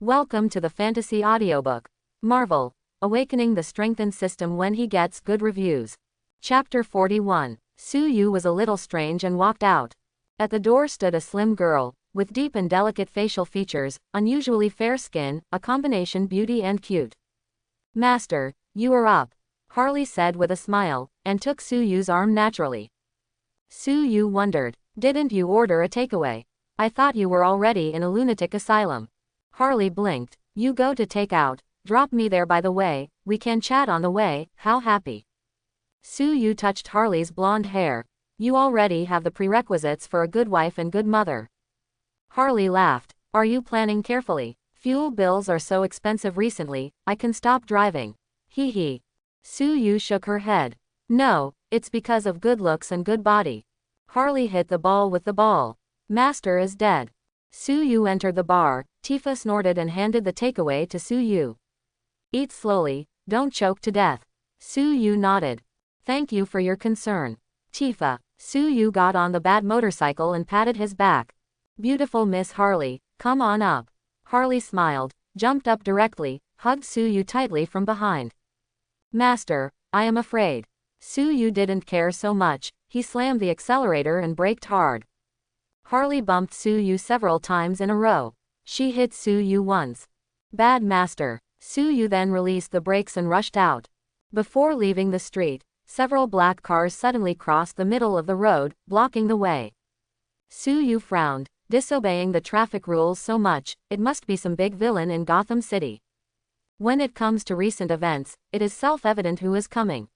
Welcome to the fantasy audiobook. Marvel, awakening the strengthened system when he gets good reviews. Chapter 41. Su Yu was a little strange and walked out. At the door stood a slim girl, with deep and delicate facial features, unusually fair skin, a combination beauty and cute. Master, you are up, Harley said with a smile, and took Su Yu's arm naturally. Su Yu wondered, didn't you order a takeaway? I thought you were already in a lunatic asylum. Harley blinked. You go to take out, drop me there by the way, we can chat on the way, how happy. Su Yu touched Harley's blonde hair. You already have the prerequisites for a good wife and good mother. Harley laughed. Are you planning carefully? Fuel bills are so expensive recently, I can stop driving. Hee hee. Su Yu shook her head. No, it's because of good looks and good body. Harley hit the ball with the ball. Master is dead. Su Yu entered the bar. Tifa snorted and handed the takeaway to Su Yu. Eat slowly, don't choke to death. Su Yu nodded. Thank you for your concern. Tifa. Su Yu got on the bat motorcycle and patted his back. Beautiful Miss Harley, come on up. Harley smiled, jumped up directly, hugged Su Yu tightly from behind. Master, I am afraid. Su Yu didn't care so much, he slammed the accelerator and braked hard. Harley bumped Su Yu several times in a row. She hit Su Yu once. Bad master. Su Yu then released the brakes and rushed out. Before leaving the street, several black cars suddenly crossed the middle of the road, blocking the way. Su Yu frowned, disobeying the traffic rules so much, it must be some big villain in Gotham City. When it comes to recent events, it is self-evident who is coming.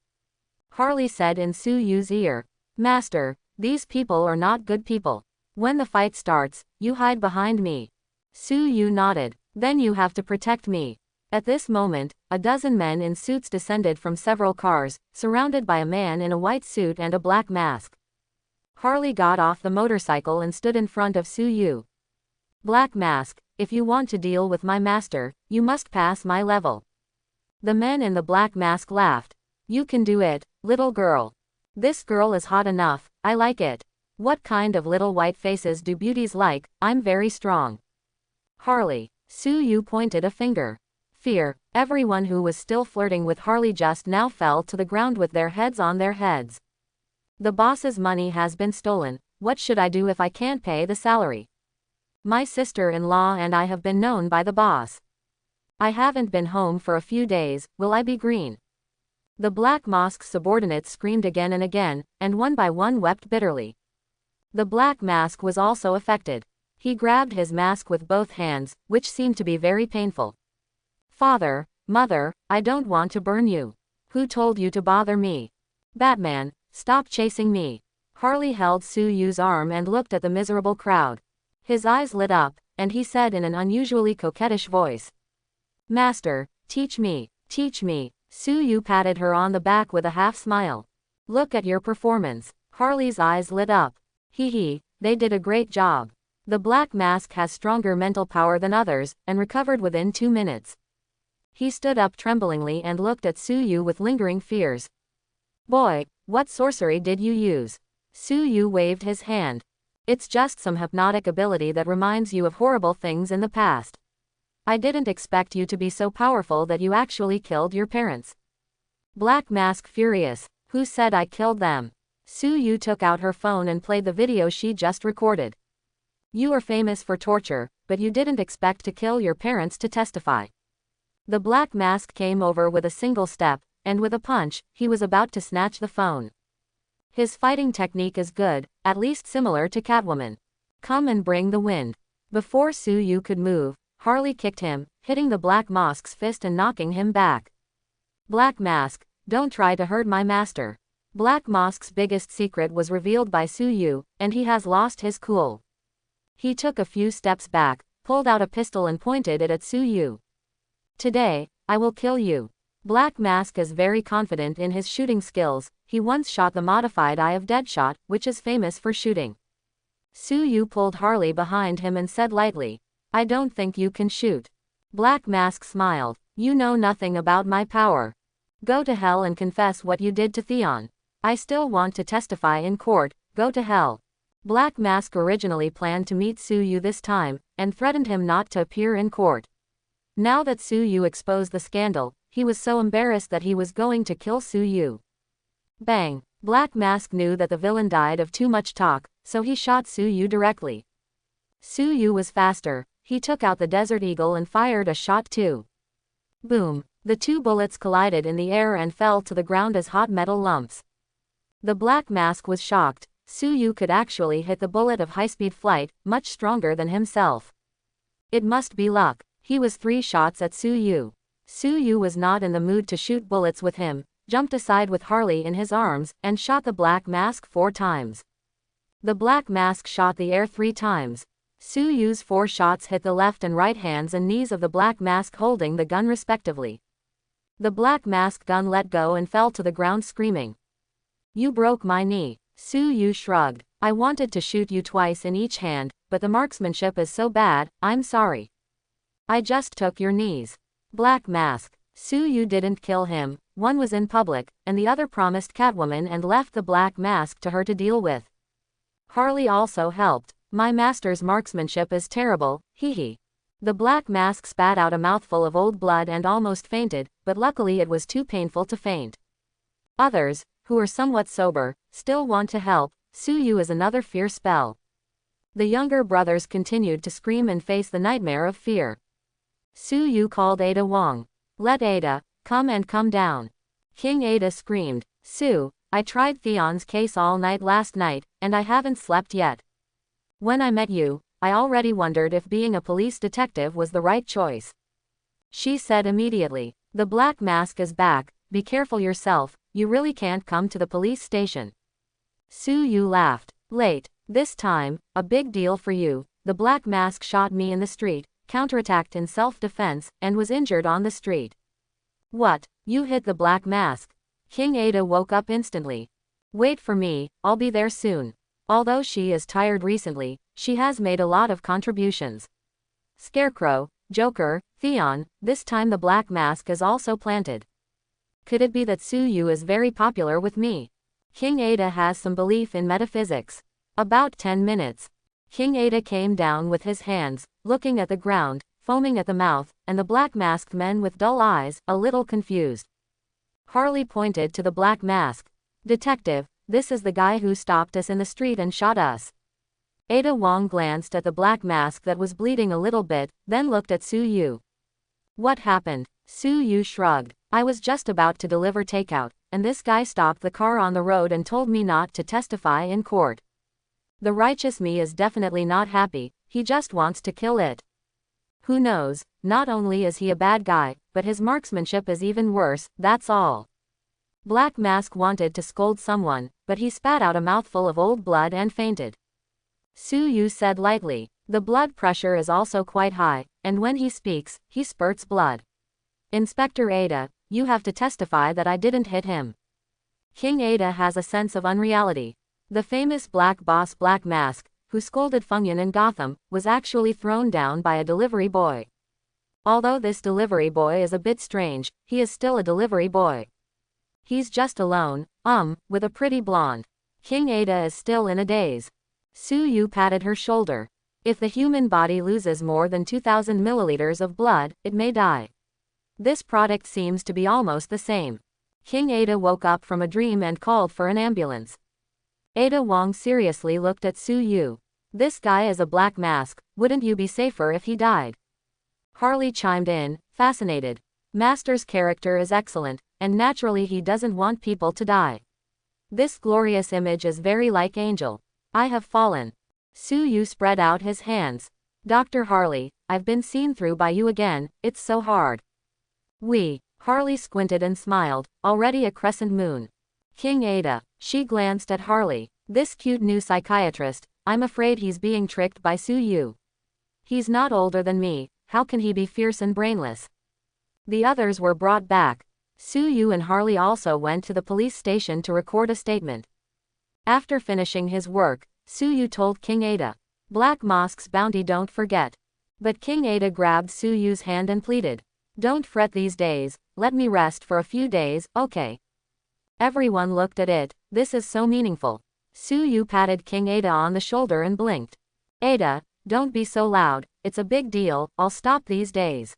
Harley said in Su Yu's ear, Master, these people are not good people. When the fight starts, you hide behind me. Su Yu nodded. Then you have to protect me. At this moment, a dozen men in suits descended from several cars, surrounded by a man in a white suit and a black mask. Harley got off the motorcycle and stood in front of Su Yu. Black Mask, if you want to deal with my master, you must pass my level. The men in the black mask laughed. You can do it, little girl. This girl is hot enough, I like it. What kind of little white faces do beauties like? I'm very strong. Harley. Su Yu pointed a finger. Fear. Everyone who was still flirting with Harley just now fell to the ground with their heads on their heads. The boss's money has been stolen. What should I do if I can't pay the salary? My sister-in-law and I have been known by the boss. I haven't been home for a few days, will I be green? The Black Mask's subordinates screamed again and again, and one by one wept bitterly. The Black Mask was also affected. He grabbed his mask with both hands, which seemed to be very painful. Father, Mother, I don't want to burn you. Who told you to bother me? Batman, stop chasing me. Harley held Su Yu's arm and looked at the miserable crowd. His eyes lit up, and he said in an unusually coquettish voice. Master, teach me, teach me. Su Yu patted her on the back with a half smile. Look at your performance. Harley's eyes lit up. Hee hee, they did a great job. The Black Mask has stronger mental power than others, and recovered within 2 minutes. He stood up tremblingly and looked at Su Yu with lingering fears. Boy, what sorcery did you use? Su Yu waved his hand. It's just some hypnotic ability that reminds you of horrible things in the past. I didn't expect you to be so powerful that you actually killed your parents. Black Mask furious. Who said I killed them? Su Yu took out her phone and played the video she just recorded. You are famous for torture, but you didn't expect to kill your parents to testify. The Black Mask came over with a single step, and with a punch, he was about to snatch the phone. His fighting technique is good, at least similar to Catwoman. Come and bring the wind. Before Su Yu could move, Harley kicked him, hitting the Black Mask's fist and knocking him back. Black Mask, don't try to hurt my master. Black Mask's biggest secret was revealed by Su Yu, and he has lost his cool. He took a few steps back, pulled out a pistol and pointed it at Su Yu. Today, I will kill you. Black Mask is very confident in his shooting skills. He once shot the modified Eye of Deadshot, which is famous for shooting. Su Yu pulled Harley behind him and said lightly, I don't think you can shoot. Black Mask smiled. You know nothing about my power. Go to hell and confess what you did to Theon. I still want to testify in court, go to hell. Black Mask originally planned to meet Su Yu this time, and threatened him not to appear in court. Now that Su Yu exposed the scandal, he was so embarrassed that he was going to kill Su Yu. Bang! Black Mask knew that the villain died of too much talk, so he shot Su Yu directly. Su Yu was faster. He took out the Desert Eagle and fired a shot too. Boom! The two bullets collided in the air and fell to the ground as hot metal lumps. The Black Mask was shocked. Su Yu could actually hit the bullet of high-speed flight, much stronger than himself. It must be luck. He was 3 shots at Su Yu. Su Yu was not in the mood to shoot bullets with him, jumped aside with Harley in his arms, and shot the Black Mask 4 times. The Black Mask shot the air 3 times. Su Yu's 4 shots hit the left and right hands and knees of the Black Mask holding the gun respectively. The Black Mask gun let go and fell to the ground screaming. "You broke my knee." Su Yu shrugged. "I wanted to shoot you twice in each hand, but the marksmanship is so bad, I'm sorry. I just took your knees." Black Mask. Su Yu didn't kill him. One was in public, and the other promised Catwoman and left the Black Mask to her to deal with. Harley also helped. "My master's marksmanship is terrible, hee." The Black Mask spat out a mouthful of old blood and almost fainted, but luckily it was too painful to faint. Others, who are somewhat sober, still want to help. Su Yu is another fear spell. The younger brothers continued to scream and face the nightmare of fear. Su Yu called Ada Wong. "Let Ada come down." King Ada screamed, "Su, I tried Theon's case all night last night, and I haven't slept yet. When I met you, I already wondered if being a police detective was the right choice." She said immediately, "The Black Mask is back, be careful yourself, you really can't come to the police station." Su Yu laughed. "Late. This time, a big deal for you. The Black Mask shot me in the street, counterattacked in self-defense, and was injured on the street." "What? You hit the Black Mask?" King Ada woke up instantly. "Wait for me, I'll be there soon." Although she is tired recently, she has made a lot of contributions. Scarecrow, Joker, Theon, this time the Black Mask is also planted. Could it be that Su Yu is very popular with me? King Ada has some belief in metaphysics. About 10 minutes. King Ada came down with his hands, looking at the ground, foaming at the mouth, and the black masked men with dull eyes, a little confused. Harley pointed to the Black Mask. "Detective, this is the guy who stopped us in the street and shot us." Ada Wong glanced at the Black Mask that was bleeding a little bit, then looked at Su Yu. "What happened?" Su Yu shrugged. "I was just about to deliver takeout, and this guy stopped the car on the road and told me not to testify in court. The righteous me is definitely not happy, he just wants to kill it. Who knows, not only is he a bad guy, but his marksmanship is even worse, that's all." Black Mask wanted to scold someone, but he spat out a mouthful of old blood and fainted. Su Yu said lightly, "The blood pressure is also quite high, and when he speaks, he spurts blood. Inspector Ada, you have to testify that I didn't hit him." King Ada has a sense of unreality. The famous black boss Black Mask, who scolded Fengyan in Gotham, was actually thrown down by a delivery boy. Although this delivery boy is a bit strange, he is still a delivery boy. He's just alone, with a pretty blonde. King Ada is still in a daze. Su Yu patted her shoulder. "If the human body loses more than 2,000 milliliters of blood, it may die. This product seems to be almost the same." King Ada woke up from a dream and called for an ambulance. Ada Wong seriously looked at Su Yu. "This guy is a Black Mask, wouldn't you be safer if he died?" Harley chimed in, fascinated. "Master's character is excellent, and naturally he doesn't want people to die. This glorious image is very like Angel. I have fallen." Su Yu spread out his hands. "Dr. Harley, I've been seen through by you again, it's so hard." Harley squinted and smiled, already a crescent moon. King Ada, she glanced at Harley. "This cute new psychiatrist, I'm afraid he's being tricked by Su Yu. He's not older than me, how can he be fierce and brainless?" The others were brought back. Su Yu and Harley also went to the police station to record a statement. After finishing his work, Su Yu told King Ada, "Black Mask's bounty don't forget." But King Ada grabbed Su Yu's hand and pleaded, "Don't fret these days, let me rest for a few days, okay?" Everyone looked at it, this is so meaningful. Su Yu patted King Ada on the shoulder and blinked. "Ada, don't be so loud, it's a big deal, I'll stop these days."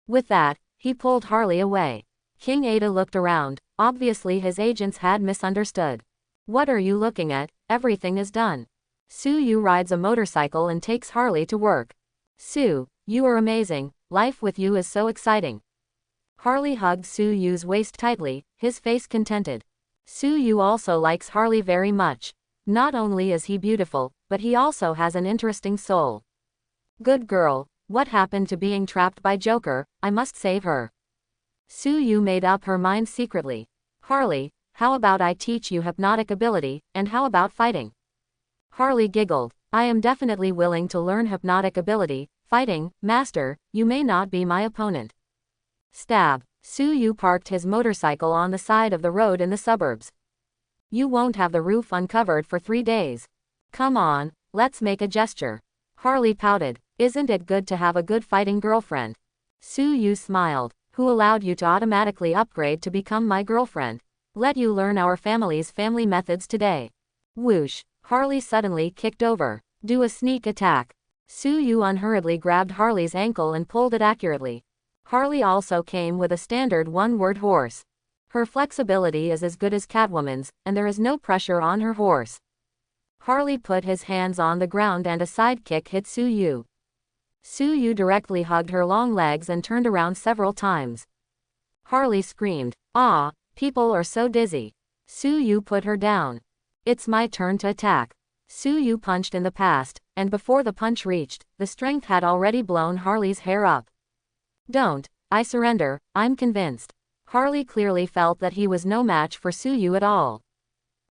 With that, he pulled Harley away. King Ada looked around. Obviously his agents had misunderstood. What are you looking at? Everything is done. Su Yu rides a motorcycle and takes Harley to work. Su, you are amazing. Life with you is so exciting. Harley hugged Su Yu's waist tightly, his face contented. Su Yu also likes Harley very much. Not only is he beautiful, but he also has an interesting soul. Good girl. What happened to being trapped by Joker? I must save her. Su Yu made up her mind secretly. Harley, how about I teach you hypnotic ability, and how about fighting? Harley giggled. I am definitely willing to learn hypnotic ability. Fighting, master, you may not be my opponent. Stab. Su Yu parked his motorcycle on the side of the road in the suburbs. You won't have the roof uncovered for 3 days. Come on, let's make a gesture. Harley pouted. Isn't it good to have a good fighting girlfriend? Su Yu smiled. Who allowed you to automatically upgrade to become my girlfriend? Let you learn our family's family methods today. Whoosh. Harley suddenly kicked over. Do a sneak attack. Su Yu unhurriedly grabbed Harley's ankle and pulled it accurately. Harley also came with a standard one-word horse. Her flexibility is as good as Catwoman's, and there is no pressure on her horse. Harley put his hands on the ground and a sidekick hit Su Yu. Su Yu directly hugged her long legs and turned around several times. Harley screamed, "Ah, people are so dizzy." Su Yu put her down. It's my turn to attack. Su Yu punched in the past, and before the punch reached, the strength had already blown Harley's hair up. Don't. I surrender, I'm convinced. Harley clearly felt that he was no match for Su Yu at all.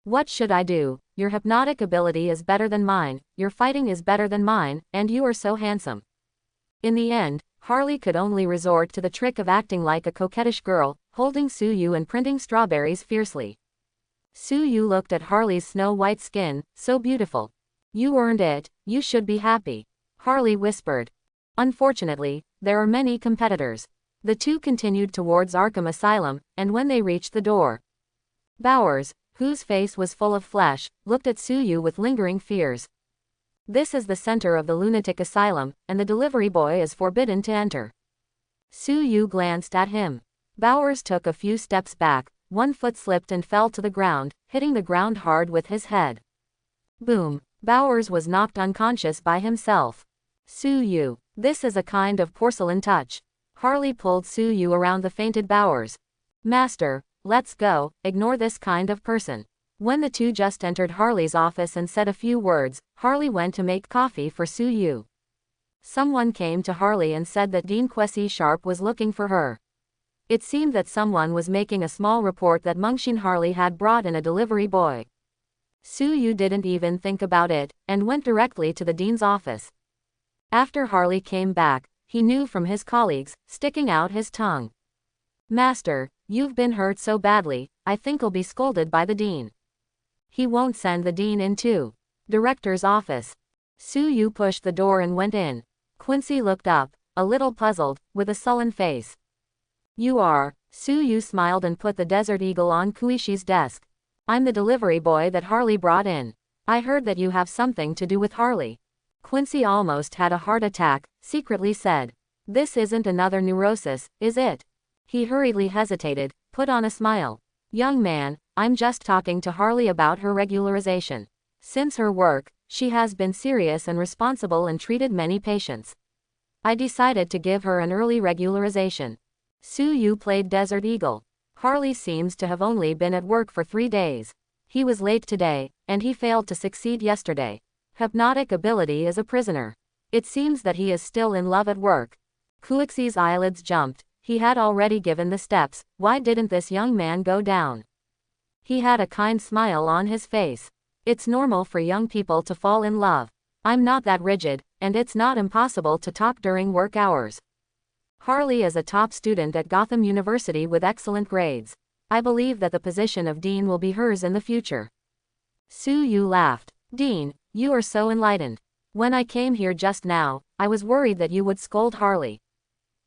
What should I do? Your hypnotic ability is better than mine, your fighting is better than mine, and you are so handsome. In the end, Harley could only resort to the trick of acting like a coquettish girl, holding Su Yu and printing strawberries fiercely. Su Yu looked at Harley's snow-white skin, so beautiful. You earned it, you should be happy. Harley whispered. Unfortunately, there are many competitors. The two continued towards Arkham Asylum, and when they reached the door, Bowers, whose face was full of flesh, looked at Su Yu with lingering fears. This is the center of the lunatic asylum, and the delivery boy is forbidden to enter. Su Yu glanced at him. Bowers took a few steps back, one foot slipped and fell to the ground, hitting the ground hard with his head. Boom! Bowers was knocked unconscious by himself. Su Yu. This is a kind of porcelain touch. Harley pulled Su Yu around the fainted Bowers. Master, let's go, ignore this kind of person. When the two just entered Harley's office and said a few words, Harley went to make coffee for Su Yu. Someone came to Harley and said that Dean Kwesi Sharp was looking for her. It seemed that someone was making a small report that Mungshin Harley had brought in a delivery boy. Su Yu didn't even think about it, and went directly to the dean's office. After Harley came back, he knew from his colleagues, sticking out his tongue. Master, you've been hurt so badly, I think I'll be scolded by the dean. He won't send the dean into director's office. Su Yu pushed the door and went in. Quincy looked up, a little puzzled, with a sullen face. You are. Su Yu smiled and put the Desert Eagle on Kuishi's desk. I'm the delivery boy that Harley brought in. I heard that you have something to do with Harley. Quincy almost had a heart attack, secretly said. This isn't another neurosis, is it? He hurriedly hesitated, put on a smile. Young man, I'm just talking to Harley about her regularization. Since her work, she has been serious and responsible and treated many patients. I decided to give her an early regularization. Su Yu played Desert Eagle. Harley seems to have only been at work for 3 days. He was late today, and he failed to succeed yesterday. Hypnotic ability is a prisoner. It seems that he is still in love at work. Kuixi's eyelids jumped. He had already given the steps, why didn't this young man go down? He had a kind smile on his face. It's normal for young people to fall in love. I'm not that rigid, and it's not impossible to talk during work hours. Harley is a top student at Gotham University with excellent grades. I believe that the position of dean will be hers in the future. Su Yu laughed. Dean, you are so enlightened. When I came here just now, I was worried that you would scold Harley.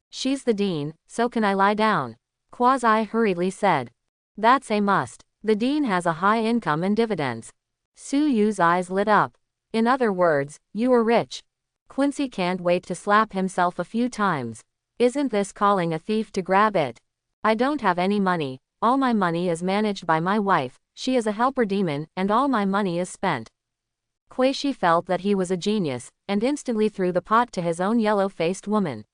She's the dean, so can I lie down? Quasi hurriedly said. That's a must. The dean has a high income and dividends. Su Yu's eyes lit up. In other words, you are rich. Quincy can't wait to slap himself a few times. Isn't this calling a thief to grab it? I don't have any money. All my money is managed by my wife. She is a helper demon, and all my money is spent. Quaishi felt that he was a genius, and instantly threw the pot to his own yellow-faced woman.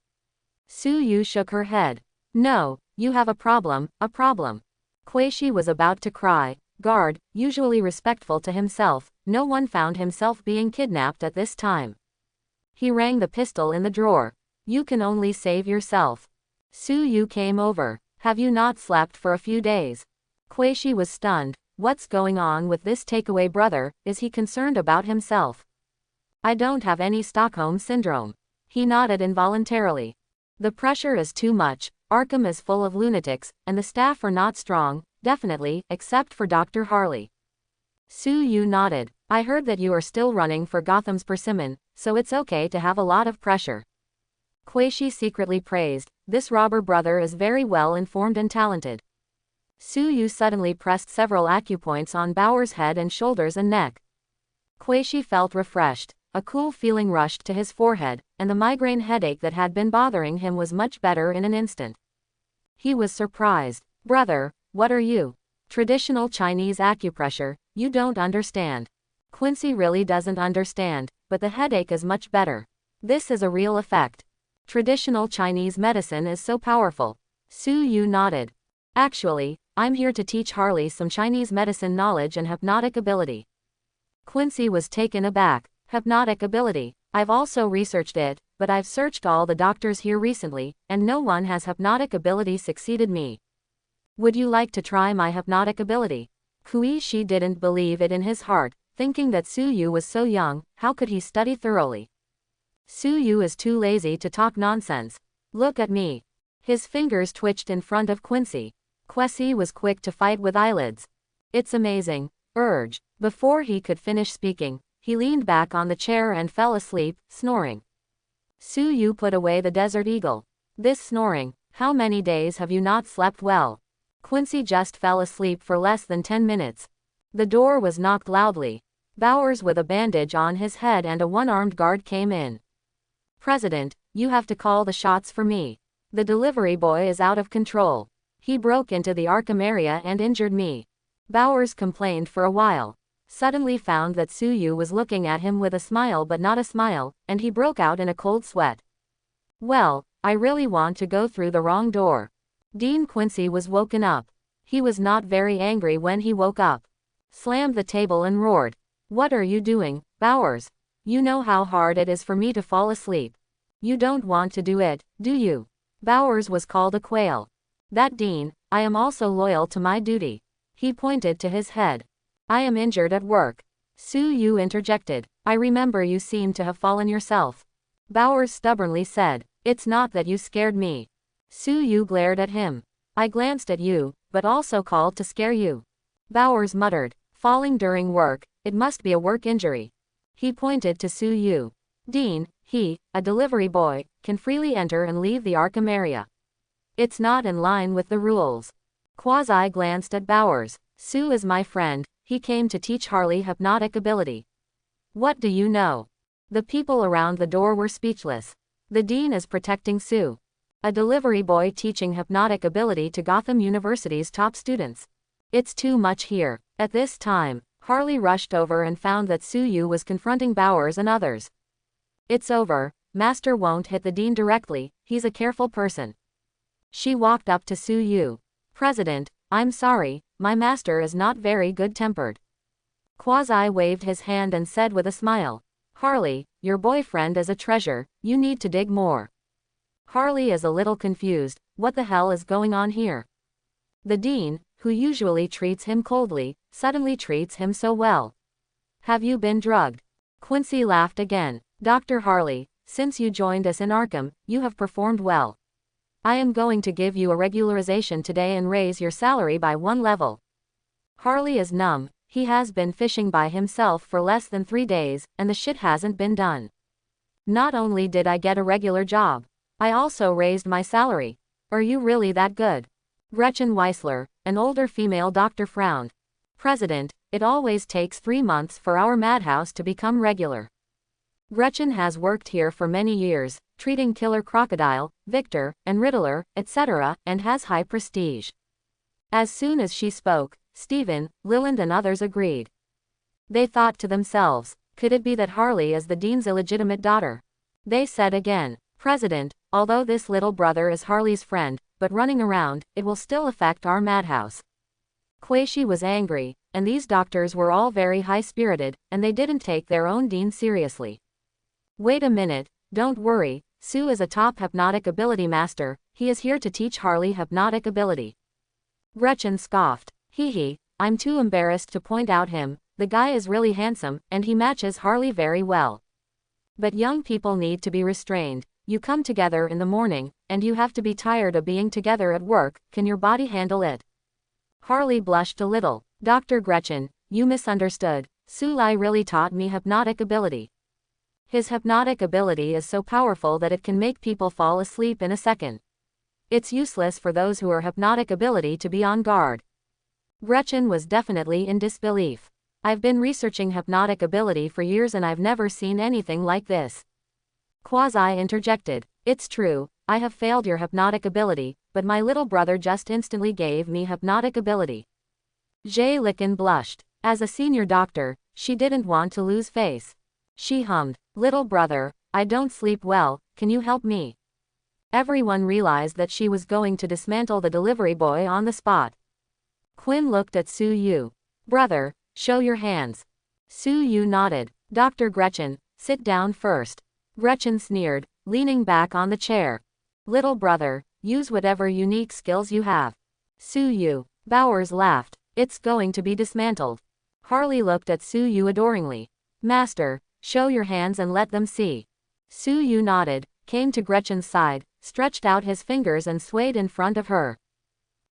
Su Yu shook her head. No, you have a problem, a problem. Quaishi was about to cry. Guard, usually respectful to himself, no one found himself being kidnapped at this time. He rang the pistol in the drawer. You can only save yourself. Su Yu came over. Have you not slept for a few days? Quaishi was stunned. What's going on with this takeaway brother? Is he concerned about himself? I don't have any Stockholm syndrome. He nodded involuntarily. The pressure is too much. Arkham is full of lunatics, and the staff are not strong, definitely, except for Dr. Harley. Su Yu nodded. I heard that you are still running for Gotham's persimmon, so it's okay to have a lot of pressure. Quaishi secretly praised. This robber brother is very well informed and talented. Su Yu suddenly pressed several acupoints on Bauer's head and shoulders and neck. Quaishi felt refreshed. A cool feeling rushed to his forehead, and the migraine headache that had been bothering him was much better in an instant. He was surprised. Brother, what are you? Traditional Chinese acupressure, you don't understand. Quincy really doesn't understand, but the headache is much better. This is a real effect. Traditional Chinese medicine is so powerful. Su Yu nodded. Actually, I'm here to teach Harley some Chinese medicine knowledge and hypnotic ability. Quincy was taken aback. Hypnotic ability. I've also researched it, but I've searched all the doctors here recently, and no one has hypnotic ability succeeded me. Would you like to try my hypnotic ability? Quaishi didn't believe it in his heart, thinking that Su Yu was so young, how could he study thoroughly? Su Yu is too lazy to talk nonsense. Look at me. His fingers twitched in front of Quincy. Quincy was quick to fight with eyelids. It's amazing. Urge. Before he could finish speaking, he leaned back on the chair and fell asleep, snoring. Su Yu put away the Desert Eagle. This snoring, how many days have you not slept well? Quincy just fell asleep for less than 10 minutes. The door was knocked loudly. Bowers with a bandage on his head and a one-armed guard came in. President, you have to call the shots for me. The delivery boy is out of control. He broke into the Arkham area and injured me. Bowers complained for a while. Suddenly found that Su Yu was looking at him with a smile but not a smile, and he broke out in a cold sweat. Well, I really want to go through the wrong door. Dean Quincy was woken up. He was not very angry when he woke up. Slammed the table and roared. What are you doing, Bowers? You know how hard it is for me to fall asleep. You don't want to do it, do you? Bowers was called a quail. That Dean, I am also loyal to my duty. He pointed to his head. I am injured at work. Su Yu interjected. I remember you seem to have fallen yourself. Bowers stubbornly said. It's not that you scared me. Su Yu glared at him. I glanced at you, but also called to scare you. Bowers muttered. Falling during work, it must be a work injury. He pointed to Su Yu. Dean, he, a delivery boy, can freely enter and leave the Arkham area. It's not in line with the rules. Quasi glanced at Bowers. Su is my friend. He came to teach Harley hypnotic ability. What do you know? The people around the door were speechless. The dean is protecting Su. A delivery boy teaching hypnotic ability to Gotham University's top students. It's too much here. At this time, Harley rushed over and found that Su Yu was confronting Bowers and others. It's over. Master won't hit the dean directly, he's a careful person. She walked up to Su Yu. President, I'm sorry, my master is not very good-tempered. Quasi waved his hand and said with a smile. Harley, your boyfriend is a treasure, you need to dig more. Harley is a little confused, what the hell is going on here? The dean, who usually treats him coldly, suddenly treats him so well. Have you been drugged? Quincy laughed again. Dr. Harley, since you joined us in Arkham, you have performed well. I am going to give you a regularization today and raise your salary by 1 level. Harley is numb, he has been fishing by himself for less than 3 days, and the shit hasn't been done. Not only did I get a regular job, I also raised my salary. Are you really that good? Gretchen Weissler, an older female doctor, frowned. President, it always takes 3 months for our madhouse to become regular. Gretchen has worked here for many years, treating Killer Crocodile, Victor, and Riddler, etc., and has high prestige. As soon as she spoke, Stephen, Leland and others agreed. They thought to themselves, could it be that Harley is the Dean's illegitimate daughter? They said again, President, although this little brother is Harley's friend, but running around, it will still affect our madhouse. Quaishi was angry, and these doctors were all very high-spirited, and they didn't take their own dean seriously. Wait a minute, don't worry, Sue is a top hypnotic ability master, he is here to teach Harley hypnotic ability. Gretchen scoffed, hee, I'm too embarrassed to point out him, the guy is really handsome, and he matches Harley very well. But young people need to be restrained, you come together in the morning, and you have to be tired of being together at work, can your body handle it? Harley blushed a little. Dr. Gretchen, you misunderstood. Sulai really taught me hypnotic ability. His hypnotic ability is so powerful that it can make people fall asleep in a second. It's useless for those who are hypnotic ability to be on guard. Gretchen was definitely in disbelief. I've been researching hypnotic ability for years and I've never seen anything like this. Quasi interjected, it's true, I have failed your hypnotic ability, but my little brother just instantly gave me hypnotic ability. Jay Licken blushed. As a senior doctor, she didn't want to lose face. She hummed, little brother, I don't sleep well, can you help me? Everyone realized that she was going to dismantle the delivery boy on the spot. Quinn looked at Su Yu. Brother, show your hands. Su Yu nodded. Dr. Gretchen, sit down first. Gretchen sneered, leaning back on the chair. Little brother, use whatever unique skills you have. Su Yu. Bowers laughed. It's going to be dismantled. Harley looked at Su Yu adoringly. Master, show your hands and let them see. Su Yu nodded, came to Gretchen's side, stretched out his fingers and swayed in front of her.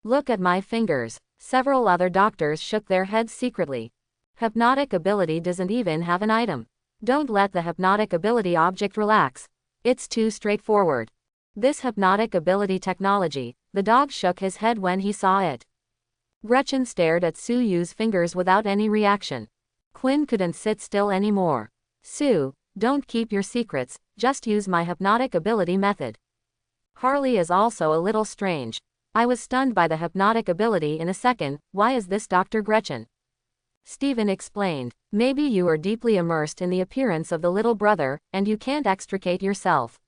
Look at my fingers. Several other doctors shook their heads secretly. Hypnotic ability doesn't even have an item. Don't let the hypnotic ability object relax. It's too straightforward. This hypnotic ability technology, the dog shook his head when he saw it. Gretchen stared at Su Yu's fingers without any reaction. Quinn couldn't sit still anymore. Sue, don't keep your secrets, just use my hypnotic ability method. Harley is also a little strange. I was stunned by the hypnotic ability in a second, why is this Dr. Gretchen? Stephen explained, maybe you are deeply immersed in the appearance of the little brother, and you can't extricate yourself.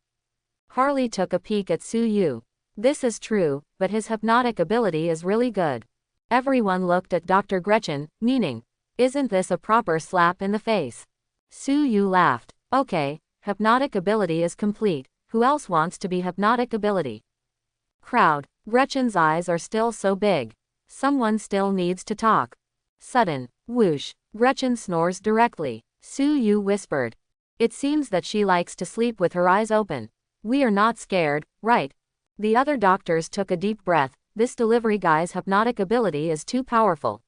Harley took a peek at Su Yu. This is true, but his hypnotic ability is really good. Everyone looked at Dr. Gretchen, meaning, isn't this a proper slap in the face? Su Yu laughed. Okay, hypnotic ability is complete, who else wants to be hypnotic ability? Crowd. Gretchen's eyes are still so big. Someone still needs to talk. Sudden, whoosh, Gretchen snores directly. Su Yu whispered. It seems that she likes to sleep with her eyes open. We are not scared, right? The other doctors took a deep breath. This delivery guy's hypnotic ability is too powerful.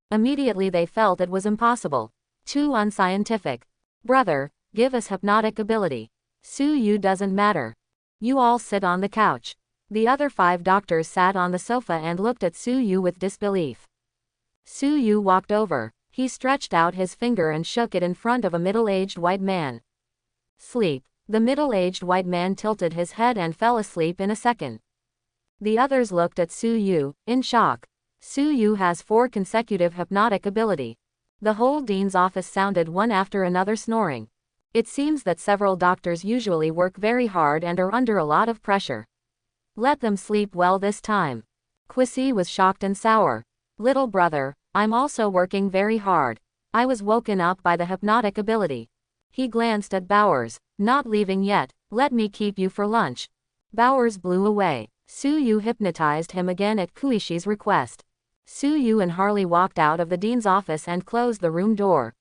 Immediately they felt it was impossible. Too unscientific. Brother, give us hypnotic ability. Su Yu doesn't matter. You all sit on the couch. The other 5 doctors sat on the sofa and looked at Su Yu with disbelief. Su Yu walked over. He stretched out his finger and shook it in front of a middle-aged white man. Sleep. The middle-aged white man tilted his head and fell asleep in a second. The others looked at Su Yu, in shock. Su Yu has 4 consecutive hypnotic ability. The whole dean's office sounded one after another snoring. It seems that several doctors usually work very hard and are under a lot of pressure. Let them sleep well this time. Quissy was shocked and sour. Little brother, I'm also working very hard. I was woken up by the hypnotic ability. He glanced at Bowers. Not leaving yet, let me keep you for lunch. Bowers blew away. Su Yu hypnotized him again at Quishi's request. Su Yu and Harley walked out of the dean's office and closed the room door.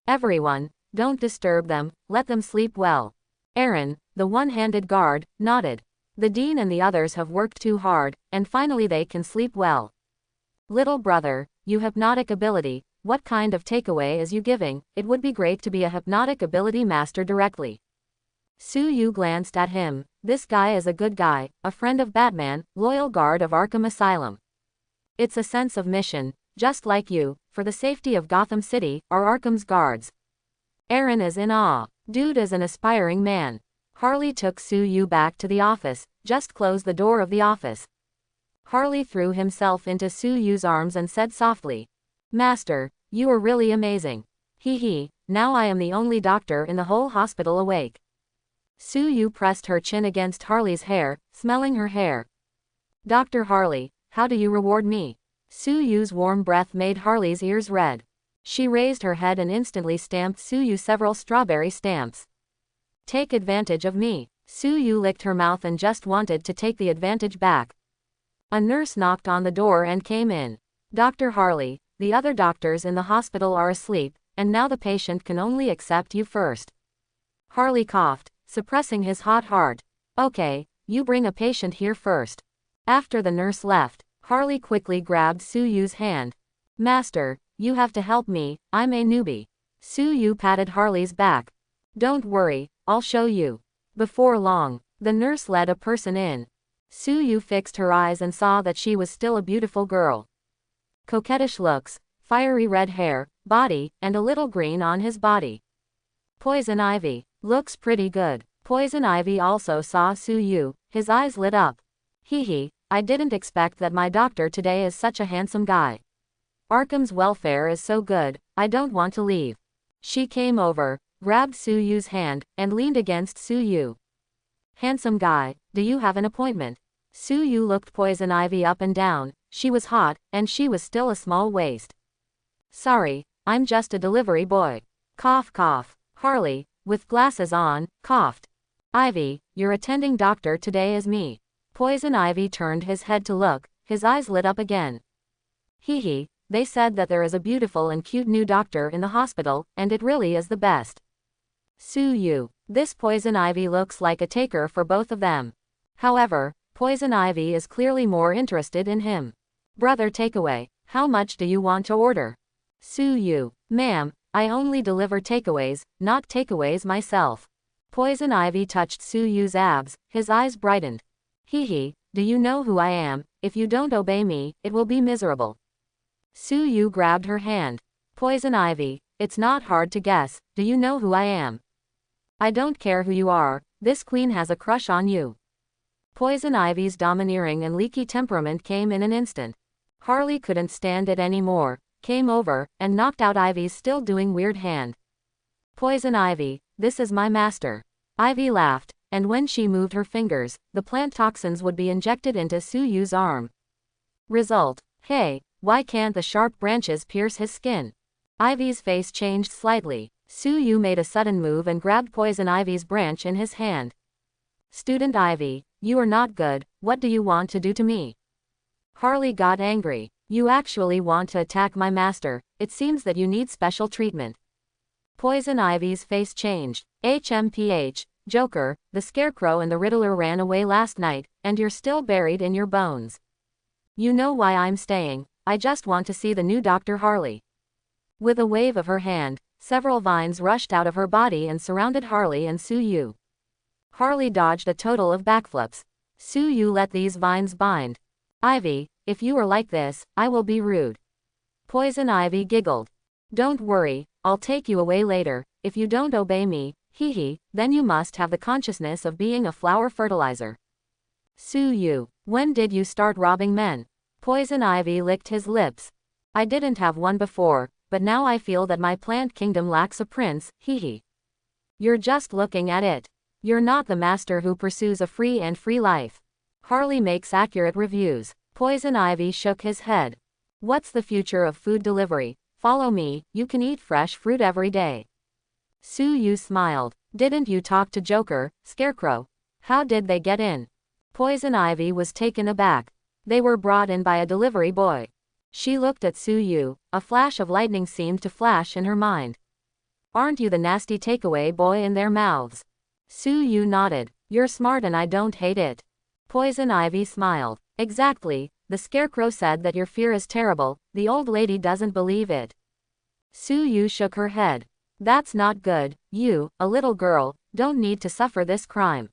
Everyone, don't disturb them, let them sleep well. Aaron, the one-handed guard, nodded. The dean and the others have worked too hard, and finally they can sleep well. Little brother, you hypnotic ability, what kind of takeaway is you giving? It would be great to be a hypnotic ability master directly. Su Yu glanced at him. This guy is a good guy, a friend of Batman, loyal guard of Arkham Asylum. It's a sense of mission, just like you, for the safety of Gotham City, are Arkham's guards. Aaron is in awe. Dude is an aspiring man. Harley took Su-Yu back to the office. Just close the door of the office. Harley threw himself into Su-Yu's arms and said softly, Master, you are really amazing. Hee, now I am the only doctor in the whole hospital awake. Su-Yu pressed her chin against Harley's hair, smelling her hair. Dr. Harley, how do you reward me? Su-Yu's warm breath made Harley's ears red. She raised her head and instantly stamped Su-Yu several strawberry stamps. Take advantage of me. Su-Yu licked her mouth and just wanted to take the advantage back. A nurse knocked on the door and came in. Dr. Harley, the other doctors in the hospital are asleep, and now the patient can only accept you first. Harley coughed, suppressing his hot heart. Okay, you bring a patient here first. After the nurse left, Harley quickly grabbed Su-Yu's hand. Master, you have to help me, I'm a newbie. Su-Yu patted Harley's back. Don't worry, I'll show you. Before long, the nurse led a person in. Su-Yu fixed her eyes and saw that she was still a beautiful girl. Coquettish looks, fiery red hair, body, and a little green on his body. Poison Ivy, looks pretty good. Poison Ivy also saw Su-Yu, his eyes lit up. Hee, I didn't expect that my doctor today is such a handsome guy. Arkham's welfare is so good, I don't want to leave. She came over, grabbed Su-Yu's hand, and leaned against Su-Yu. Handsome guy, do you have an appointment? Su-Yu looked Poison Ivy up and down. She was hot, and she was still a small waist. Sorry, I'm just a delivery boy. Cough cough. Harley, with glasses on, coughed. Ivy, your attending doctor today is me. Poison Ivy turned his head to look, his eyes lit up again. Hee, they said that there is a beautiful and cute new doctor in the hospital, and it really is the best. Su-Yu, this Poison Ivy looks like a taker for both of them. However, Poison Ivy is clearly more interested in him. Brother takeaway, how much do you want to order? Su-Yu, ma'am, I only deliver takeaways, not takeaways myself. Poison Ivy touched Su-Yu's abs, his eyes brightened. Hee, do you know who I am? If you don't obey me, it will be miserable. Su-Yu grabbed her hand. Poison Ivy, it's not hard to guess, do you know who I am? I don't care who you are, this queen has a crush on you. Poison Ivy's domineering and leaky temperament came in an instant. Harley couldn't stand it anymore, came over, and knocked out Ivy's still doing weird hand. Poison Ivy, this is my master. Ivy laughed, and when she moved her fingers, the plant toxins would be injected into Su-Yu's arm. Result, hey, why can't the sharp branches pierce his skin? Ivy's face changed slightly. Su-Yu made a sudden move and grabbed Poison Ivy's branch in his hand. Student Ivy, you are not good, what do you want to do to me? Harley got angry. You actually want to attack my master, it seems that you need special treatment. Poison Ivy's face changed. HMPH, Joker, the Scarecrow and the Riddler ran away last night, and you're still buried in your bones. You know why I'm staying, I just want to see the new Dr. Harley. With a wave of her hand, several vines rushed out of her body and surrounded Harley and Su-Yu. Harley dodged a total of backflips. Su-Yu let these vines bind. Ivy, if you are like this, I will be rude. Poison Ivy giggled. Don't worry, I'll take you away later, if you don't obey me, hee, then you must have the consciousness of being a flower fertilizer. Su-Yu, when did you start robbing men? Poison Ivy licked his lips. I didn't have one before, but now I feel that my plant kingdom lacks a prince, hee. You're just looking at it. You're not the master who pursues a free life. Harley makes accurate reviews. Poison Ivy shook his head. What's the future of food delivery? Follow me, you can eat fresh fruit every day. Su-Yu smiled. Didn't you talk to Joker, Scarecrow? How did they get in? Poison Ivy was taken aback. They were brought in by a delivery boy. She looked at Su-Yu, a flash of lightning seemed to flash in her mind. Aren't you the nasty takeaway boy in their mouths? Su-Yu nodded. You're smart and I don't hate it. Poison Ivy smiled. Exactly, the Scarecrow said that your fear is terrible, the old lady doesn't believe it. Su-Yu shook her head. That's not good, you, a little girl, don't need to suffer this crime.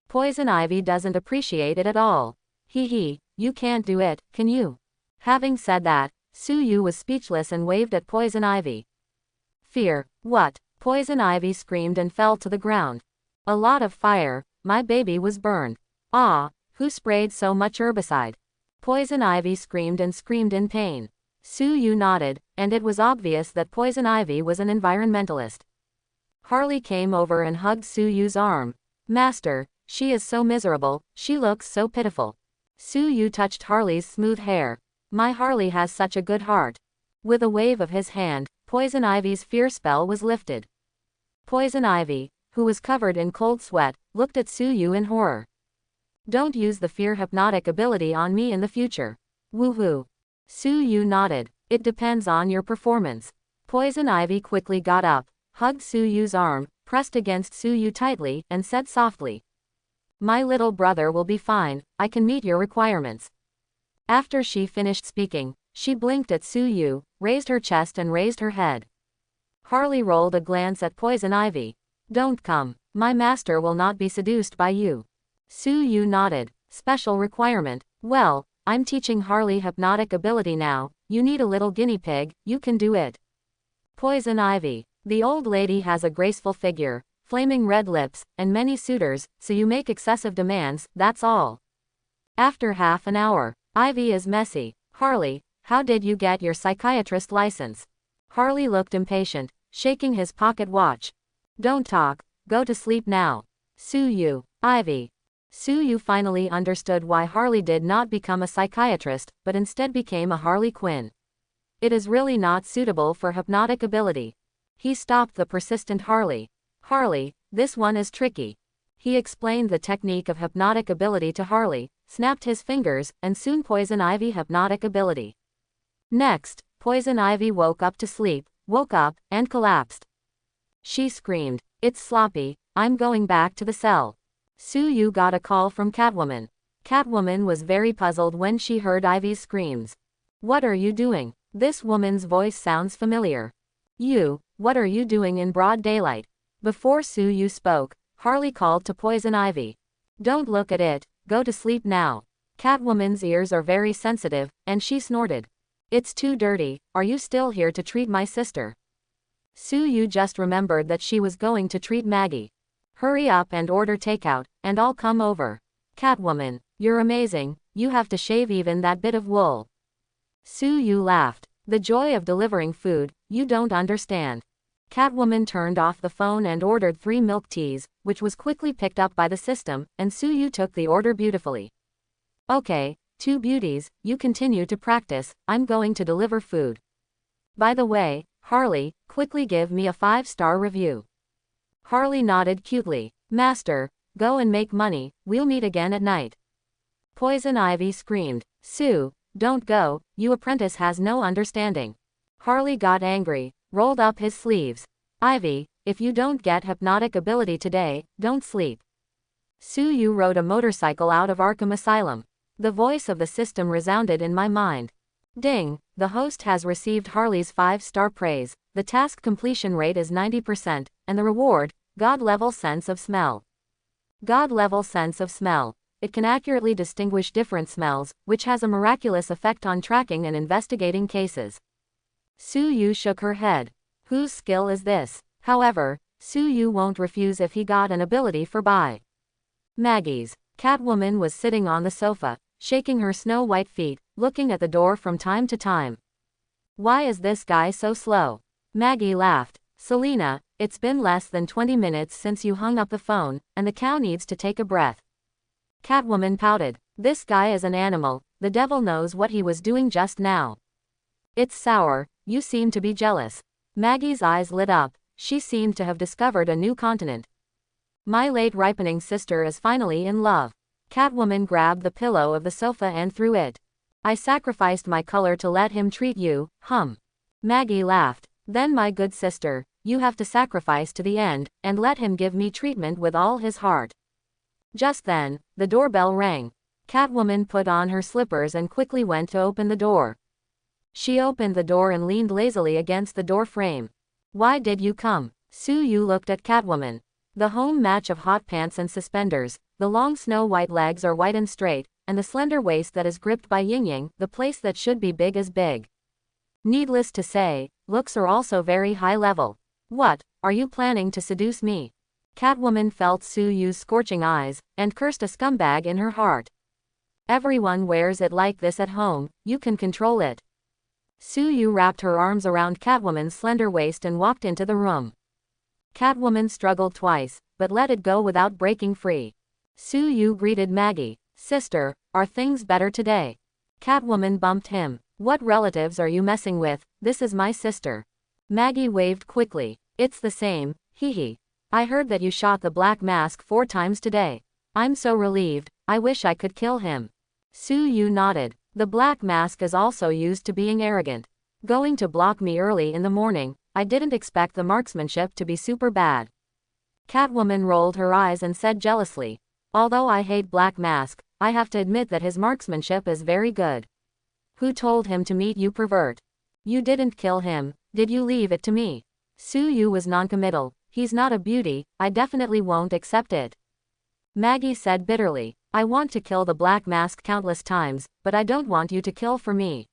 Poison Ivy doesn't appreciate it at all. Hee, you can't do it, can you? Having said that, Su-Yu was speechless and waved at Poison Ivy. Fear, what? Poison Ivy screamed and fell to the ground. A lot of fire, my baby was burned. Ah, who sprayed so much herbicide? Poison Ivy screamed and screamed in pain. Su-Yu nodded, and it was obvious that Poison Ivy was an environmentalist. Harley came over and hugged Su-Yu's arm. Master, she is so miserable, she looks so pitiful. Su-Yu touched Harley's smooth hair. My Harley has such a good heart. With a wave of his hand, Poison Ivy's fear spell was lifted. Poison Ivy, who was covered in cold sweat, looked at Su-Yu in horror. Don't use the fear hypnotic ability on me in the future. Woohoo. Su-Yu nodded. It depends on your performance. Poison Ivy quickly got up, hugged Su-Yu's arm, pressed against Su-Yu tightly, and said softly, my little brother will be fine, I can meet your requirements. After she finished speaking, she blinked at Su-Yu, raised her chest and raised her head. Harley rolled a glance at Poison Ivy. Don't come, my master will not be seduced by you. Su-Yu nodded. Special requirement, well, I'm teaching Harley hypnotic ability now, you need a little guinea pig, you can do it. Poison Ivy, the old lady has a graceful figure, flaming red lips, and many suitors, so you make excessive demands, that's all. After half an hour, Ivy is messy. Harley, how did you get your psychiatrist license? Harley looked impatient, shaking his pocket watch. Don't talk, go to sleep now. Su-Yu, Ivy. Su-Yu finally understood why Harley did not become a psychiatrist, but instead became a Harley Quinn. It is really not suitable for hypnotic ability. He stopped the persistent Harley. Harley, this one is tricky. He explained the technique of hypnotic ability to Harley, snapped his fingers, and soon Poison Ivy hypnotic ability. Next, Poison Ivy woke up, and collapsed. She screamed, it's sloppy, I'm going back to the cell. Su-Yu got a call from Catwoman. Catwoman was very puzzled when she heard Ivy's screams. What are you doing? This woman's voice sounds familiar. You, what are you doing in broad daylight? Before Su-Yu spoke, Harley called to Poison Ivy. Don't look at it, go to sleep now. Catwoman's ears are very sensitive, and she snorted. It's too dirty, are you still here to treat my sister? Su-Yu just remembered that she was going to treat Maggie. Hurry up and order takeout, and I'll come over. Catwoman, you're amazing, you have to shave even that bit of wool. Su-Yu laughed. The joy of delivering food, you don't understand. Catwoman turned off the phone and ordered 3 milk teas, which was quickly picked up by the system, and Su-Yu took the order beautifully. Okay, 2 beauties, you continue to practice, I'm going to deliver food. By the way, Harley, quickly give me a 5-star review. Harley nodded cutely. Master, go and make money, we'll meet again at night. Poison Ivy screamed. Sue, don't go, you apprentice has no understanding. Harley got angry, rolled up his sleeves. Ivy, if you don't get hypnotic ability today, don't sleep. Su-Yu rode a motorcycle out of Arkham Asylum. The voice of the system resounded in my mind. Ding, the host has received Harley's 5-star praise, the task completion rate is 90%, and the reward, God-level sense of smell. God-level sense of smell. It can accurately distinguish different smells, which has a miraculous effect on tracking and investigating cases. Su-Yu shook her head. Whose skill is this? However, Su-Yu won't refuse if he got an ability for buy. Maggie's. Catwoman was sitting on the sofa, shaking her snow-white feet, looking at the door from time to time. Why is this guy so slow? Maggie laughed. Selena, it's been less than 20 minutes since you hung up the phone, and the cow needs to take a breath. Catwoman pouted. This guy is an animal, the devil knows what he was doing just now. It's sour, you seem to be jealous. Maggie's eyes lit up, she seemed to have discovered a new continent. My late ripening sister is finally in love. Catwoman grabbed the pillow of the sofa and threw it. I sacrificed my color to let him treat you, Maggie laughed. Then my good sister, you have to sacrifice to the end, and let him give me treatment with all his heart. Just then, the doorbell rang. Catwoman put on her slippers and quickly went to open the door. She opened the door and leaned lazily against the door frame. Why did you come? Su-Yu looked at Catwoman. The home match of hot pants and suspenders, the long snow-white legs are white and straight, and the slender waist that is gripped by yin-yang, the place that should be big is big. Needless to say, looks are also very high level. What, are you planning to seduce me? Catwoman felt Su-Yu's scorching eyes, and cursed a scumbag in her heart. Everyone wears it like this at home, you can control it. Su-Yu wrapped her arms around Catwoman's slender waist and walked into the room. Catwoman struggled twice, but let it go without breaking free. Su-Yu greeted Maggie. Sister, are things better today? Catwoman bumped him. What relatives are you messing with? This is my sister. Maggie waved quickly. It's the same, hee. I heard that you shot the Black Mask 4 times today. I'm so relieved, I wish I could kill him. Su-Yu nodded. The Black Mask is also used to being arrogant. Going to block me early in the morning, I didn't expect the marksmanship to be super bad. Catwoman rolled her eyes and said jealously. Although I hate Black Mask, I have to admit that his marksmanship is very good. Who told him to meet you, pervert? You didn't kill him, did you? Leave it to me. Su-Yu was noncommittal. He's not a beauty, I definitely won't accept it. Maggie said bitterly. I want to kill the Black Mask countless times, but I don't want you to kill for me.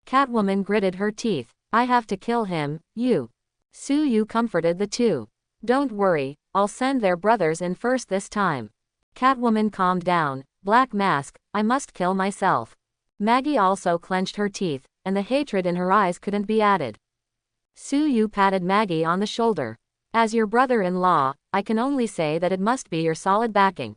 Catwoman gritted her teeth. I have to kill him, you. Su-Yu comforted the two. Don't worry, I'll send their brothers in first this time. Catwoman calmed down. Black Mask, I must kill myself. Maggie also clenched her teeth, and the hatred in her eyes couldn't be added. Su-Yu patted Maggie on the shoulder. As your brother-in-law, I can only say that it must be your solid backing.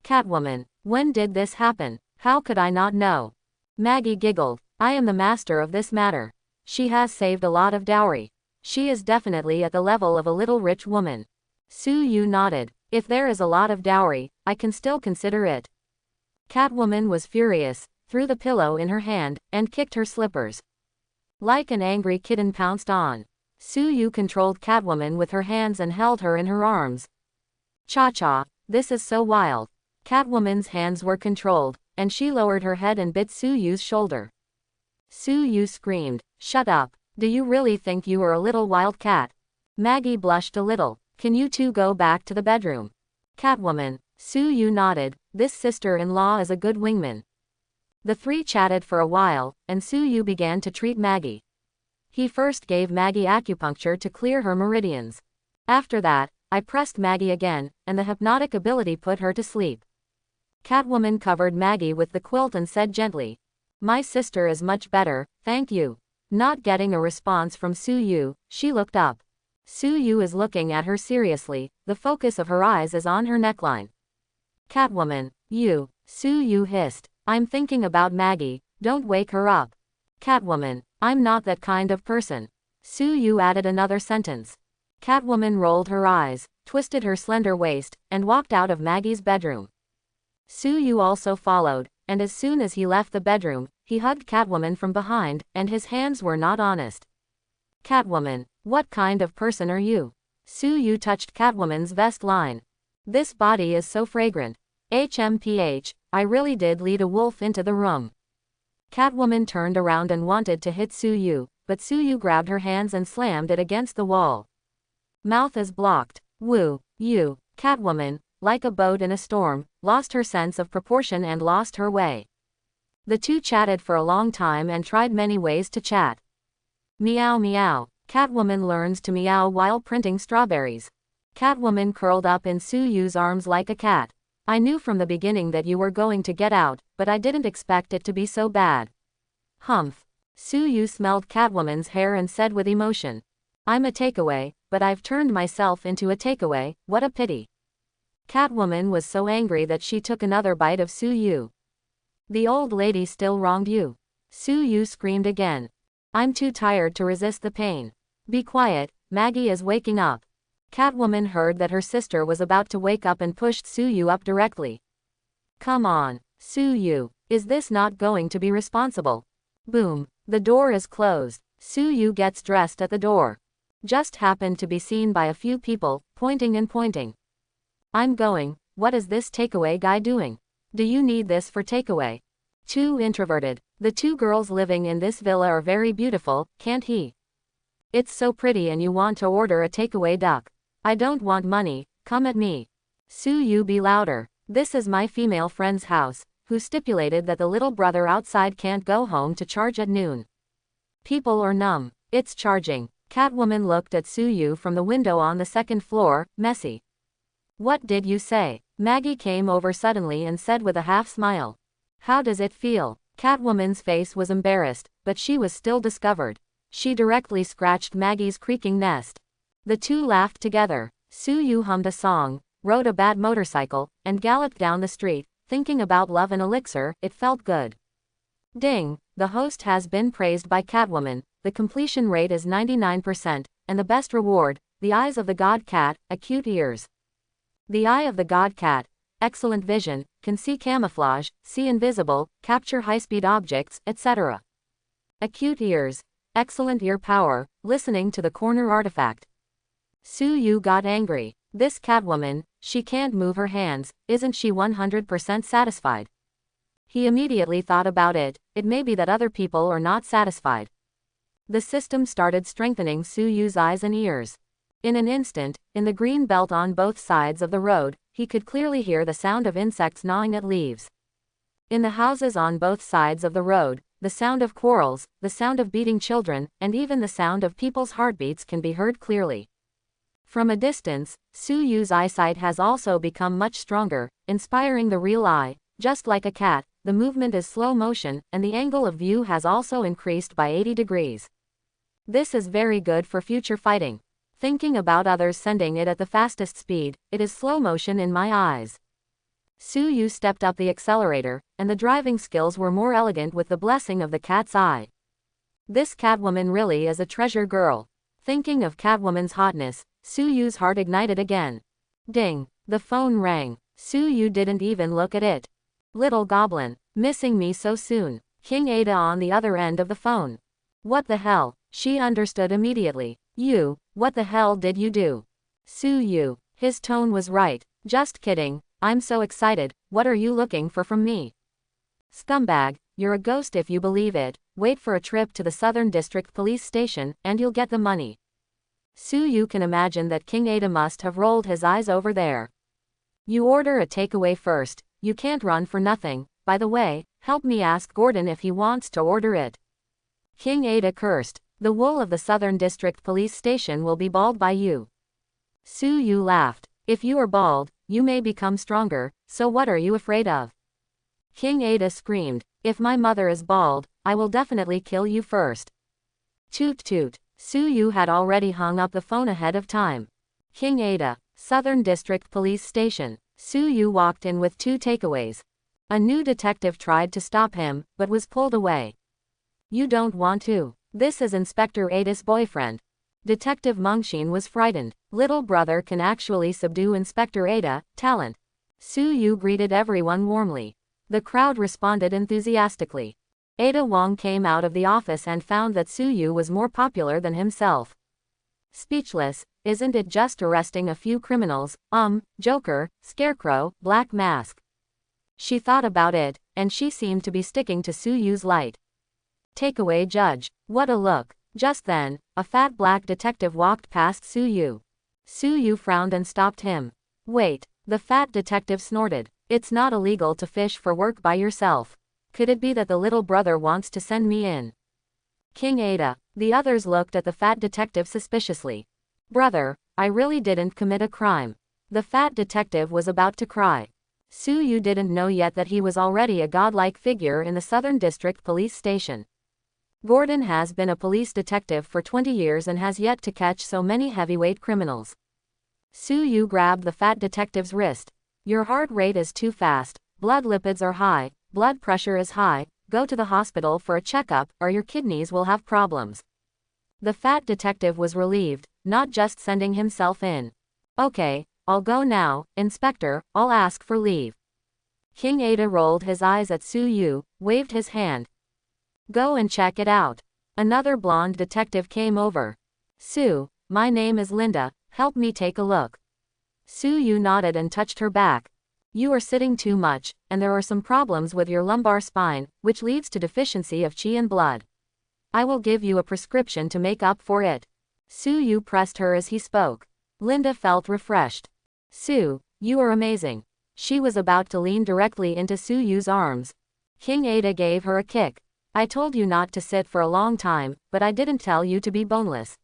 Catwoman, when did this happen? How could I not know? Maggie giggled. I am the master of this matter. She has saved a lot of dowry. She is definitely at the level of a little rich woman. Su-Yu nodded. If there is a lot of dowry, I can still consider it. Catwoman was furious, threw the pillow in her hand, and kicked her slippers. Like an angry kitten pounced on. Su-Yu controlled Catwoman with her hands and held her in her arms. Cha-cha, this is so wild. Catwoman's hands were controlled, and she lowered her head and bit Su-Yu's shoulder. Su-Yu screamed, shut up, do you really think you are a little wild cat? Maggie blushed a little. Can you two go back to the bedroom? Catwoman. Su-Yu nodded. This sister-in-law is a good wingman. The three chatted for a while, and Su-Yu began to treat Maggie. He first gave Maggie acupuncture to clear her meridians. After that, I pressed Maggie again, and the hypnotic ability put her to sleep. Catwoman covered Maggie with the quilt and said gently, my sister is much better, thank you. Not getting a response from Su-Yu, she looked up. Su-Yu is looking at her seriously, the focus of her eyes is on her neckline. Catwoman, you, Su-Yu hissed. I'm thinking about Maggie, don't wake her up. Catwoman, I'm not that kind of person. Su-Yu added another sentence. Catwoman rolled her eyes, twisted her slender waist, and walked out of Maggie's bedroom. Su-Yu also followed, and as soon as he left the bedroom, he hugged Catwoman from behind, and his hands were not honest. Catwoman, what kind of person are you? Su-Yu touched Catwoman's vest line. This body is so fragrant. HMPH, I really did lead a wolf into the room. Catwoman turned around and wanted to hit Su-Yu, but Su-Yu grabbed her hands and slammed it against the wall. Mouth is blocked. Woo, you. Catwoman, like a boat in a storm, lost her sense of proportion and lost her way. The two chatted for a long time and tried many ways to chat. Meow meow. Catwoman learns to meow while printing strawberries. Catwoman curled up in Su-Yu's arms like a cat. I knew from the beginning that you were going to get out, but I didn't expect it to be so bad. Humph. Su-Yu smelled Catwoman's hair and said with emotion. I'm a takeaway, but I've turned myself into a takeaway, what a pity. Catwoman was so angry that she took another bite of Su-Yu. The old lady still wronged you. Su-Yu screamed again. I'm too tired to resist the pain. Be quiet, Maggie is waking up. Catwoman heard that her sister was about to wake up and pushed Su-Yu up directly. Come on, Su-Yu, is this not going to be responsible? Boom, the door is closed. Su-Yu gets dressed at the door. Just happened to be seen by a few people, pointing and pointing. I'm going, what is this takeaway guy doing? Do you need this for takeaway? Too introverted. The two girls living in this villa are very beautiful, can't he? It's so pretty and you want to order a takeaway duck. I don't want money, come at me. Su-Yu be louder. This is my female friend's house, who stipulated that the little brother outside can't go home to charge at noon. People are numb. It's charging. Catwoman looked at Su-Yu from the window on the second floor, messy. What did you say? Maggie came over suddenly and said with a half smile. How does it feel? Catwoman's face was embarrassed, but she was still discovered. She directly scratched Maggie's creaking nest. The two laughed together. Suyu hummed a song, rode a bad motorcycle, and galloped down the street, thinking about love and elixir. It felt good. Ding! The host has been praised by Catwoman. The completion rate is 99%, and the best reward, the eyes of the god cat, acute ears. The eye of the god cat, excellent vision, can see camouflage, see invisible, capture high-speed objects, etc. Acute ears, excellent ear power, listening to the corner artifact. Suyu got angry. This Catwoman, she can't move her hands, isn't she 100% satisfied? He immediately thought about it. It may be that other people are not satisfied. The system started strengthening Suyu's eyes and ears. In an instant, in the green belt on both sides of the road, he could clearly hear the sound of insects gnawing at leaves. In the houses on both sides of the road, the sound of quarrels, the sound of beating children, and even the sound of people's heartbeats can be heard clearly. From a distance, Suyu's eyesight has also become much stronger, inspiring the real eye. Just like a cat, the movement is slow motion, and the angle of view has also increased by 80 degrees. This is very good for future fighting. Thinking about others sending it at the fastest speed, it is slow motion in my eyes. Suyu stepped up the accelerator, and the driving skills were more elegant with the blessing of the cat's eye. This Catwoman really is a treasure girl. Thinking of Catwoman's hotness, Suyu's heart ignited again. Ding! The phone rang. Suyu didn't even look at it. Little goblin, missing me so soon. King Ada on the other end of the phone. What the hell? She understood immediately. You, what the hell did you do? Suyu. His tone was right. Just kidding, I'm so excited. What are you looking for from me? Scumbag, you're a ghost if you believe it. Wait for a trip to the Southern District Police Station, and you'll get the money. Suyu can imagine that King Ada must have rolled his eyes over there. You order a takeaway first. You can't run for nothing. By the way, help me ask Gordon if he wants to order it. King Ada cursed. The wool of the Southern District Police Station will be bald by you. Suyu laughed. If you are bald, you may become stronger, so what are you afraid of? King Ada screamed. If my mother is bald, I will definitely kill you first. Toot toot. Suyu had already hung up the phone ahead of time. King Ada, Southern District Police Station. Suyu walked in with 2 takeaways. A new detective tried to stop him, but was pulled away. You don't want to. This is Inspector Ada's boyfriend. Detective Mungshin was frightened. Little brother can actually subdue Inspector Ada, talent. Suyu greeted everyone warmly. The crowd responded enthusiastically. Ada Wong came out of the office and found that Suyu was more popular than himself. Speechless, isn't it just arresting a few criminals, Joker, Scarecrow, Black Mask? She thought about it, and she seemed to be sticking to Suyu's light. Takeaway judge. What a look. Just then, a fat black detective walked past Suyu. Suyu frowned and stopped him. Wait, the fat detective snorted. It's not illegal to fish for work by yourself. Could it be that the little brother wants to send me in? King Ada. The others looked at the fat detective suspiciously. Brother, I really didn't commit a crime. The fat detective was about to cry. Suyu didn't know yet that he was already a godlike figure in the Southern District Police Station. Gordon has been a police detective for 20 years and has yet to catch so many heavyweight criminals. Suyu grabbed the fat detective's wrist. Your heart rate is too fast, blood lipids are high, blood pressure is high, go to the hospital for a checkup or your kidneys will have problems. The fat detective was relieved, not just sending himself in. Okay, I'll go now, Inspector, I'll ask for leave. King Ada rolled his eyes at Suyu, waved his hand. Go and check it out. Another blonde detective came over. Sue, my name is Linda, help me take a look. Suyu nodded and touched her back. You are sitting too much, and there are some problems with your lumbar spine, which leads to deficiency of qi and blood. I will give you a prescription to make up for it. Suyu pressed her as he spoke. Linda felt refreshed. Sue, you are amazing. She was about to lean directly into Suyu's arms. King Ada gave her a kick. I told you not to sit for a long time, but I didn't tell you to be boneless.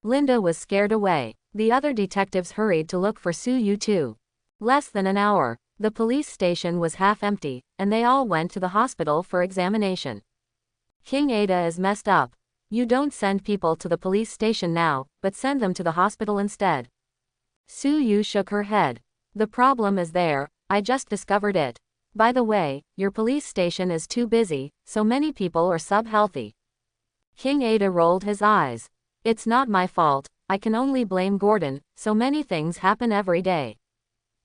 Linda was scared away. The other detectives hurried to look for Su-yu too. Less than an hour, the police station was half empty, and they all went to the hospital for examination. King Ada is messed up. You don't send people to the police station now, but send them to the hospital instead. Su-yu shook her head. The problem is there, I just discovered it. By the way, your police station is too busy, so many people are sub-healthy. King Ada rolled his eyes. It's not my fault, I can only blame Gordon, so many things happen every day.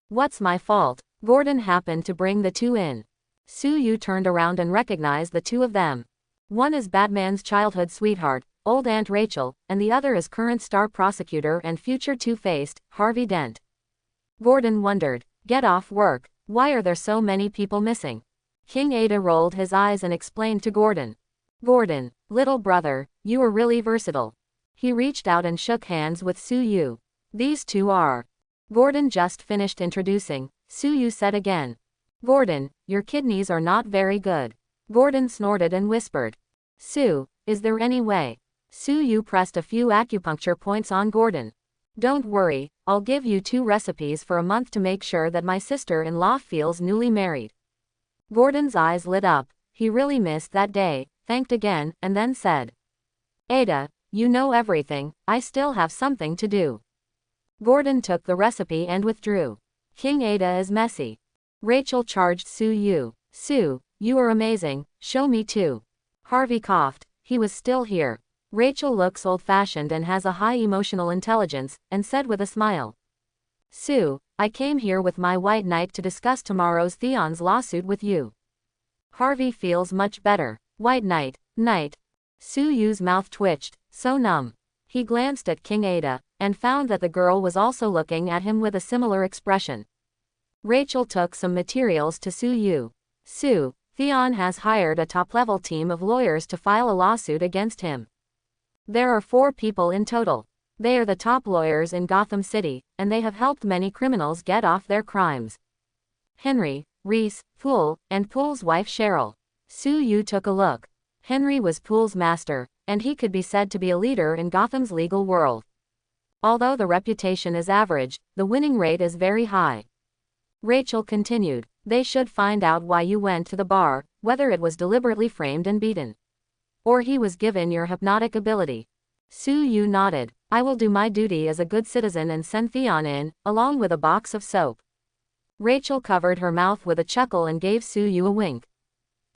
What's my fault? Gordon happened to bring the two in. Su-yu turned around and recognized the two of them. One is Batman's childhood sweetheart, old Aunt Rachel, and the other is current star prosecutor and future Two-Faced, Harvey Dent. Gordon wondered, get off work, why are there so many people missing? King Ada rolled his eyes and explained to Gordon. Gordon, little brother, you are really versatile. He reached out and shook hands with Su-yu. These two are. Gordon just finished introducing, Su-yu said again. Gordon, your kidneys are not very good. Gordon snorted and whispered. Sue, is there any way? Su-yu pressed a few acupuncture points on Gordon. Don't worry, I'll give you 2 recipes for a month to make sure that my sister-in-law feels newly married. Gordon's eyes lit up, he really missed that day, thanked again, and then said. Ada, you know everything, I still have something to do. Gordon took the recipe and withdrew. King Ada is messy. Rachel charged Su-yu. Sue, you are amazing, show me too. Harvey coughed, he was still here. Rachel looks old-fashioned and has a high emotional intelligence, and said with a smile. Sue, I came here with my white knight to discuss tomorrow's Theon's lawsuit with you. Harvey feels much better. White knight, knight. Su-yu's mouth twitched, so numb. He glanced at King Ada, and found that the girl was also looking at him with a similar expression. Rachel took some materials to Su-yu. Sue, Theon has hired a top-level team of lawyers to file a lawsuit against him. There are 4 people in total. They are the top lawyers in Gotham City, and they have helped many criminals get off their crimes. Henry, Reese, Poole, and Poole's wife Cheryl. Su-yu took a look. Henry was Poole's master, and he could be said to be a leader in Gotham's legal world. Although the reputation is average, the winning rate is very high. Rachel continued, they should find out why you went to the bar, whether it was deliberately framed and beaten. Or he was given your hypnotic ability. Su-yu nodded. I will do my duty as a good citizen and send Theon in, along with a box of soap. Rachel covered her mouth with a chuckle and gave Su-yu a wink.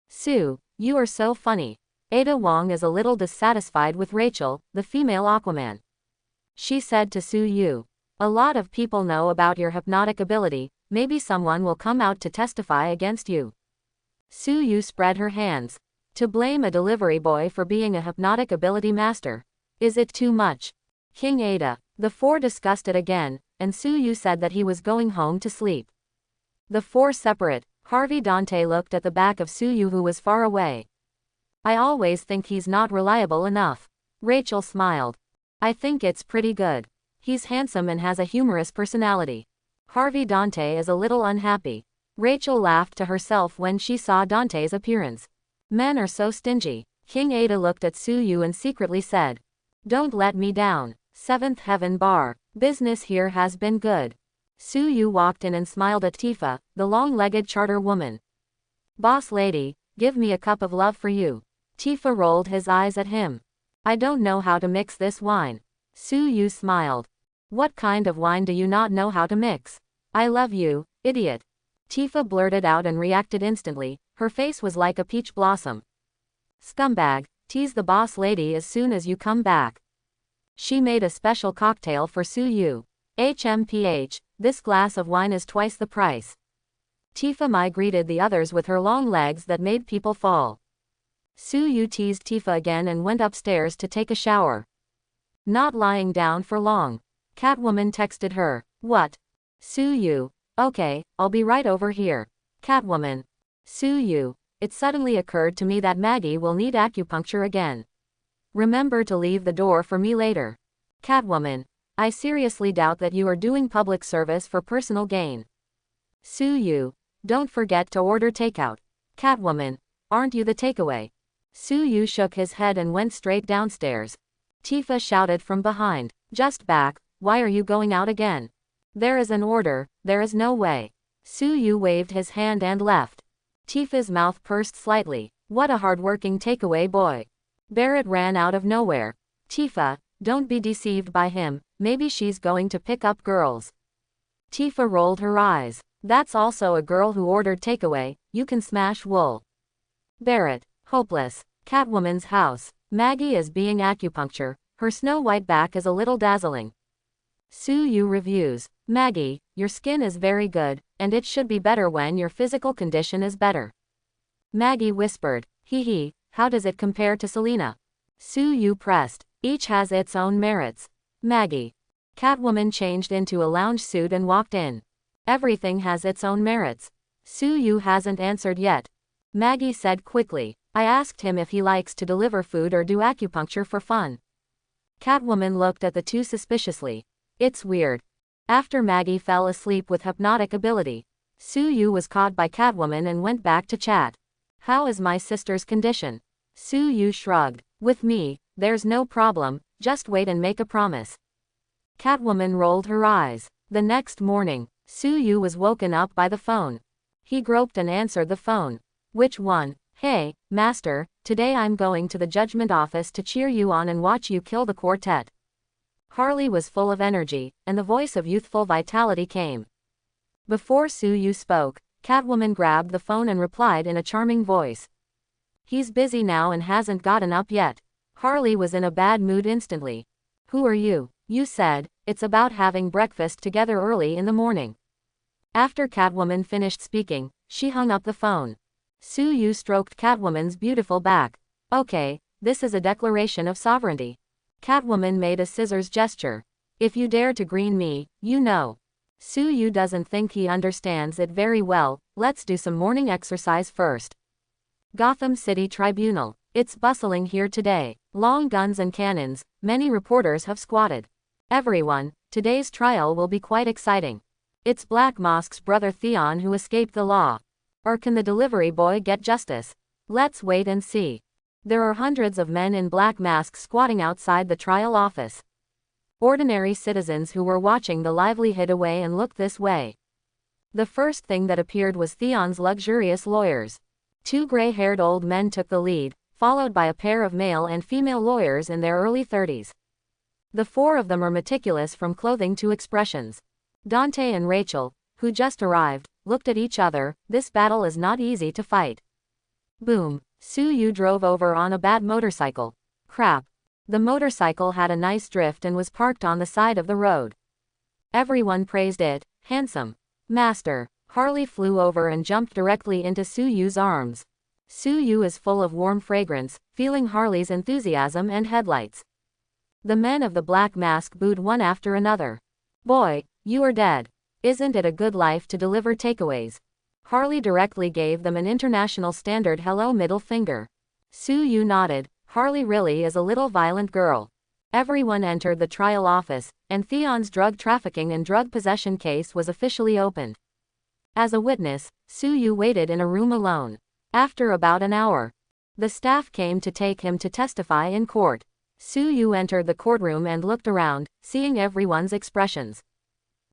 Sue, you are so funny. Ada Wong is a little dissatisfied with Rachel, the female Aquaman. She said to Su-yu. A lot of people know about your hypnotic ability, maybe someone will come out to testify against you. Su-yu spread her hands. To blame a delivery boy for being a hypnotic ability master. Is it too much? King Ada. The 4 discussed it again, and Su-yu said that he was going home to sleep. The 4 separate. Harvey Dante looked at the back of Su-yu who was far away. I always think he's not reliable enough. Rachel smiled. I think it's pretty good. He's handsome and has a humorous personality. Harvey Dante is a little unhappy. Rachel laughed to herself when she saw Dante's appearance. Men are so stingy. King Ada looked at Su-yu and secretly said. Don't let me down. 7th Heaven Bar. Business here has been good. Su-yu walked in and smiled at Tifa, the long-legged charter woman. Boss lady, give me a cup of love for you. Tifa rolled his eyes at him. I don't know how to mix this wine. Su-yu smiled. What kind of wine do you not know how to mix? I love you, idiot. Tifa blurted out and reacted instantly, her face was like a peach blossom. Scumbag, tease the boss lady as soon as you come back. She made a special cocktail for Su-yu. HMPH, this glass of wine is twice the price. Tifa Mai greeted the others with her long legs that made people fall. Su-yu teased Tifa again and went upstairs to take a shower. Not lying down for long. Catwoman texted her. What? Su-yu. Okay, I'll be right over here. Catwoman. Su-yu. It suddenly occurred to me that Maggie will need acupuncture again. Remember to leave the door for me later. Catwoman. I seriously doubt that you are doing public service for personal gain. Su-yu. Don't forget to order takeout. Catwoman. Aren't you the takeaway? Su-yu shook his head and went straight downstairs. Tifa shouted from behind. Just back, why are you going out again? There is an order, there is no way. Suyu waved his hand and left. Tifa's mouth pursed slightly. What a hard-working takeaway boy. Barrett ran out of nowhere. Tifa, don't be deceived by him, maybe she's going to pick up girls. Tifa rolled her eyes. That's also a girl who ordered takeaway, you can smash wool. Barrett, hopeless. Catwoman's house. Maggie is being acupuncture, her snow-white back is a little dazzling. Suyu reviews. Maggie, your skin is very good, and it should be better when your physical condition is better. Maggie whispered, hee hee, how does it compare to Selena? Suyu pressed, each has its own merits. Maggie. Catwoman changed into a lounge suit and walked in. Everything has its own merits. Suyu hasn't answered yet. Maggie said quickly, I asked him if he likes to deliver food or do acupuncture for fun. Catwoman looked at the two suspiciously. It's weird. After Maggie fell asleep with hypnotic ability, Suyu was caught by Catwoman and went back to chat. How is my sister's condition? Suyu shrugged. With me, there's no problem, just wait and make a promise. Catwoman rolled her eyes. The next morning, Suyu was woken up by the phone. He groped and answered the phone. Which one? Hey, Master, today I'm going to the judgment office to cheer you on and watch you kill the quartet. Harley was full of energy, and the voice of youthful vitality came. Before Suyu spoke, Catwoman grabbed the phone and replied in a charming voice. He's busy now and hasn't gotten up yet. Harley was in a bad mood instantly. Who are you? You said, it's about having breakfast together early in the morning. After Catwoman finished speaking, she hung up the phone. Suyu stroked Catwoman's beautiful back. Okay, this is a declaration of sovereignty. Catwoman made a scissors gesture. If you dare to green me, you know. Suyu doesn't think he understands it very well, let's do some morning exercise first. Gotham City Tribunal. It's bustling here today. Long guns and cannons, many reporters have squatted. Everyone, today's trial will be quite exciting. It's Black Mask's brother Theon who escaped the law. Or can the delivery boy get justice? Let's wait and see. There are hundreds of men in black masks squatting outside the trial office. Ordinary citizens who were watching the lively hid away and looked this way. The first thing that appeared was Theon's luxurious lawyers. Two gray-haired old men took the lead, followed by a pair of male and female lawyers in their early 30s. The four of them are meticulous from clothing to expressions. Dante and Rachel, who just arrived, looked at each other. This battle is not easy to fight. Boom. Suyu drove over on a bad motorcycle. Crap. The motorcycle had a nice drift and was parked on the side of the road. Everyone praised it. Handsome. Master. Harley flew over and jumped directly into Suyu's arms. Suyu is full of warm fragrance, feeling Harley's enthusiasm and headlights. The men of the black mask booed one after another. Boy, you are dead. Isn't it a good life to deliver takeaways? Harley directly gave them an international standard hello middle finger. Suyu nodded. Harley really is a little violent girl. Everyone entered the trial office, and Theon's drug trafficking and drug possession case was officially opened. As a witness, Suyu waited in a room alone. After about an hour, the staff came to take him to testify in court. Suyu entered the courtroom and looked around, seeing everyone's expressions.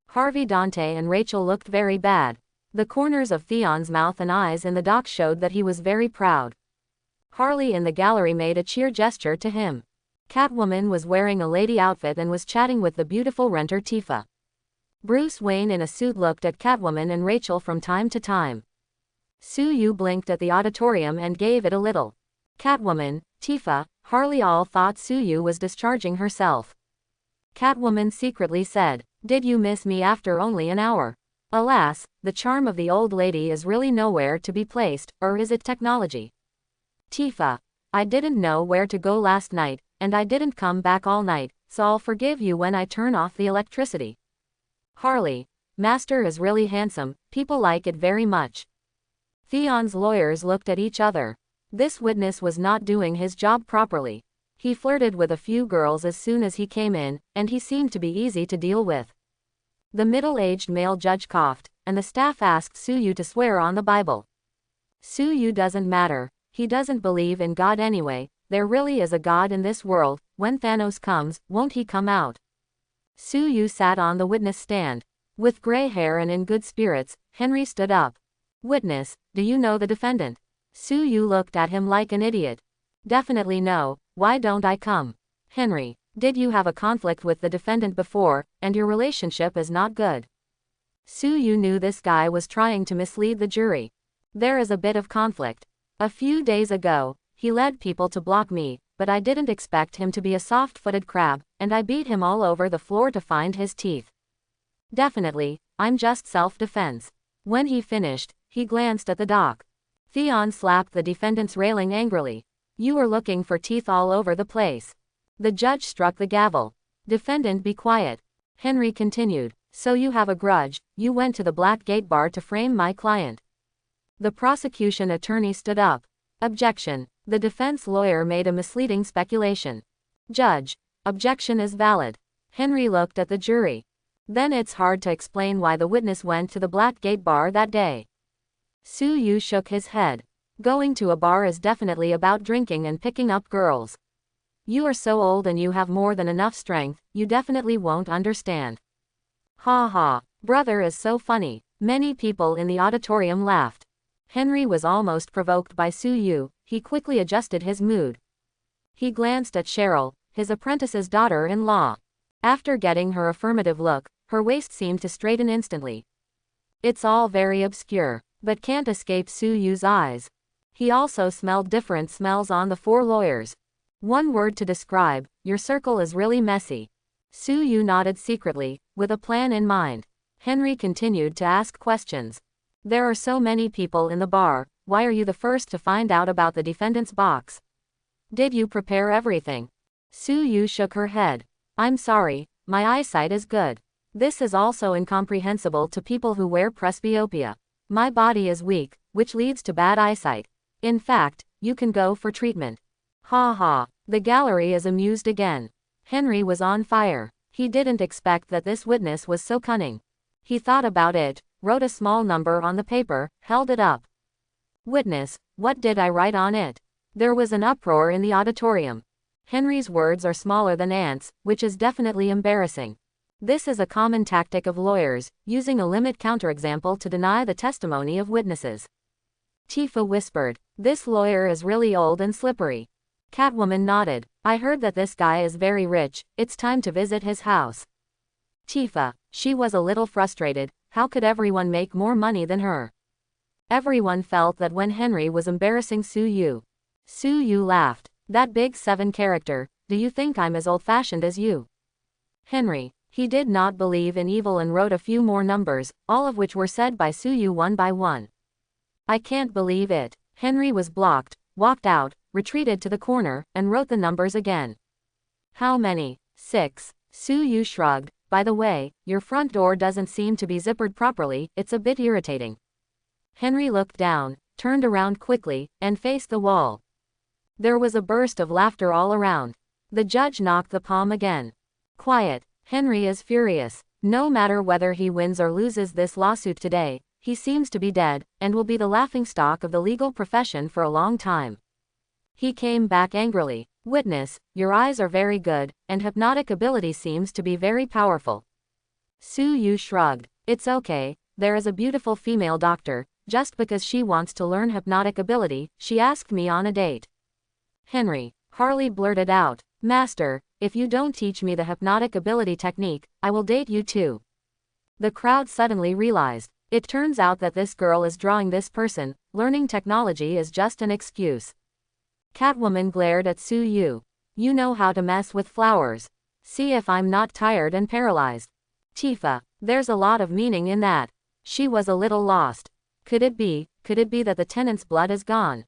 Harvey, Dante and Rachel looked very bad. The corners of Theon's mouth and eyes in the dock showed that he was very proud. Harley in the gallery made a cheer gesture to him. Catwoman was wearing a lady outfit and was chatting with the beautiful renter Tifa. Bruce Wayne in a suit looked at Catwoman and Rachel from time to time. Suyu blinked at the auditorium and gave it a little. Catwoman, Tifa, Harley all thought Suyu was discharging herself. Catwoman secretly said, "Did you miss me after only an hour?" Alas, the charm of the old lady is really nowhere to be placed, or is it technology? Tifa, I didn't know where to go last night, and I didn't come back all night, so I'll forgive you when I turn off the electricity. Harley, Master is really handsome, people like it very much. Theon's lawyers looked at each other. This witness was not doing his job properly. He flirted with a few girls as soon as he came in, and he seemed to be easy to deal with. The middle-aged male judge coughed, and the staff asked Suyu to swear on the Bible. Suyu doesn't matter, he doesn't believe in God anyway, there really is a God in this world, when Thanos comes, won't he come out? Su Yu sat on the witness stand. With gray hair and in good spirits, Henry stood up. Witness, do you know the defendant? Su Yu looked at him like an idiot. Definitely no, why don't I come? Henry, did you have a conflict with the defendant before, and your relationship is not good? Su Yu knew this guy was trying to mislead the jury. There is a bit of conflict. A few days ago, he led people to block me, but I didn't expect him to be a soft-footed crab, and I beat him all over the floor to find his teeth. Definitely, I'm just self-defense. When he finished, he glanced at the dock. Theon slapped the defendant's railing angrily. You were looking for teeth all over the place. The judge struck the gavel. Defendant, be quiet. Henry continued. So you have a grudge, you went to the Black Gate bar to frame my client. The prosecution attorney stood up. Objection. The defense lawyer made a misleading speculation. Judge. Objection is valid. Henry looked at the jury. Then it's hard to explain why the witness went to the Black Gate bar that day. Su Yu shook his head. Going to a bar is definitely about drinking and picking up girls. You are so old and you have more than enough strength, you definitely won't understand. Ha ha, brother is so funny. Many people in the auditorium laughed. Henry was almost provoked by Su Yu. He quickly adjusted his mood. He glanced at Cheryl, his apprentice's daughter-in-law. After getting her affirmative look, her waist seemed to straighten instantly. It's all very obscure, but can't escape Su Yu's eyes. He also smelled different smells on the four lawyers. One word to describe, your circle is really messy. Su Yu nodded secretly, with a plan in mind. Henry continued to ask questions. There are so many people in the bar, why are you the first to find out about the defendant's box? Did you prepare everything? Su Yu shook her head. I'm sorry, my eyesight is good. This is also incomprehensible to people who wear presbyopia. My body is weak, which leads to bad eyesight. In fact, you can go for treatment. Ha ha, the gallery is amused again. Henry was on fire. He didn't expect that this witness was so cunning. He thought about it, wrote a small number on the paper, held it up. Witness, what did I write on it? There was an uproar in the auditorium. Henry's words are smaller than ants, which is definitely embarrassing. This is a common tactic of lawyers, using a limit counterexample to deny the testimony of witnesses. Tifa whispered, this lawyer is really old and slippery. Catwoman nodded. I heard that this guy is very rich, it's time to visit his house. Tifa, she was a little frustrated, how could everyone make more money than her? Everyone felt that when Henry was embarrassing Su Yu. Su Yu laughed. That big 7 character, do you think I'm as old-fashioned as you? Henry, he did not believe in evil and wrote a few more numbers, all of which were said by Su Yu one by one. I can't believe it. Henry was blocked, walked out, retreated to the corner, and wrote the numbers again. How many? 6. Su Yu shrugged. By the way, your front door doesn't seem to be zippered properly, it's a bit irritating. Henry looked down, turned around quickly, and faced the wall. There was a burst of laughter all around. The judge knocked the palm again. Quiet. Henry is furious. No matter whether he wins or loses this lawsuit today, he seems to be dead, and will be the laughingstock of the legal profession for a long time. He came back angrily. Witness, your eyes are very good, and hypnotic ability seems to be very powerful. Su Yu shrugged. It's okay, there is a beautiful female doctor, just because she wants to learn hypnotic ability, she asked me on a date. Henry, Harley blurted out, Master, if you don't teach me the hypnotic ability technique, I will date you too. The crowd suddenly realized. It turns out that this girl is drawing this person, learning technology is just an excuse. Catwoman glared at Su Yu. You know how to mess with flowers. See if I'm not tired and paralyzed. Tifa, there's a lot of meaning in that. She was a little lost. Could it be that the tenant's blood is gone?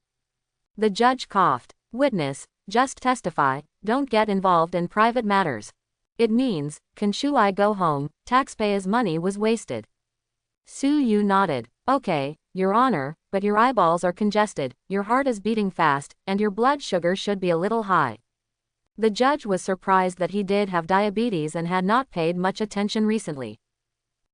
The judge coughed. Witness, just testify, don't get involved in private matters. It means, can Shui go home, taxpayers' money was wasted. Su Yu nodded. Okay, Your Honor, but your eyeballs are congested, your heart is beating fast, and your blood sugar should be a little high. The judge was surprised that he did have diabetes and had not paid much attention recently.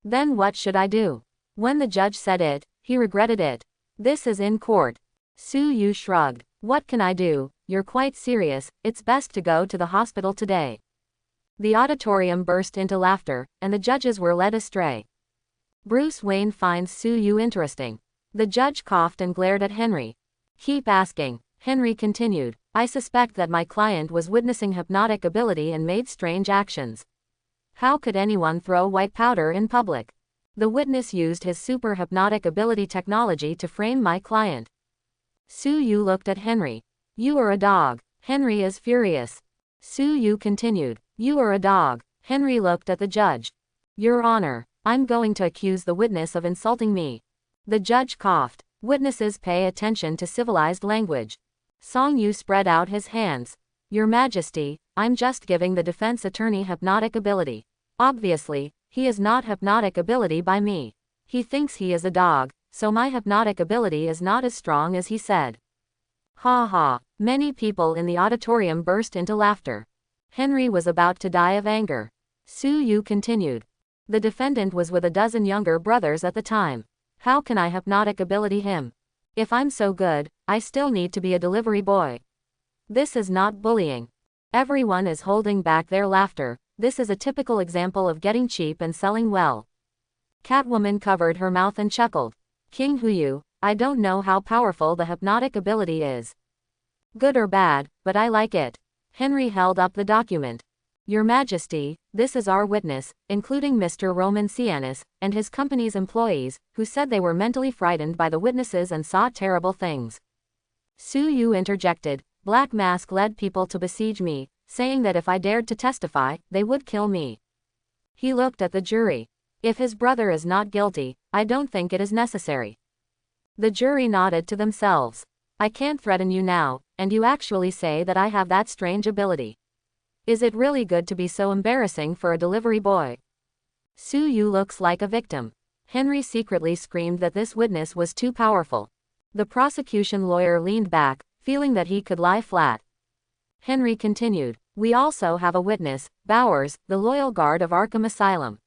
Then what should I do? When the judge said it, he regretted it. This is in court. Su Yu shrugged. What can I do? You're quite serious, it's best to go to the hospital today. The auditorium burst into laughter, and the judges were led astray. Bruce Wayne finds Sue Yu interesting. The judge coughed and glared at Henry. Keep asking, Henry continued. I suspect that my client was witnessing hypnotic ability and made strange actions. How could anyone throw white powder in public? The witness used his super hypnotic ability technology to frame my client. Sue Yu looked at Henry. You are a dog. Henry is furious. Sue Yu continued. You are a dog. Henry looked at the judge. Your Honor, I'm going to accuse the witness of insulting me. The judge coughed. Witnesses pay attention to civilized language. Song Yu spread out his hands. Your Majesty, I'm just giving the defense attorney hypnotic ability. Obviously, he is not hypnotic ability by me. He thinks he is a dog, so my hypnotic ability is not as strong as he said. Ha ha. Many people in the auditorium burst into laughter. Henry was about to die of anger. Sue Yu continued. The defendant was with a dozen younger brothers at the time. How can I hypnotic ability him? If I'm so good, I still need to be a delivery boy. This is not bullying. Everyone is holding back their laughter. This is a typical example of getting cheap and selling well. Catwoman covered her mouth and chuckled. King Huyu, I don't know how powerful the hypnotic ability is. Good or bad, but I like it. Henry held up the document. Your Majesty, this is our witness, including Mr. Roman Cianis, and his company's employees, who said they were mentally frightened by the witnesses and saw terrible things. Sue Yu interjected. Black Mask led people to besiege me, saying that if I dared to testify, they would kill me. He looked at the jury. If his brother is not guilty, I don't think it is necessary. The jury nodded to themselves. I can't threaten you now, and you actually say that I have that strange ability. Is it really good to be so embarrassing for a delivery boy? Sue Yu looks like a victim. Henry secretly screamed that this witness was too powerful. The prosecution lawyer leaned back, feeling that he could lie flat. Henry continued. We also have a witness, Bowers, the loyal guard of Arkham Asylum.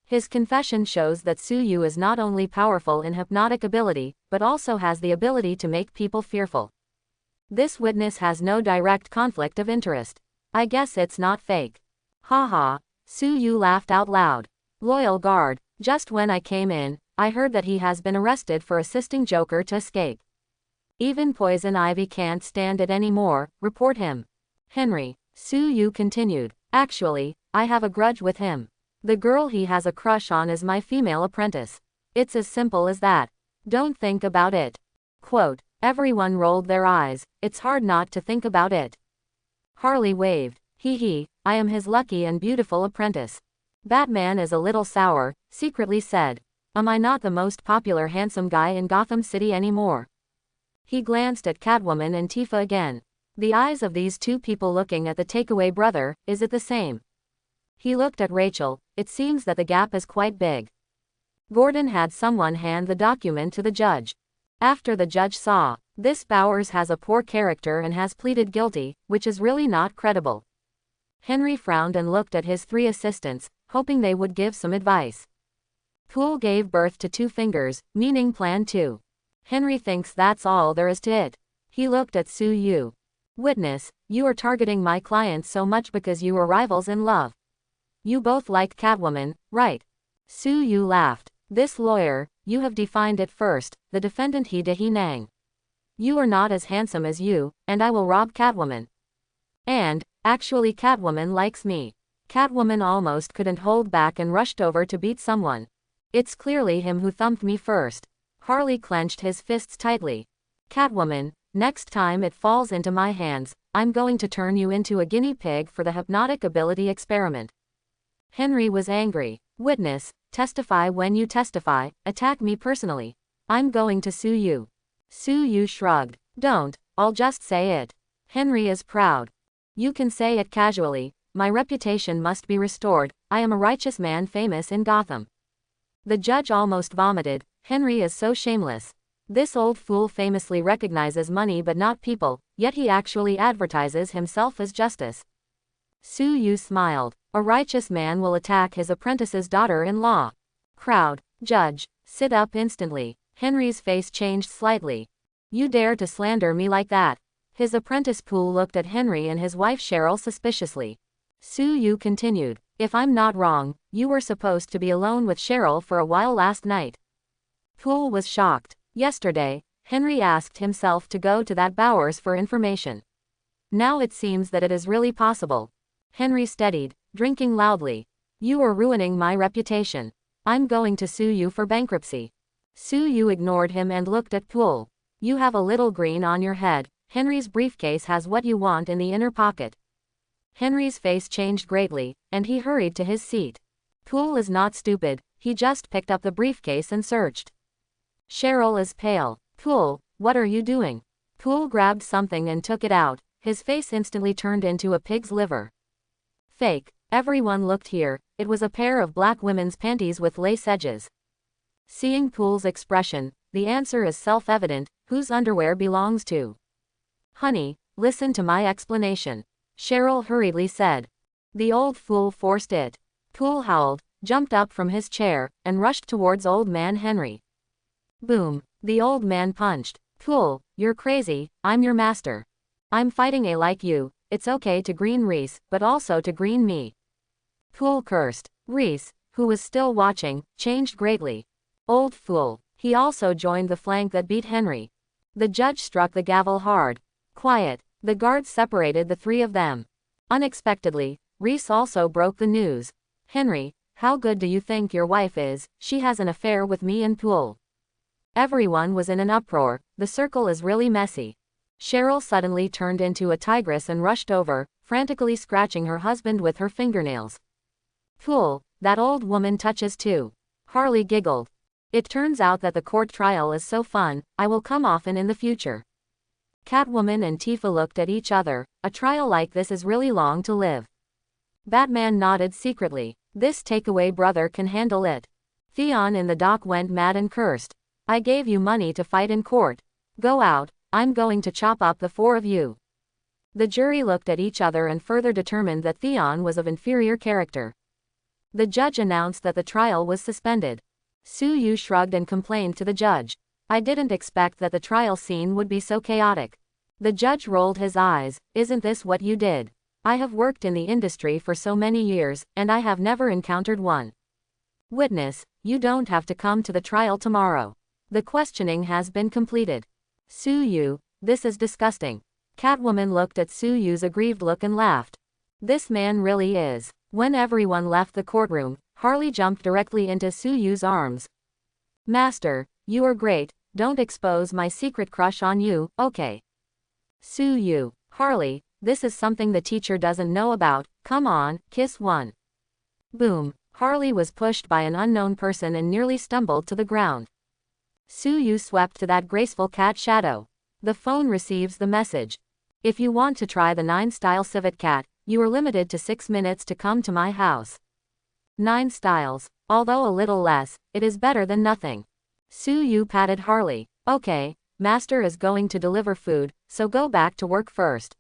His confession shows that Sue Yu is not only powerful in hypnotic ability, but also has the ability to make people fearful. This witness has no direct conflict of interest. I guess it's not fake. Ha ha. Sue Yu laughed out loud. Loyal guard, just when I came in, I heard that he has been arrested for assisting Joker to escape. Even Poison Ivy can't stand it anymore, report him. Henry. Sue Yu continued. Actually, I have a grudge with him. The girl he has a crush on is my female apprentice. It's as simple as that. Don't think about it. Quote. Everyone rolled their eyes. It's hard not to think about it. Harley waved. Hee, I am his lucky and beautiful apprentice. Batman is a little sour, secretly said. Am I not the most popular handsome guy in Gotham City anymore? He glanced at Catwoman and Tifa again. The eyes of these two people looking at the takeaway brother, is it the same? He looked at Rachel. It seems that the gap is quite big. Gordon had someone hand the document to the judge. After the judge saw, this Bowers has a poor character and has pleaded guilty, which is really not credible. Henry frowned and looked at his three assistants, hoping they would give some advice. Poole gave birth to 2 fingers, meaning plan 2. Henry thinks that's all there is to it. He looked at Sue Yu. Witness, you are targeting my client so much because you are rivals in love. You both like Catwoman, right? Sue Yu laughed. This lawyer, you have defined it first, the defendant He Nang. You are not as handsome as you, and I will rob Catwoman. And, actually Catwoman likes me. Catwoman almost couldn't hold back and rushed over to beat someone. It's clearly him who thumped me first. Harley clenched his fists tightly. Catwoman, next time it falls into my hands, I'm going to turn you into a guinea pig for the hypnotic ability experiment. Henry was angry. Witness, testify when you testify, attack me personally. I'm going to sue you. Sue Yu shrugged. Don't, I'll just say it. Henry is proud. You can say it casually, my reputation must be restored, I am a righteous man famous in Gotham. The judge almost vomited. Henry is so shameless. This old fool famously recognizes money but not people, yet he actually advertises himself as justice. Sue Yu smiled. A righteous man will attack his apprentice's daughter-in-law. Crowd. Judge. Sit up instantly. Henry's face changed slightly. You dare to slander me like that? His apprentice Poole looked at Henry and his wife Cheryl suspiciously. Su Yu continued, if I'm not wrong, you were supposed to be alone with Cheryl for a while last night. Poole was shocked. Yesterday, Henry asked himself to go to that Bowers for information. Now it seems that it is really possible. Henry steadied, drinking loudly. You are ruining my reputation. I'm going to sue you for bankruptcy. Su Yu ignored him and looked at Poole. You have a little green on your head. Henry's briefcase has what you want in the inner pocket. Henry's face changed greatly, and he hurried to his seat. Poole is not stupid, he just picked up the briefcase and searched. Cheryl is pale. Poole, what are you doing? Poole grabbed something and took it out. His face instantly turned into a pig's liver. Fake. Everyone looked here. It was a pair of black women's panties with lace edges. Seeing Poole's expression, the answer is self-evident, whose underwear belongs to? Honey, listen to my explanation. Cheryl hurriedly said. The old fool forced it. Poole howled, jumped up from his chair, and rushed towards old man Henry. Boom. The old man punched. Poole, you're crazy, I'm your master. I'm fighting a like you, it's okay to green Reese, but also to green me. Poole cursed. Reese, who was still watching, changed greatly. Old fool. He also joined the flank that beat Henry. The judge struck the gavel hard. Quiet. The guards separated the three of them. Unexpectedly, Reese also broke the news. Henry, how good do you think your wife is? She has an affair with me and Poole. Everyone was in an uproar. The circle is really messy. Cheryl suddenly turned into a tigress and rushed over, frantically scratching her husband with her fingernails. Poole, that old woman touches too. Harley giggled. It turns out that the court trial is so fun, I will come often in the future. Catwoman and Tifa looked at each other. A trial like this is really long to live. Batman nodded secretly. This takeaway brother can handle it. Theon in the dock went mad and cursed. I gave you money to fight in court. Go out, I'm going to chop up the four of you. The jury looked at each other and further determined that Theon was of inferior character. The judge announced that the trial was suspended. Su Yu shrugged and complained to the judge. I didn't expect that the trial scene would be so chaotic. The judge rolled his eyes. Isn't this what you did? I have worked in the industry for so many years, and I have never encountered one. Witness, you don't have to come to the trial tomorrow. The questioning has been completed. Su Yu, this is disgusting. Catwoman looked at Su Yu's aggrieved look and laughed. This man really is. When everyone left the courtroom, Harley jumped directly into Su Yu's arms. Master, you are great, don't expose my secret crush on you, okay? Su Yu, Harley, this is something the teacher doesn't know about, come on, kiss one. Boom, Harley was pushed by an unknown person and nearly stumbled to the ground. Su Yu swept to that graceful cat shadow. The phone receives the message. If you want to try the 9-style civet cat, you are limited to 6 minutes to come to my house. 9 styles. Although a little less, it is better than nothing. Su Yu patted Harley. Okay, Master is going to deliver food, so go back to work first.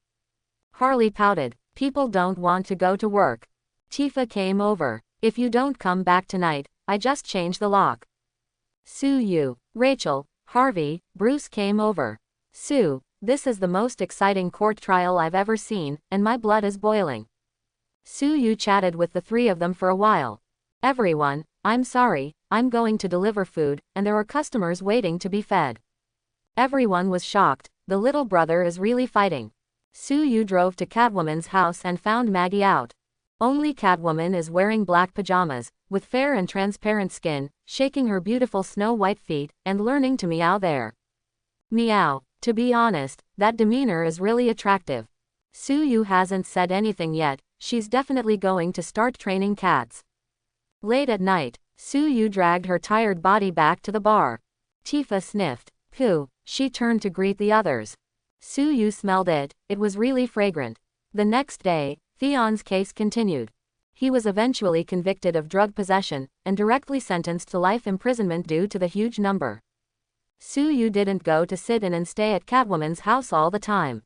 Harley pouted. People don't want to go to work. Tifa came over. If you don't come back tonight, I just change the lock. Su Yu, Rachel, Harvey, Bruce came over. Sue, this is the most exciting court trial I've ever seen, and my blood is boiling. Su Yu chatted with the three of them for a while. Everyone, I'm sorry, I'm going to deliver food, and there are customers waiting to be fed. Everyone was shocked. The little brother is really fighting. Su Yu drove to Catwoman's house and found Maggie out. Only Catwoman is wearing black pajamas, with fair and transparent skin, shaking her beautiful snow-white feet, and learning to meow there. Meow. To be honest, that demeanor is really attractive. Su Yu hasn't said anything yet, she's definitely going to start training cats. Late at night, Su Yu dragged her tired body back to the bar. Tifa sniffed. Pooh. She turned to greet the others. Su Yu smelled it, it was really fragrant. The next day, Theon's case continued. He was eventually convicted of drug possession, and directly sentenced to life imprisonment due to the huge number. Su Yu didn't go to sit in and stay at Catwoman's house all the time.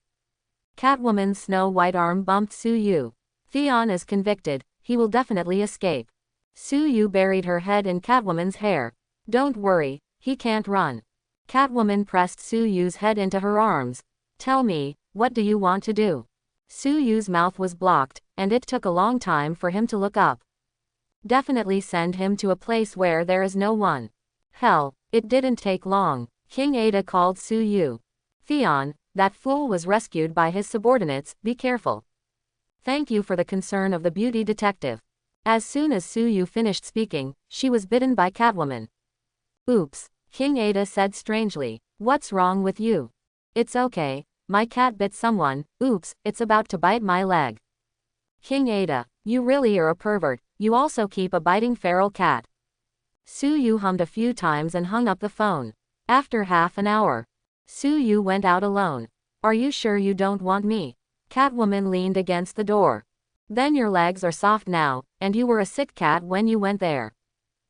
Catwoman's snow-white arm bumped Su Yu. Theon is convicted, he will definitely escape. Su Yu buried her head in Catwoman's hair. Don't worry, he can't run. Catwoman pressed Su Yu's head into her arms. Tell me, what do you want to do? Su Yu's mouth was blocked, and it took a long time for him to look up. Definitely send him to a place where there is no one. Hell, it didn't take long. King Ada called Su Yu. Theon, that fool was rescued by his subordinates, be careful. Thank you for the concern of the beauty detective. As soon as Su Yu finished speaking, she was bitten by Catwoman. Oops, King Ada said strangely. What's wrong with you? It's okay, my cat bit someone. Oops, it's about to bite my leg. King Ada, you really are a pervert, you also keep a biting feral cat. Su Yu hummed a few times and hung up the phone. After half an hour, Su Yu went out alone. Are you sure you don't want me? Catwoman leaned against the door. Then your legs are soft now, and you were a sick cat when you went there.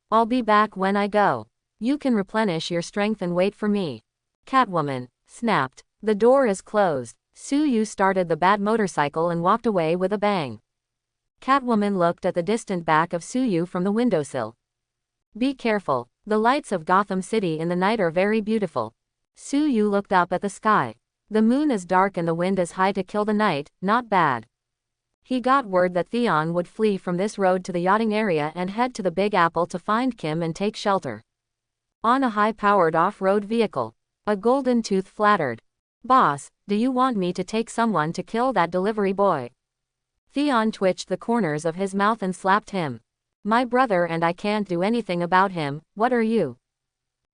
I'll be back when I go. You can replenish your strength and wait for me. Catwoman snapped. The door is closed. Su Yu started the bat motorcycle and walked away with a bang. Catwoman looked at the distant back of Su Yu from the windowsill. Be careful, the lights of Gotham City in the night are very beautiful. Su Yu looked up at the sky. The moon is dark and the wind is high to kill the night, not bad. He got word that Theon would flee from this road to the yachting area and head to the Big Apple to find Kim and take shelter. On a high-powered off-road vehicle. A golden tooth flattered. Boss, do you want me to take someone to kill that delivery boy? Theon twitched the corners of his mouth and slapped him. My brother and I can't do anything about him, what are you?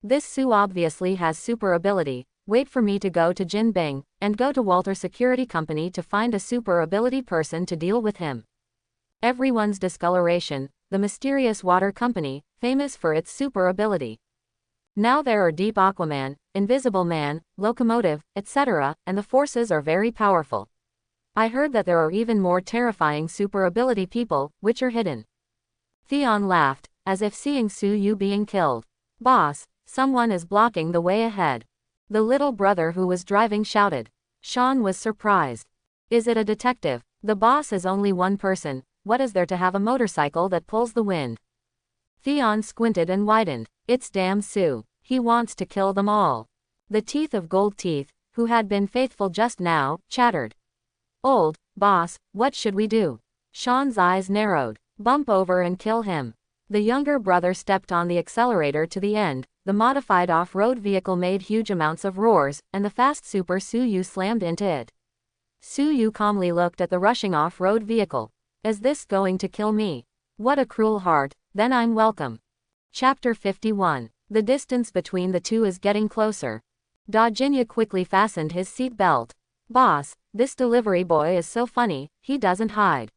This Sue obviously has super ability. Wait for me to go to Jin Bing, and go to Walter Security Company to find a super ability person to deal with him. Everyone's discoloration, the mysterious water company, famous for its super ability. Now there are Deep Aquaman, Invisible Man, Locomotive, etc., and the forces are very powerful. I heard that there are even more terrifying super ability people, which are hidden. Theon laughed, as if seeing Su Yu being killed. Boss, someone is blocking the way ahead. The little brother who was driving shouted. Sean was surprised. Is it a detective? The boss is only one person, what is there to have a motorcycle that pulls the wind? Theon squinted and widened. It's damn Sue. He wants to kill them all. The teeth of Gold Teeth, who had been faithful just now, chattered. Old boss, what should we do? Sean's eyes narrowed. Bump over and kill him. The younger brother stepped on the accelerator to the end. The modified off-road vehicle made huge amounts of roars, and the fast super Su Yu slammed into it. Su Yu calmly looked at the rushing off-road vehicle. Is this going to kill me? What a cruel heart, then I'm welcome. Chapter 51. The distance between the two is getting closer. Dajinya quickly fastened his seat belt. Boss, this delivery boy is so funny, he doesn't hide.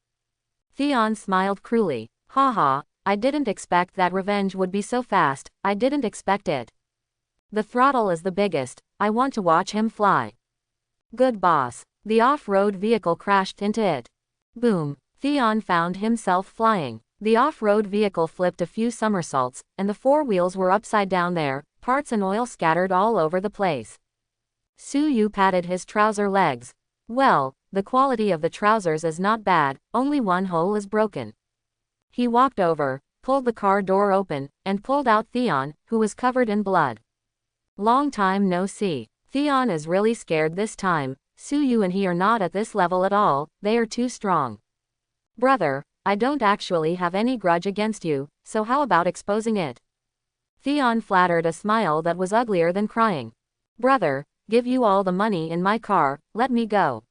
Theon smiled cruelly. Haha, I didn't expect that revenge would be so fast, I didn't expect it. The throttle is the biggest, I want to watch him fly. Good boss. The off-road vehicle crashed into it. Boom. Theon found himself flying. The off-road vehicle flipped a few somersaults, and the four wheels were upside down there, parts and oil scattered all over the place. Su Yu patted his trouser legs. Well, the quality of the trousers is not bad, only one hole is broken. He walked over, pulled the car door open, and pulled out Theon, who was covered in blood. Long time no see. Theon is really scared this time. Su Yu and he are not at this level at all, they are too strong. Brother, I don't actually have any grudge against you, so how about exposing it? Theon flattered a smile that was uglier than crying. Brother, give you all the money in my car, let me go.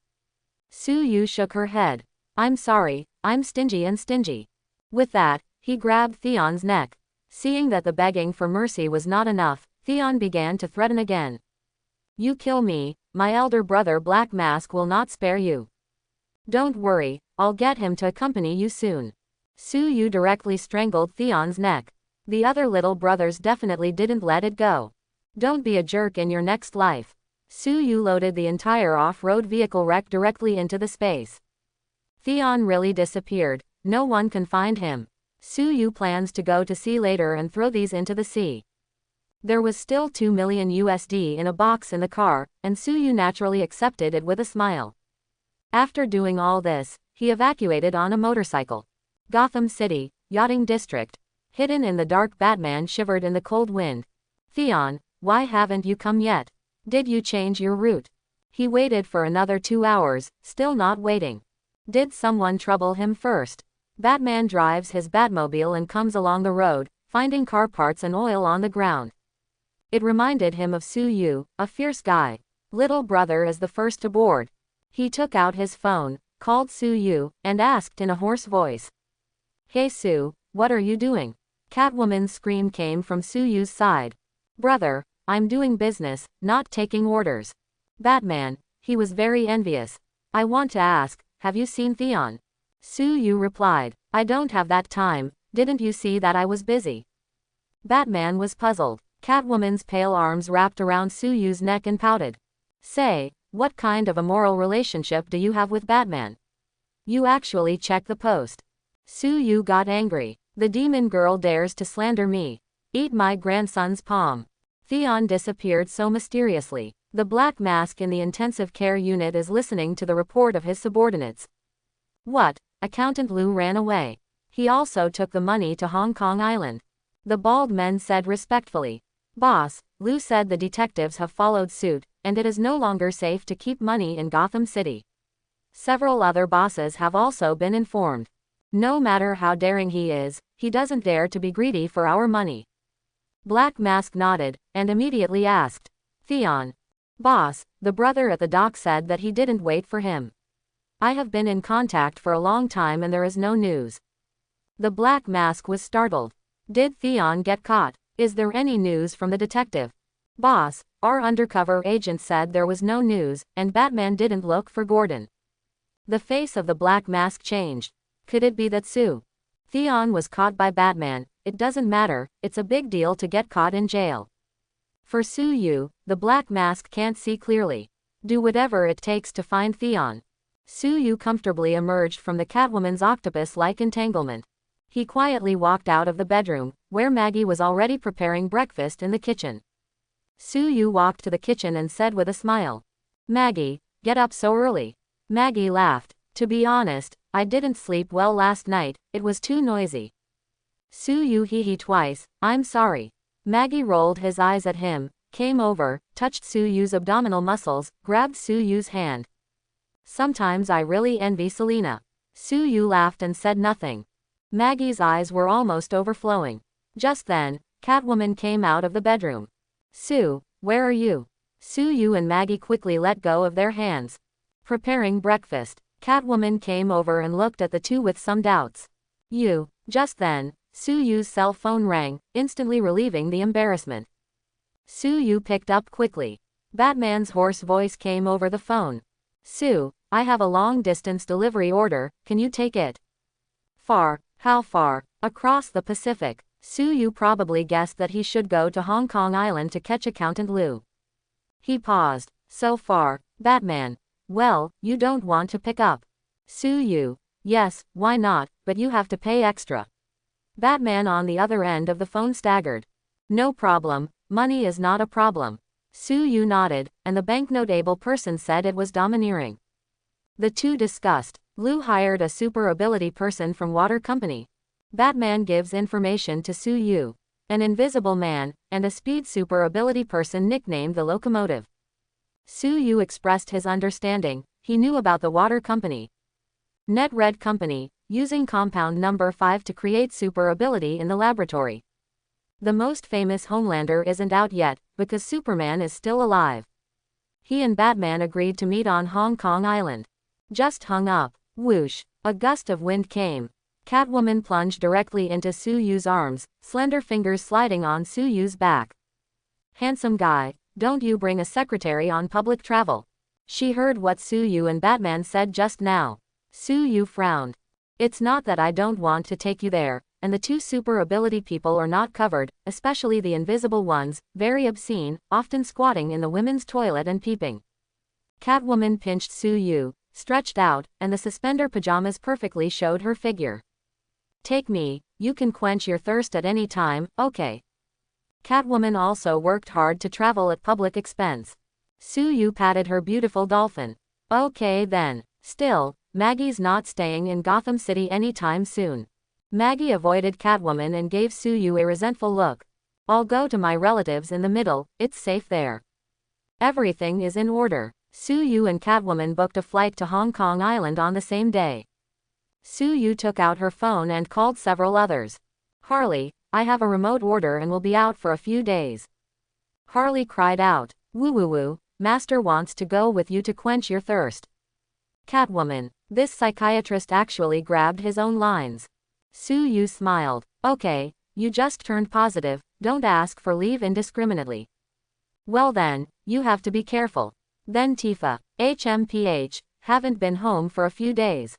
Su Yu shook her head. I'm sorry, I'm stingy and stingy. With that, he grabbed Theon's neck. Seeing that the begging for mercy was not enough, Theon began to threaten again. You kill me, my elder brother Black Mask will not spare you. Don't worry, I'll get him to accompany you soon. Su Yu directly strangled Theon's neck. The other little brothers definitely didn't let it go. Don't be a jerk in your next life. Su Yu loaded the entire off-road vehicle wreck directly into the space. Theon really disappeared. No one can find him. Su Yu plans to go to sea later and throw these into the sea. There was still $2 million USD in a box in the car, and Su Yu naturally accepted it with a smile. After doing all this, he evacuated on a motorcycle. Gotham City, Yachting District. Hidden in the dark, Batman shivered in the cold wind. Theon, why haven't you come yet? Did you change your route? He waited for another 2 hours, still not waiting. Did someone trouble him first? Batman drives his Batmobile and comes along the road, finding car parts and oil on the ground. It reminded him of Soo-Yu, a fierce guy. Little brother is the first aboard. He took out his phone, called Soo-Yu, and asked in a hoarse voice. Hey Sue, what are you doing? Catwoman's scream came from Soo-Yu's side. Brother, I'm doing business, not taking orders. Batman, he was very envious. I want to ask, have you seen Theon? Soo-Yu replied, I don't have that time, didn't you see that I was busy? Batman was puzzled. Catwoman's pale arms wrapped around Soo-Yu's neck and pouted. Say, what kind of a moral relationship do you have with Batman? You actually check the post. Soo-Yu got angry. The demon girl dares to slander me. Eat my grandson's palm. Theon disappeared so mysteriously. The Black Mask in the intensive care unit is listening to the report of his subordinates. What? Accountant Liu ran away. He also took the money to Hong Kong Island. The bald men said respectfully. Boss, Liu said the detectives have followed suit, and it is no longer safe to keep money in Gotham City. Several other bosses have also been informed. No matter how daring he is, he doesn't dare to be greedy for our money. Black Mask nodded, and immediately asked. Theon. Boss, the brother at the dock said that he didn't wait for him. I have been in contact for a long time and there is no news. The Black Mask was startled. Did Theon get caught? Is there any news from the detective? Boss, our undercover agent said there was no news, and Batman didn't look for Gordon. The face of the Black Mask changed. Could it be that Theon was caught by Batman? It doesn't matter, it's a big deal to get caught in jail. For Soo-Yu, the Black Mask can't see clearly. Do whatever it takes to find Theon. Soo-Yu comfortably emerged from the Catwoman's octopus-like entanglement. He quietly walked out of the bedroom, where Maggie was already preparing breakfast in the kitchen. Soo-Yu walked to the kitchen and said with a smile. Maggie, get up so early. Maggie laughed. To be honest, I didn't sleep well last night, it was too noisy. Soo-Yu hee-hee twice, I'm sorry. Maggie rolled his eyes at him, came over, touched Soo-Yu's abdominal muscles, grabbed Soo-Yu's hand. Sometimes I really envy Selena. Soo-Yu laughed and said nothing. Maggie's eyes were almost overflowing. Just then, Catwoman came out of the bedroom. Sue, where are you? Soo-Yu and Maggie quickly let go of their hands. Preparing breakfast. Catwoman came over and looked at the two with some doubts. Just then, Soo-Yu's cell phone rang, instantly relieving the embarrassment. Soo-Yu picked up quickly. Batman's hoarse voice came over the phone. Sue, I have a long-distance delivery order, can you take it? Far? How far? Across the Pacific. Soo-Yu probably guessed that he should go to Hong Kong Island to catch Accountant Liu. He paused. So far, Batman. Well, you don't want to pick up. Soo-Yu. Yes, why not, but you have to pay extra. Batman on the other end of the phone staggered. No problem, money is not a problem. Soo-Yu nodded, and the banknote-able person said it was domineering. The two discussed. Liu hired a super ability person from Water Company. Batman gives information to Soo-Yu. An invisible man, and a speed super ability person nicknamed the Locomotive. Soo-Yu expressed his understanding, he knew about the Water Company. Net Red Company, using compound number 5 to create super ability in the laboratory. The most famous Homelander isn't out yet, because Superman is still alive. He and Batman agreed to meet on Hong Kong Island. Just hung up. Whoosh. A gust of wind came. Catwoman plunged directly into Soo-Yu's arms, slender fingers sliding on Soo-Yu's back. Handsome guy, don't you bring a secretary on public travel. She heard what Soo-Yu and Batman said just now. Soo-Yu frowned. It's not that I don't want to take you there, and the two super ability people are not covered, especially the invisible ones, very obscene, often squatting in the women's toilet and peeping. Catwoman pinched Soo-Yu, stretched out, and the suspender pajamas perfectly showed her figure. Take me, you can quench your thirst at any time, okay. Catwoman also worked hard to travel at public expense. Soo-Yu patted her beautiful dolphin. Okay then. Still, Maggie's not staying in Gotham City anytime soon. Maggie avoided Catwoman and gave Soo-Yu a resentful look. I'll go to my relatives in the middle, it's safe there. Everything is in order. Su-yu and Catwoman booked a flight to Hong Kong Island on the same day. Su-yu took out her phone and called several others. Harley, I have a remote order and will be out for a few days. Harley cried out, woo-woo-woo, Master wants to go with you to quench your thirst. Catwoman, this psychiatrist actually grabbed his own lines. Su-yu smiled, okay, you just turned positive, don't ask for leave indiscriminately. Well then, you have to be careful. Then Tifa, HMPH, haven't been home for a few days.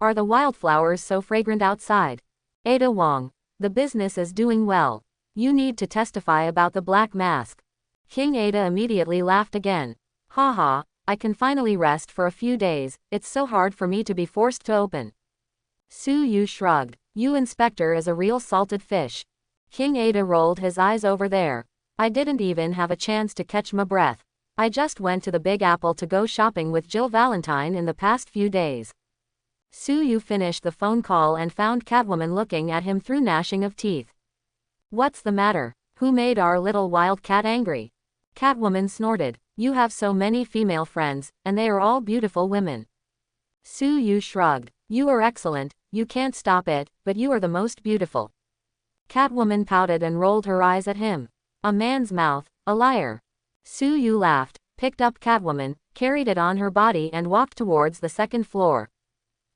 Are the wildflowers so fragrant outside? Ada Wong, the business is doing well. You need to testify about the black mask. King Ada immediately laughed again. Haha, I can finally rest for a few days, it's so hard for me to be forced to open. Su-yu shrugged. You Inspector is a real salted fish. King Ada rolled his eyes over there. I didn't even have a chance to catch my breath. I just went to the Big Apple to go shopping with Jill Valentine in the past few days. Su-yu finished the phone call and found Catwoman looking at him through gnashing of teeth. What's the matter? Who made our little wild cat angry? Catwoman snorted. You have so many female friends, and they are all beautiful women. Su-yu shrugged. You are excellent, you can't stop it, but you are the most beautiful. Catwoman pouted and rolled her eyes at him. A man's mouth, a liar. Su-yu laughed, picked up Catwoman, carried it on her body and walked towards the second floor.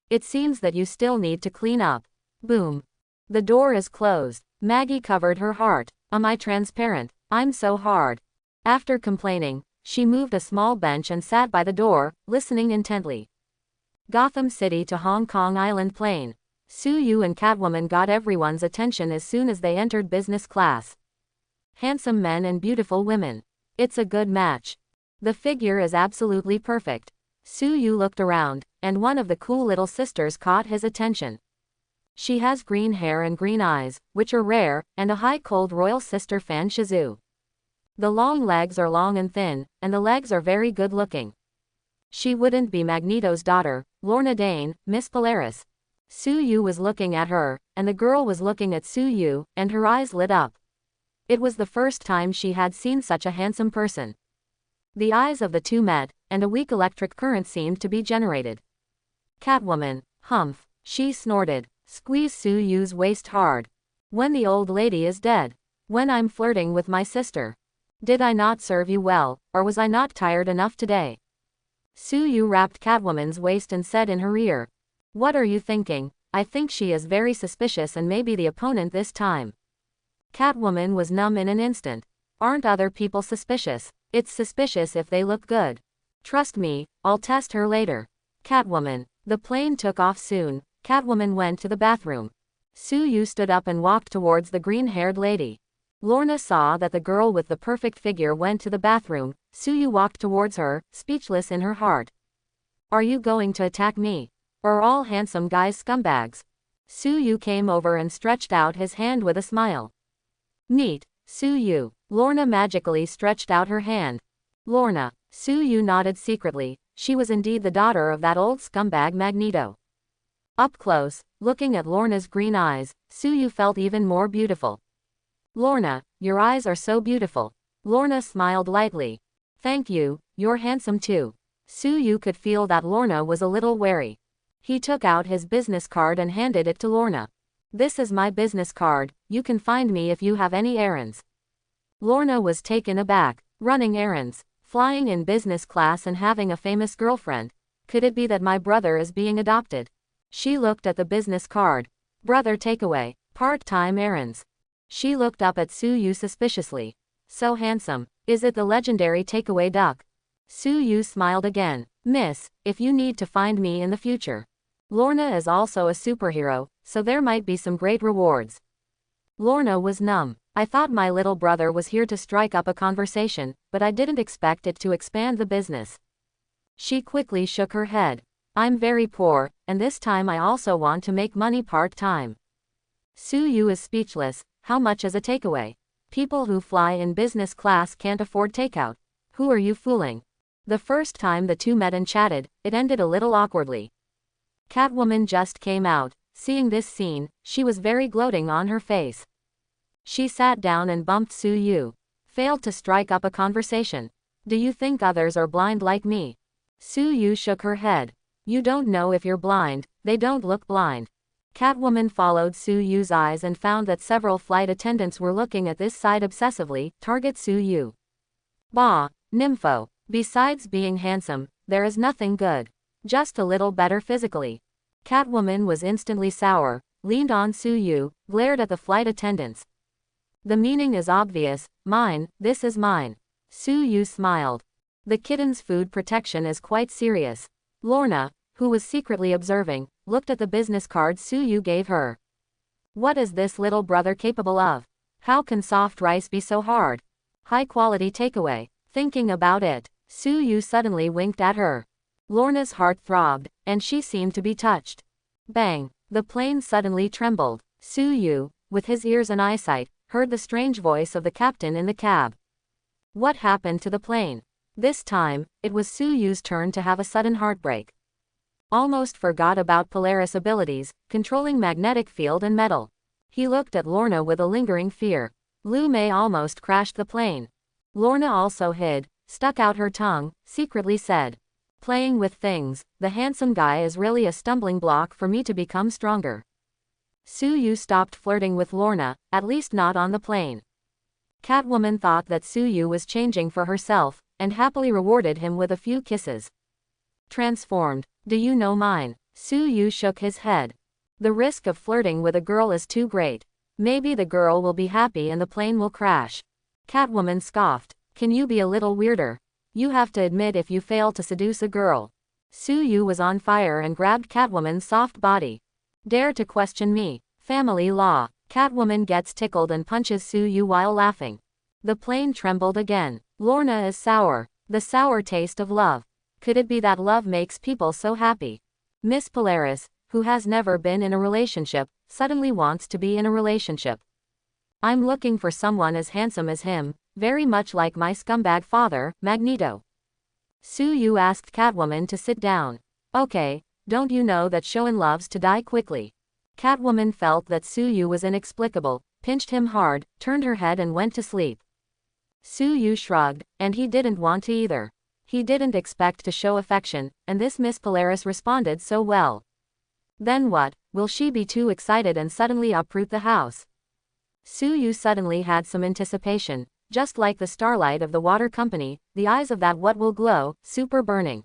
It seems that you still need to clean up. Boom. The door is closed. Maggie covered her heart. Am I transparent? I'm so hard. After complaining, she moved a small bench and sat by the door, listening intently. Gotham City to Hong Kong Island plane. Su-yu and Catwoman got everyone's attention as soon as they entered business class. Handsome men and beautiful women. It's a good match. The figure is absolutely perfect. Su-yu looked around, and one of the cool little sisters caught his attention. She has green hair and green eyes, which are rare, and a high cold royal sister Fan Shizu. The long legs are long and thin, and the legs are very good looking. She wouldn't be Magneto's daughter, Lorna Dane, Miss Polaris. Su-yu was looking at her, and the girl was looking at Su-yu, and her eyes lit up. It was the first time she had seen such a handsome person. The eyes of the two met, and a weak electric current seemed to be generated. Catwoman, humph, she snorted. Squeeze Su-yu's waist hard. When the old lady is dead. When I'm flirting with my sister. Did I not serve you well, or was I not tired enough today? Su-yu wrapped Catwoman's waist and said in her ear. What are you thinking? I think she is very suspicious and maybe the opponent this time. Catwoman was numb in an instant. Aren't other people suspicious? It's suspicious if they look good. Trust me, I'll test her later. Catwoman. The plane took off soon. Catwoman went to the bathroom. Su-yu stood up and walked towards the green-haired lady. Lorna saw that the girl with the perfect figure went to the bathroom. Su-yu walked towards her, speechless in her heart. Are you going to attack me? Or all handsome guys scumbags? Su-yu came over and stretched out his hand with a smile. Neat, Su-yu. Lorna magically stretched out her hand. Lorna. Su-yu nodded secretly. She was indeed the daughter of that old scumbag Magneto. Up close, looking at Lorna's green eyes, Su-yu felt even more beautiful. Lorna, your eyes are so beautiful. Lorna smiled lightly. Thank you, you're handsome too. Su-yu could feel that Lorna was a little wary. He took out his business card and handed it to Lorna. This is my business card, you can find me if you have any errands. Lorna was taken aback. Running errands, flying in business class and having a famous girlfriend. Could it be that my brother is being adopted? She looked at the business card. Brother takeaway, part-time errands. She looked up at Su-yu suspiciously. So handsome. Is it the legendary takeaway duck? Su-yu smiled again. Miss, if you need to find me in the future. Lorna is also a superhero, so there might be some great rewards. Lorna was numb. I thought my little brother was here to strike up a conversation, but I didn't expect it to expand the business. She quickly shook her head. I'm very poor, and this time I also want to make money part-time. Su-yu is speechless. How much is a takeaway? People who fly in business class can't afford takeout. Who are you fooling? The first time the two met and chatted, it ended a little awkwardly. Catwoman just came out. Seeing this scene, she was very gloating on her face. She sat down and bumped Su-yu. Failed to strike up a conversation. Do you think others are blind like me? Su-yu shook her head. You don't know if you're blind, they don't look blind. Catwoman followed Su-yu's eyes and found that several flight attendants were looking at this side obsessively. Target Su-yu. Bah, nympho. Besides being handsome, there is nothing good. Just a little better physically. Catwoman was instantly sour, leaned on Su-yu, glared at the flight attendants. The meaning is obvious. Mine, this is mine. Su-yu smiled. The kitten's food protection is quite serious. Lorna, who was secretly observing, looked at the business card Su-yu gave her. What is this little brother capable of? How can soft rice be so hard? High quality takeaway. Thinking about it, Su-yu suddenly winked at her. Lorna's heart throbbed, and she seemed to be touched. Bang! The plane suddenly trembled. Su-yu, with his ears and eyesight, heard the strange voice of the captain in the cab. What happened to the plane? This time, it was Su-yu's turn to have a sudden heartbreak. Almost forgot about Polaris' abilities, controlling magnetic field and metal. He looked at Lorna with a lingering fear. Lu Mei almost crashed the plane. Lorna also hid, stuck out her tongue, secretly said. Playing with things, the handsome guy is really a stumbling block for me to become stronger. Su-yu stopped flirting with Lorna, at least not on the plane. Catwoman thought that Su-yu was changing for herself, and happily rewarded him with a few kisses. Transformed. Do you know mine? Su-yu shook his head. The risk of flirting with a girl is too great. Maybe the girl will be happy and the plane will crash. Catwoman scoffed. Can you be a little weirder? You have to admit if you fail to seduce a girl. Su-yu was on fire and grabbed Catwoman's soft body. Dare to question me. Family law. Catwoman gets tickled and punches Su-yu while laughing. The plane trembled again. Lorna is sour. The sour taste of love. Could it be that love makes people so happy? Miss Polaris, who has never been in a relationship, suddenly wants to be in a relationship. I'm looking for someone as handsome as him, very much like my scumbag father, Magneto. Su-yu asked Catwoman to sit down. Okay, don't you know that Shoin loves to die quickly? Catwoman felt that Su-yu was inexplicable, pinched him hard, turned her head and went to sleep. Su-yu shrugged, and he didn't want to either. He didn't expect to show affection, and this Miss Polaris responded so well. Then what, will she be too excited and suddenly uproot the house? Su-yu suddenly had some anticipation, just like the starlight of the water company, the eyes of that what will glow, super burning.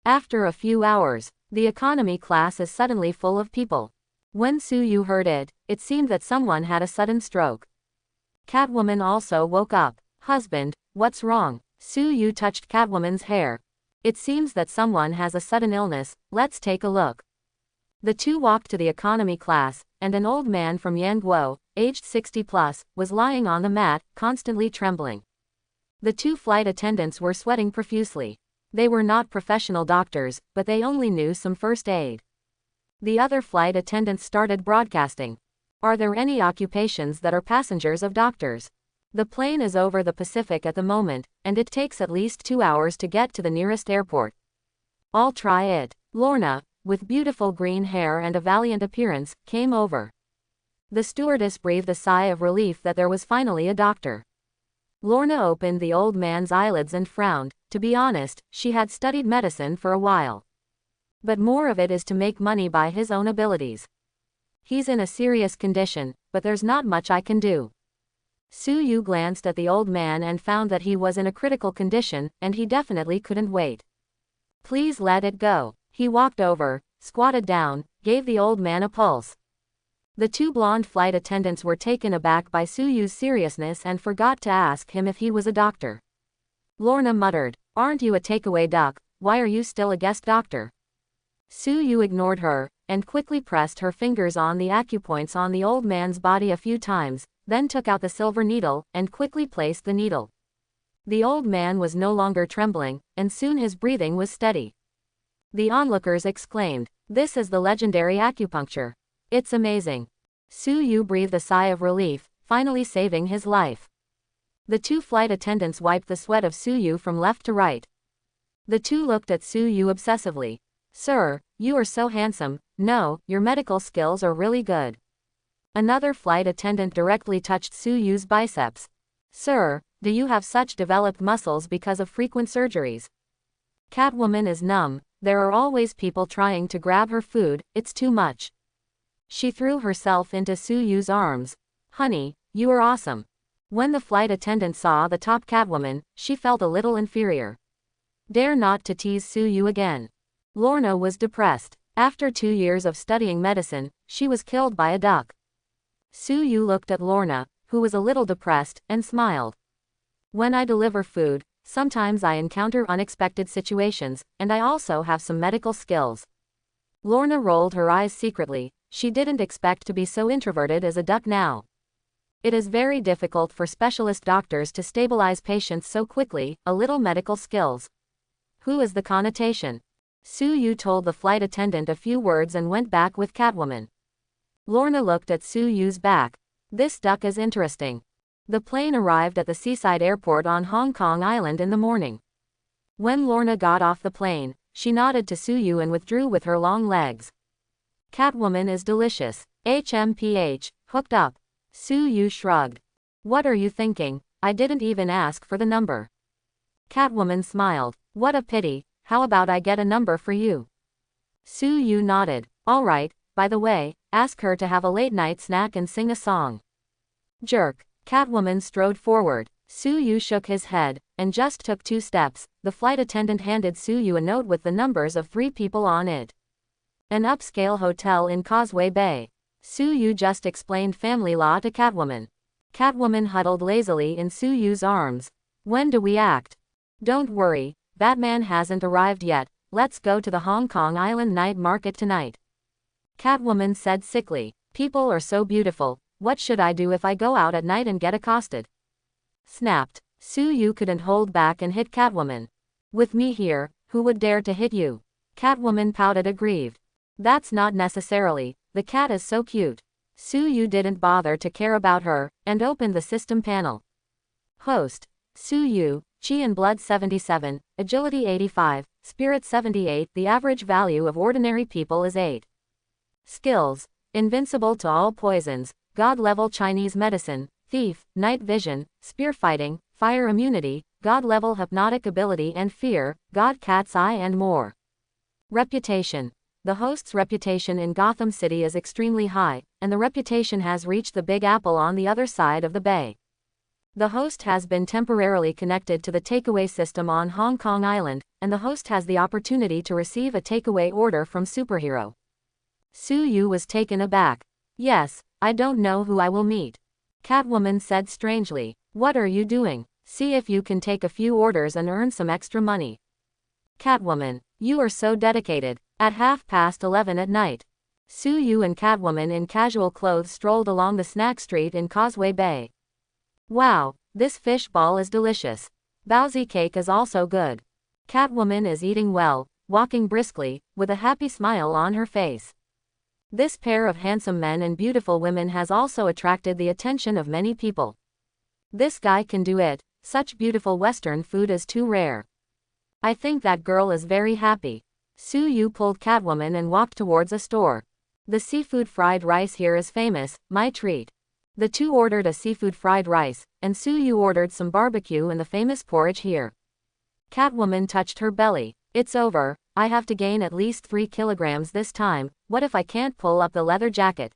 After a few hours, the economy class is suddenly full of people. When Su-yu heard it, it seemed that someone had a sudden stroke. Catwoman also woke up. Husband, what's wrong? Su-yu touched Catwoman's hair. It seems that someone has a sudden illness, let's take a look. The two walked to the economy class, and an old man from Yanguo, aged 60 plus, was lying on the mat, constantly trembling. The two flight attendants were sweating profusely. They were not professional doctors, but they only knew some first aid. The other flight attendants started broadcasting. Are there any occupations that are passengers of doctors? The plane is over the Pacific at the moment, and it takes at least 2 hours to get to the nearest airport. I'll try it. Lorna, with beautiful green hair and a valiant appearance, came over. The stewardess breathed a sigh of relief that there was finally a doctor. Lorna opened the old man's eyelids and frowned. To be honest, she had studied medicine for a while. But more of it is to make money by his own abilities. He's in a serious condition, but there's not much I can do. Su-yu glanced at the old man and found that he was in a critical condition, and he definitely couldn't wait. Please let it go. He walked over, squatted down, gave the old man a pulse. The two blonde flight attendants were taken aback by Su-yu's seriousness and forgot to ask him if he was a doctor. Lorna muttered, "Aren't you a takeaway duck? Why are you still a guest doctor?" Su-yu ignored her, and quickly pressed her fingers on the acupoints on the old man's body a few times, then took out the silver needle, and quickly placed the needle. The old man was no longer trembling, and soon his breathing was steady. The onlookers exclaimed, "This is the legendary acupuncture. It's amazing." Su-yu breathed a sigh of relief, finally saving his life. The two flight attendants wiped the sweat of Su-yu from left to right. The two looked at Su-yu obsessively. "Sir, you are so handsome. No, your medical skills are really good." Another flight attendant directly touched Su-yu's biceps. "Sir, Do you have such developed muscles because of frequent surgeries? Catwoman is numb. There are always people trying to grab her food, it's too much. She threw herself into Suyu's arms. Honey, you are awesome. When the flight attendant saw the top Catwoman, she felt a little inferior. Dare not to tease Suyu again. Lorna was depressed. After 2 years of studying medicine, she was killed by a duck. Suyu looked at Lorna, who was a little depressed, and smiled. When I deliver food, sometimes I encounter unexpected situations, and I also have some medical skills. Lorna rolled her eyes secretly. She didn't expect to be so introverted as a duck now. It is very difficult for specialist doctors to stabilize patients so quickly. A little medical skills. Who is the connotation? Suyu told the flight attendant a few words and went back with Catwoman. Lorna looked at Suyu's back. This duck is interesting. The plane arrived at the seaside airport on Hong Kong Island in the morning. When Lorna got off the plane, she nodded to Suyu and withdrew with her long legs. Catwoman is delicious. HMPH, hooked up. Suyu shrugged. What are you thinking? I didn't even ask for the number. Catwoman smiled. What a pity. How about I get a number for you? Suyu nodded. All right, by the way, ask her to have a late-night snack and sing a song. Jerk. Catwoman strode forward. Suyu shook his head, and just took 2 steps. The flight attendant handed Suyu a note with the numbers of 3 people on it. An upscale hotel in Causeway Bay. Suyu just explained family law to Catwoman. Catwoman huddled lazily in Suyu's arms. When do we act? Don't worry, Batman hasn't arrived yet. Let's go to the Hong Kong Island night market tonight. Catwoman said sickly. People are so beautiful. What should I do if I go out at night and get accosted? Snapped. Suyu couldn't hold back and hit Catwoman. With me here, who would dare to hit you? Catwoman pouted aggrieved. That's not necessarily. The cat is so cute. Suyu didn't bother to care about her, and opened the system panel. Host. Suyu, Chi and Blood 77, Agility 85, Spirit 78. The average value of ordinary people is 8. Skills. Invincible to all poisons, God-level Chinese medicine, thief, night vision, spear fighting, fire immunity, God-level hypnotic ability and fear, God cat's eye and more. Reputation. The host's reputation in Gotham City is extremely high, and the reputation has reached the Big Apple on the other side of the bay. The host has been temporarily connected to the takeaway system on Hong Kong Island, and the host has the opportunity to receive a takeaway order from Superhero. Suyu was taken aback. Yes, I don't know who I will meet. Catwoman said strangely. What are you doing? See if you can take a few orders and earn some extra money. Catwoman, you are so dedicated. At 11:30 at night. Suyu and Catwoman in casual clothes strolled along the snack street in Causeway Bay. Wow, this fish ball is delicious. Baozi cake is also good. Catwoman is eating well, walking briskly, with a happy smile on her face. This pair of handsome men and beautiful women has also attracted the attention of many people. This guy can do it. Such beautiful Western food is too rare. I think that girl is very happy. Suyu pulled Catwoman and walked towards a store. The seafood fried rice here is famous, my treat. The two ordered a seafood fried rice, and Suyu ordered some barbecue and the famous porridge here. Catwoman touched her belly. It's over, I have to gain at least 3 kilograms this time. What if I can't pull up the leather jacket?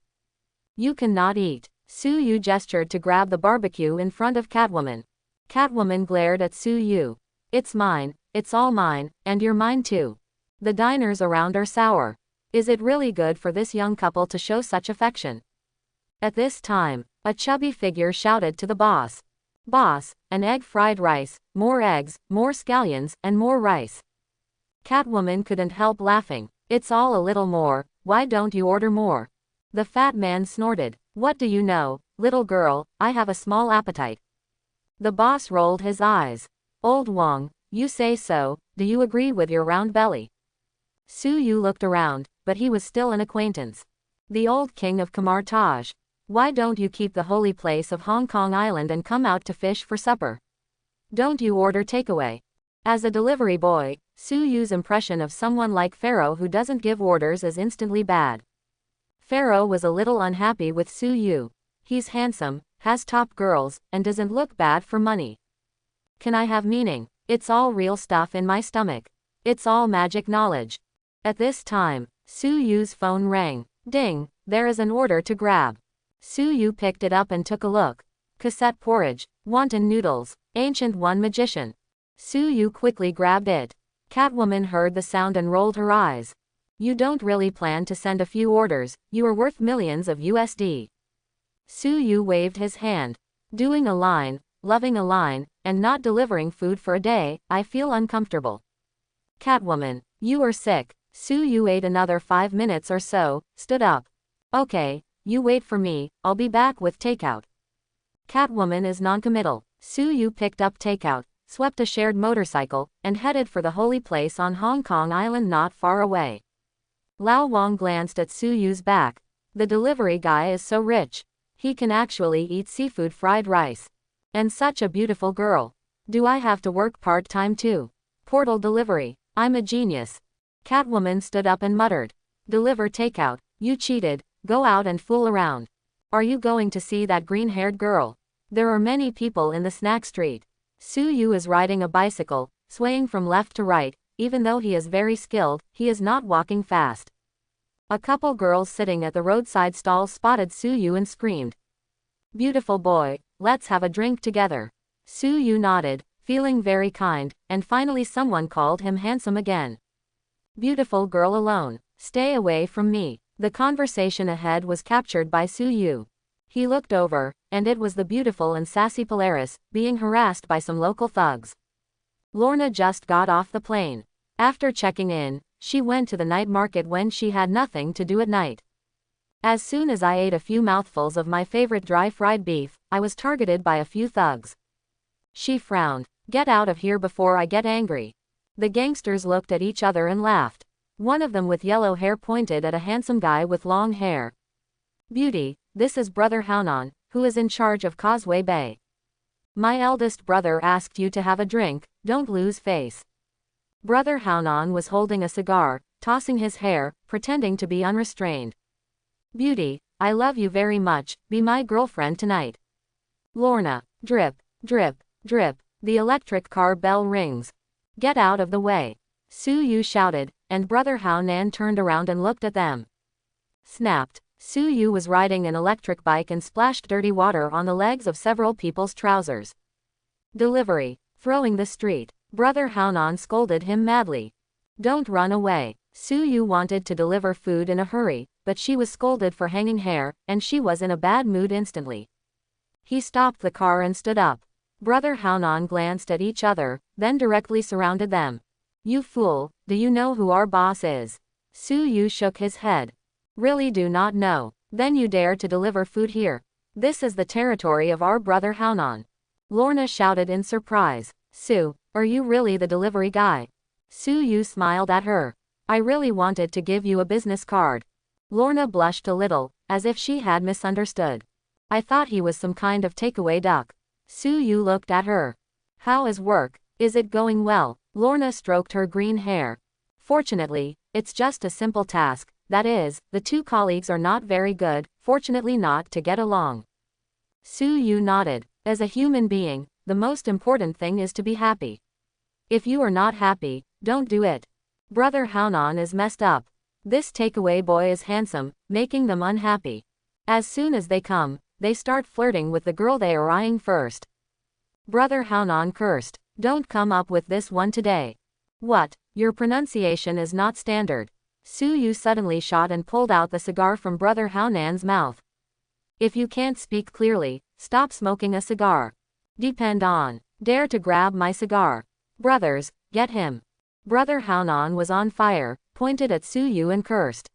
You cannot eat. Suyu gestured to grab the barbecue in front of Catwoman. Catwoman glared at Suyu. It's mine, it's all mine, and you're mine too. The diners around are sour. Is it really good for this young couple to show such affection? At this time, a chubby figure shouted to the boss. Boss, an egg fried rice, more eggs, more scallions, and more rice. Catwoman couldn't help laughing. It's all a little more, why don't you order more? The fat man snorted. What do you know, little girl, I have a small appetite. The boss rolled his eyes. Old Wong, you say so, do you agree with your round belly? Suyu looked around, but he was still an acquaintance. The old king of Kamartaj. Why don't you keep the holy place of Hong Kong Island and come out to fish for supper? Don't you order takeaway? As a delivery boy, Suyu's impression of someone like Pharaoh who doesn't give orders is instantly bad. Pharaoh was a little unhappy with Suyu. He's handsome, has top girls, and doesn't look bad for money. Can I have meaning? It's all real stuff in my stomach. It's all magic knowledge. At this time, Su Yu's phone rang. Ding, there is an order to grab. Su Yu picked it up and took a look. Cassette porridge, wonton noodles, ancient one magician. Su Yu quickly grabbed it. Catwoman heard the sound and rolled her eyes. You don't really plan to send a few orders, you are worth millions of USD. Su Yu waved his hand. Doing a line, loving a line, and not delivering food for a day, I feel uncomfortable. Catwoman, you are sick. Su Yu ate another 5 minutes or so, stood up. Okay, you wait for me, I'll be back with takeout. Catwoman is noncommittal. Su Yu picked up takeout, swept a shared motorcycle, and headed for the holy place on Hong Kong Island not far away. Lao Wang glanced at Su Yu's back. The delivery guy is so rich. He can actually eat seafood fried rice. And such a beautiful girl. Do I have to work part-time too? Portal delivery. I'm a genius. Catwoman stood up and muttered. Deliver takeout. You cheated. Go out and fool around. Are you going to see that green-haired girl? There are many people in the snack street. Su Yu is riding a bicycle, swaying from left to right. Even though he is very skilled, he is not walking fast. A couple girls sitting at the roadside stall spotted Su Yu and screamed. Beautiful boy, let's have a drink together. Su Yu nodded, feeling very kind, and finally someone called him handsome again. Beautiful girl alone, stay away from me. The conversation ahead was captured by Su Yu. He looked over, and it was the beautiful and sassy Polaris, being harassed by some local thugs. Lorna just got off the plane. After checking in, she went to the night market when she had nothing to do at night. As soon as I ate a few mouthfuls of my favorite dry fried beef, I was targeted by a few thugs. She frowned. Get out of here before I get angry. The gangsters looked at each other and laughed. One of them with yellow hair pointed at a handsome guy with long hair. Beauty, this is Brother Haonan, who is in charge of Causeway Bay. My eldest brother asked you to have a drink, don't lose face. Brother Haonan was holding a cigar, tossing his hair, pretending to be unrestrained. Beauty, I love you very much, be my girlfriend tonight. Lorna, drip, drip, drip, the electric car bell rings. Get out of the way. Su Yu shouted, and Brother Haonan turned around and looked at them. Snapped. Su Yu was riding an electric bike and splashed dirty water on the legs of several people's trousers. Delivery. Throwing the street. Brother Haonan scolded him madly. Don't run away. Su Yu wanted to deliver food in a hurry, but she was scolded for hanging hair, and she was in a bad mood instantly. He stopped the car and stood up. Brother Haonan glanced at each other, then directly surrounded them. You fool, do you know who our boss is? Su Yu shook his head. Really do not know. Then you dare to deliver food here. This is the territory of our Brother Haonan. Lorna shouted in surprise. Su, are you really the delivery guy? Su Yu smiled at her. I really wanted to give you a business card. Lorna blushed a little, as if she had misunderstood. I thought he was some kind of takeaway duck. Su Yu looked at her. How is work? Is it going well? Lorna stroked her green hair. Fortunately, it's just a simple task, that is, the two colleagues are not very good, fortunately not to get along. Su Yu nodded. As a human being, the most important thing is to be happy. If you are not happy, don't do it. Brother Haonan is messed up. This takeaway boy is handsome, making them unhappy. As soon as they come, they start flirting with the girl they are eyeing first. Brother Haonan cursed. Don't come up with this one today. What? Your pronunciation is not standard. Su Yu suddenly shot and pulled out the cigar from Brother Haonan's mouth. If you can't speak clearly, stop smoking a cigar. Depend on. Dare to grab my cigar. Brothers, get him. Brother Haonan was on fire, pointed at Su Yu and cursed.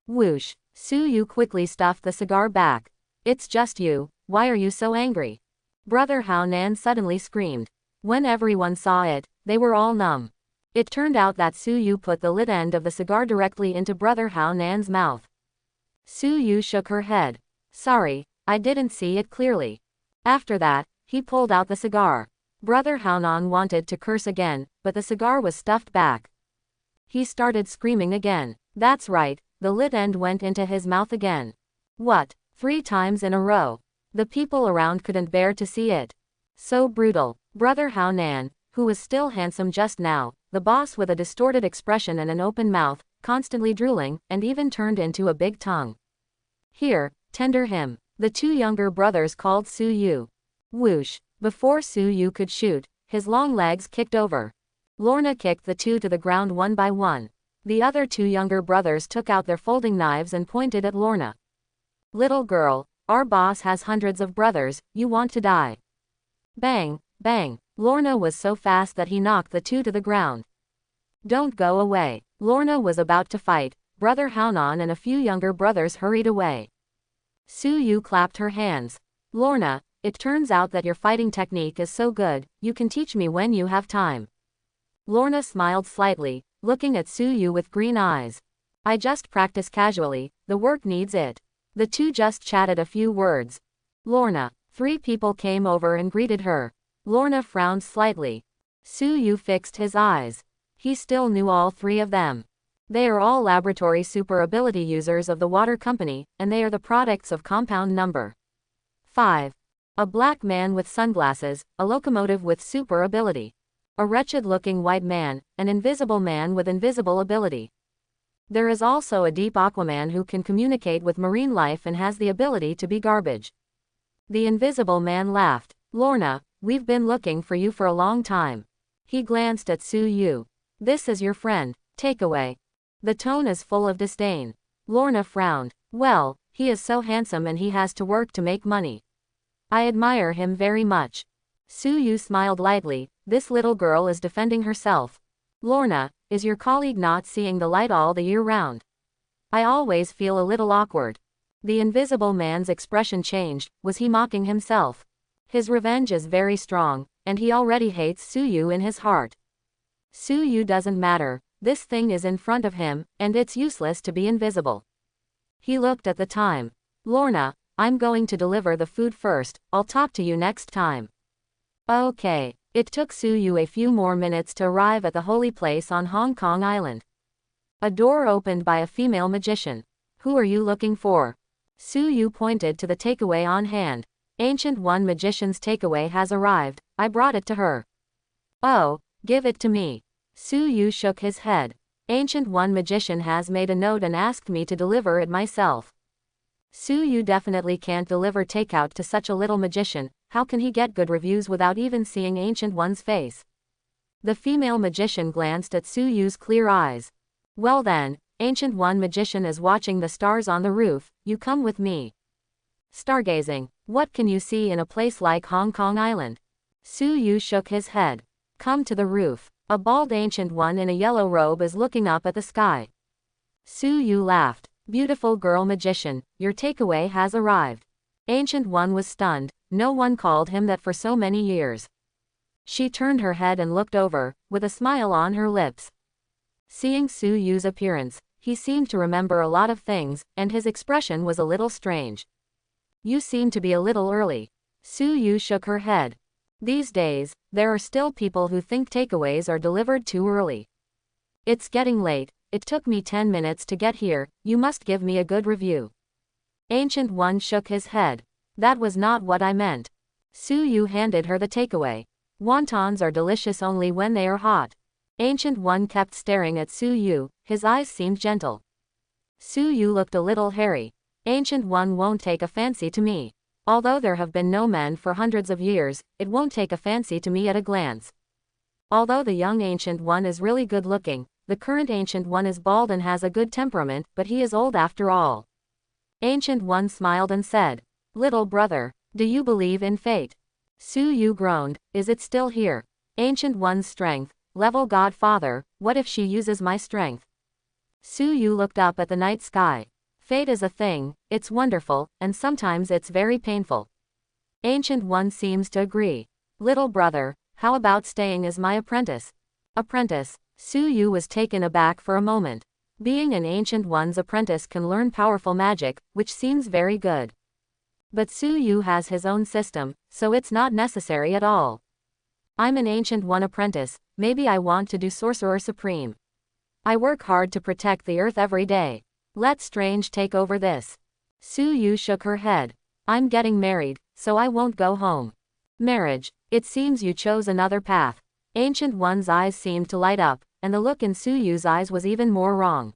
Whoosh. Su Yu quickly stuffed the cigar back. It's just you, why are you so angry? Brother Haonan suddenly screamed. When everyone saw it, they were all numb. It turned out that Su Yu put the lit end of the cigar directly into Brother Haonan's mouth. Su Yu shook her head. Sorry, I didn't see it clearly. After that, he pulled out the cigar. Brother Haonan wanted to curse again, but the cigar was stuffed back. He started screaming again. That's right, the lit end went into his mouth again. What? 3 times in a row. The people around couldn't bear to see it. So brutal. Brother Hao Nan, who was still handsome just now, the boss with a distorted expression and an open mouth, constantly drooling, and even turned into a big tongue. Here, tender him. The two younger brothers called Su Yu. Whoosh. Before Su Yu could shoot, his long legs kicked over. Lorna kicked the two to the ground one by one. The other two younger brothers took out their folding knives and pointed at Lorna. Little girl, our boss has hundreds of brothers, you want to die. Bang, bang. Lorna was so fast that he knocked the two to the ground. Don't go away. Lorna was about to fight. Brother Haonan and a few younger brothers hurried away. Su Yu clapped her hands. Lorna, it turns out that your fighting technique is so good, you can teach me when you have time. Lorna smiled slightly, looking at Su Yu with green eyes. I just practice casually, the work needs it. The two just chatted a few words. Lorna. 3 people came over and greeted her. Lorna frowned slightly. Su Yu fixed his eyes. He still knew all 3 of them. They are all laboratory super ability users of the water company, and they are the products of compound number 5. A black man with sunglasses, a locomotive with super ability. A wretched-looking white man, an invisible man with invisible ability. There is also a deep Aquaman who can communicate with marine life and has the ability to be garbage. The invisible man laughed. Lorna, we've been looking for you for a long time. He glanced at Su Yu. This is your friend, Takeaway. The tone is full of disdain. Lorna frowned. Well, he is so handsome and he has to work to make money. I admire him very much. Su Yu smiled lightly. This little girl is defending herself. Lorna, is your colleague not seeing the light all the year round? I always feel a little awkward. The invisible man's expression changed. Was he mocking himself? His revenge is very strong, and he already hates Su Yu in his heart. Su Yu doesn't matter. This thing is in front of him, and it's useless to be invisible. He looked at the time. Lorna, I'm going to deliver the food first. I'll talk to you next time. Okay. It took Su Yu a few more minutes to arrive at the holy place on Hong Kong Island. A door opened by a female magician. Who are you looking for? Su Yu pointed to the takeaway on hand. Ancient One magician's takeaway has arrived. I brought it to her. Oh, give it to me. Su Yu shook his head. Ancient One magician has made a note and asked me to deliver it myself. Su Yu definitely can't deliver takeout to such a little magician. How can he get good reviews without even seeing Ancient One's face? The female magician glanced at Su Yu's clear eyes. Well then, Ancient One magician is watching the stars on the roof, you come with me. Stargazing. What can you see in a place like Hong Kong Island? Su Yu shook his head. Come to the roof. A bald Ancient One in a yellow robe is looking up at the sky. Su Yu laughed. Beautiful girl magician, your takeaway has arrived. Ancient One was stunned. No one called him that for so many years. She turned her head and looked over, with a smile on her lips. Seeing Su Yu's appearance, he seemed to remember a lot of things, and his expression was a little strange. You seem to be a little early. Su Yu shook her head. These days, there are still people who think takeaways are delivered too early. It's getting late. It took me 10 minutes to get here, you must give me a good review. Ancient One shook his head. That was not what I meant. Su Yu handed her the takeaway. Wontons are delicious only when they are hot. Ancient One kept staring at Su Yu, his eyes seemed gentle. Su Yu looked a little hairy. Ancient One won't take a fancy to me. Although there have been no men for hundreds of years, it won't take a fancy to me at a glance. Although the young Ancient One is really good looking, the current Ancient One is bald and has a good temperament, but he is old after all. Ancient One smiled and said, Little brother, do you believe in fate? Su Yu groaned, is it still here? Ancient One's strength, level Godfather, what if she uses my strength? Su Yu looked up at the night sky. Fate is a thing, it's wonderful, and sometimes it's very painful. Ancient One seems to agree. Little brother, how about staying as my apprentice? Apprentice. Su Yu was taken aback for a moment. Being an Ancient One's apprentice can learn powerful magic, which seems very good. But Su Yu has his own system, so it's not necessary at all. I'm an Ancient One apprentice, maybe I want to do Sorcerer Supreme. I work hard to protect the earth every day. Let Strange take over this. Su Yu shook her head. I'm getting married, so I won't go home. Marriage. It seems you chose another path. Ancient One's eyes seemed to light up, and the look in Suyu's eyes was even more wrong.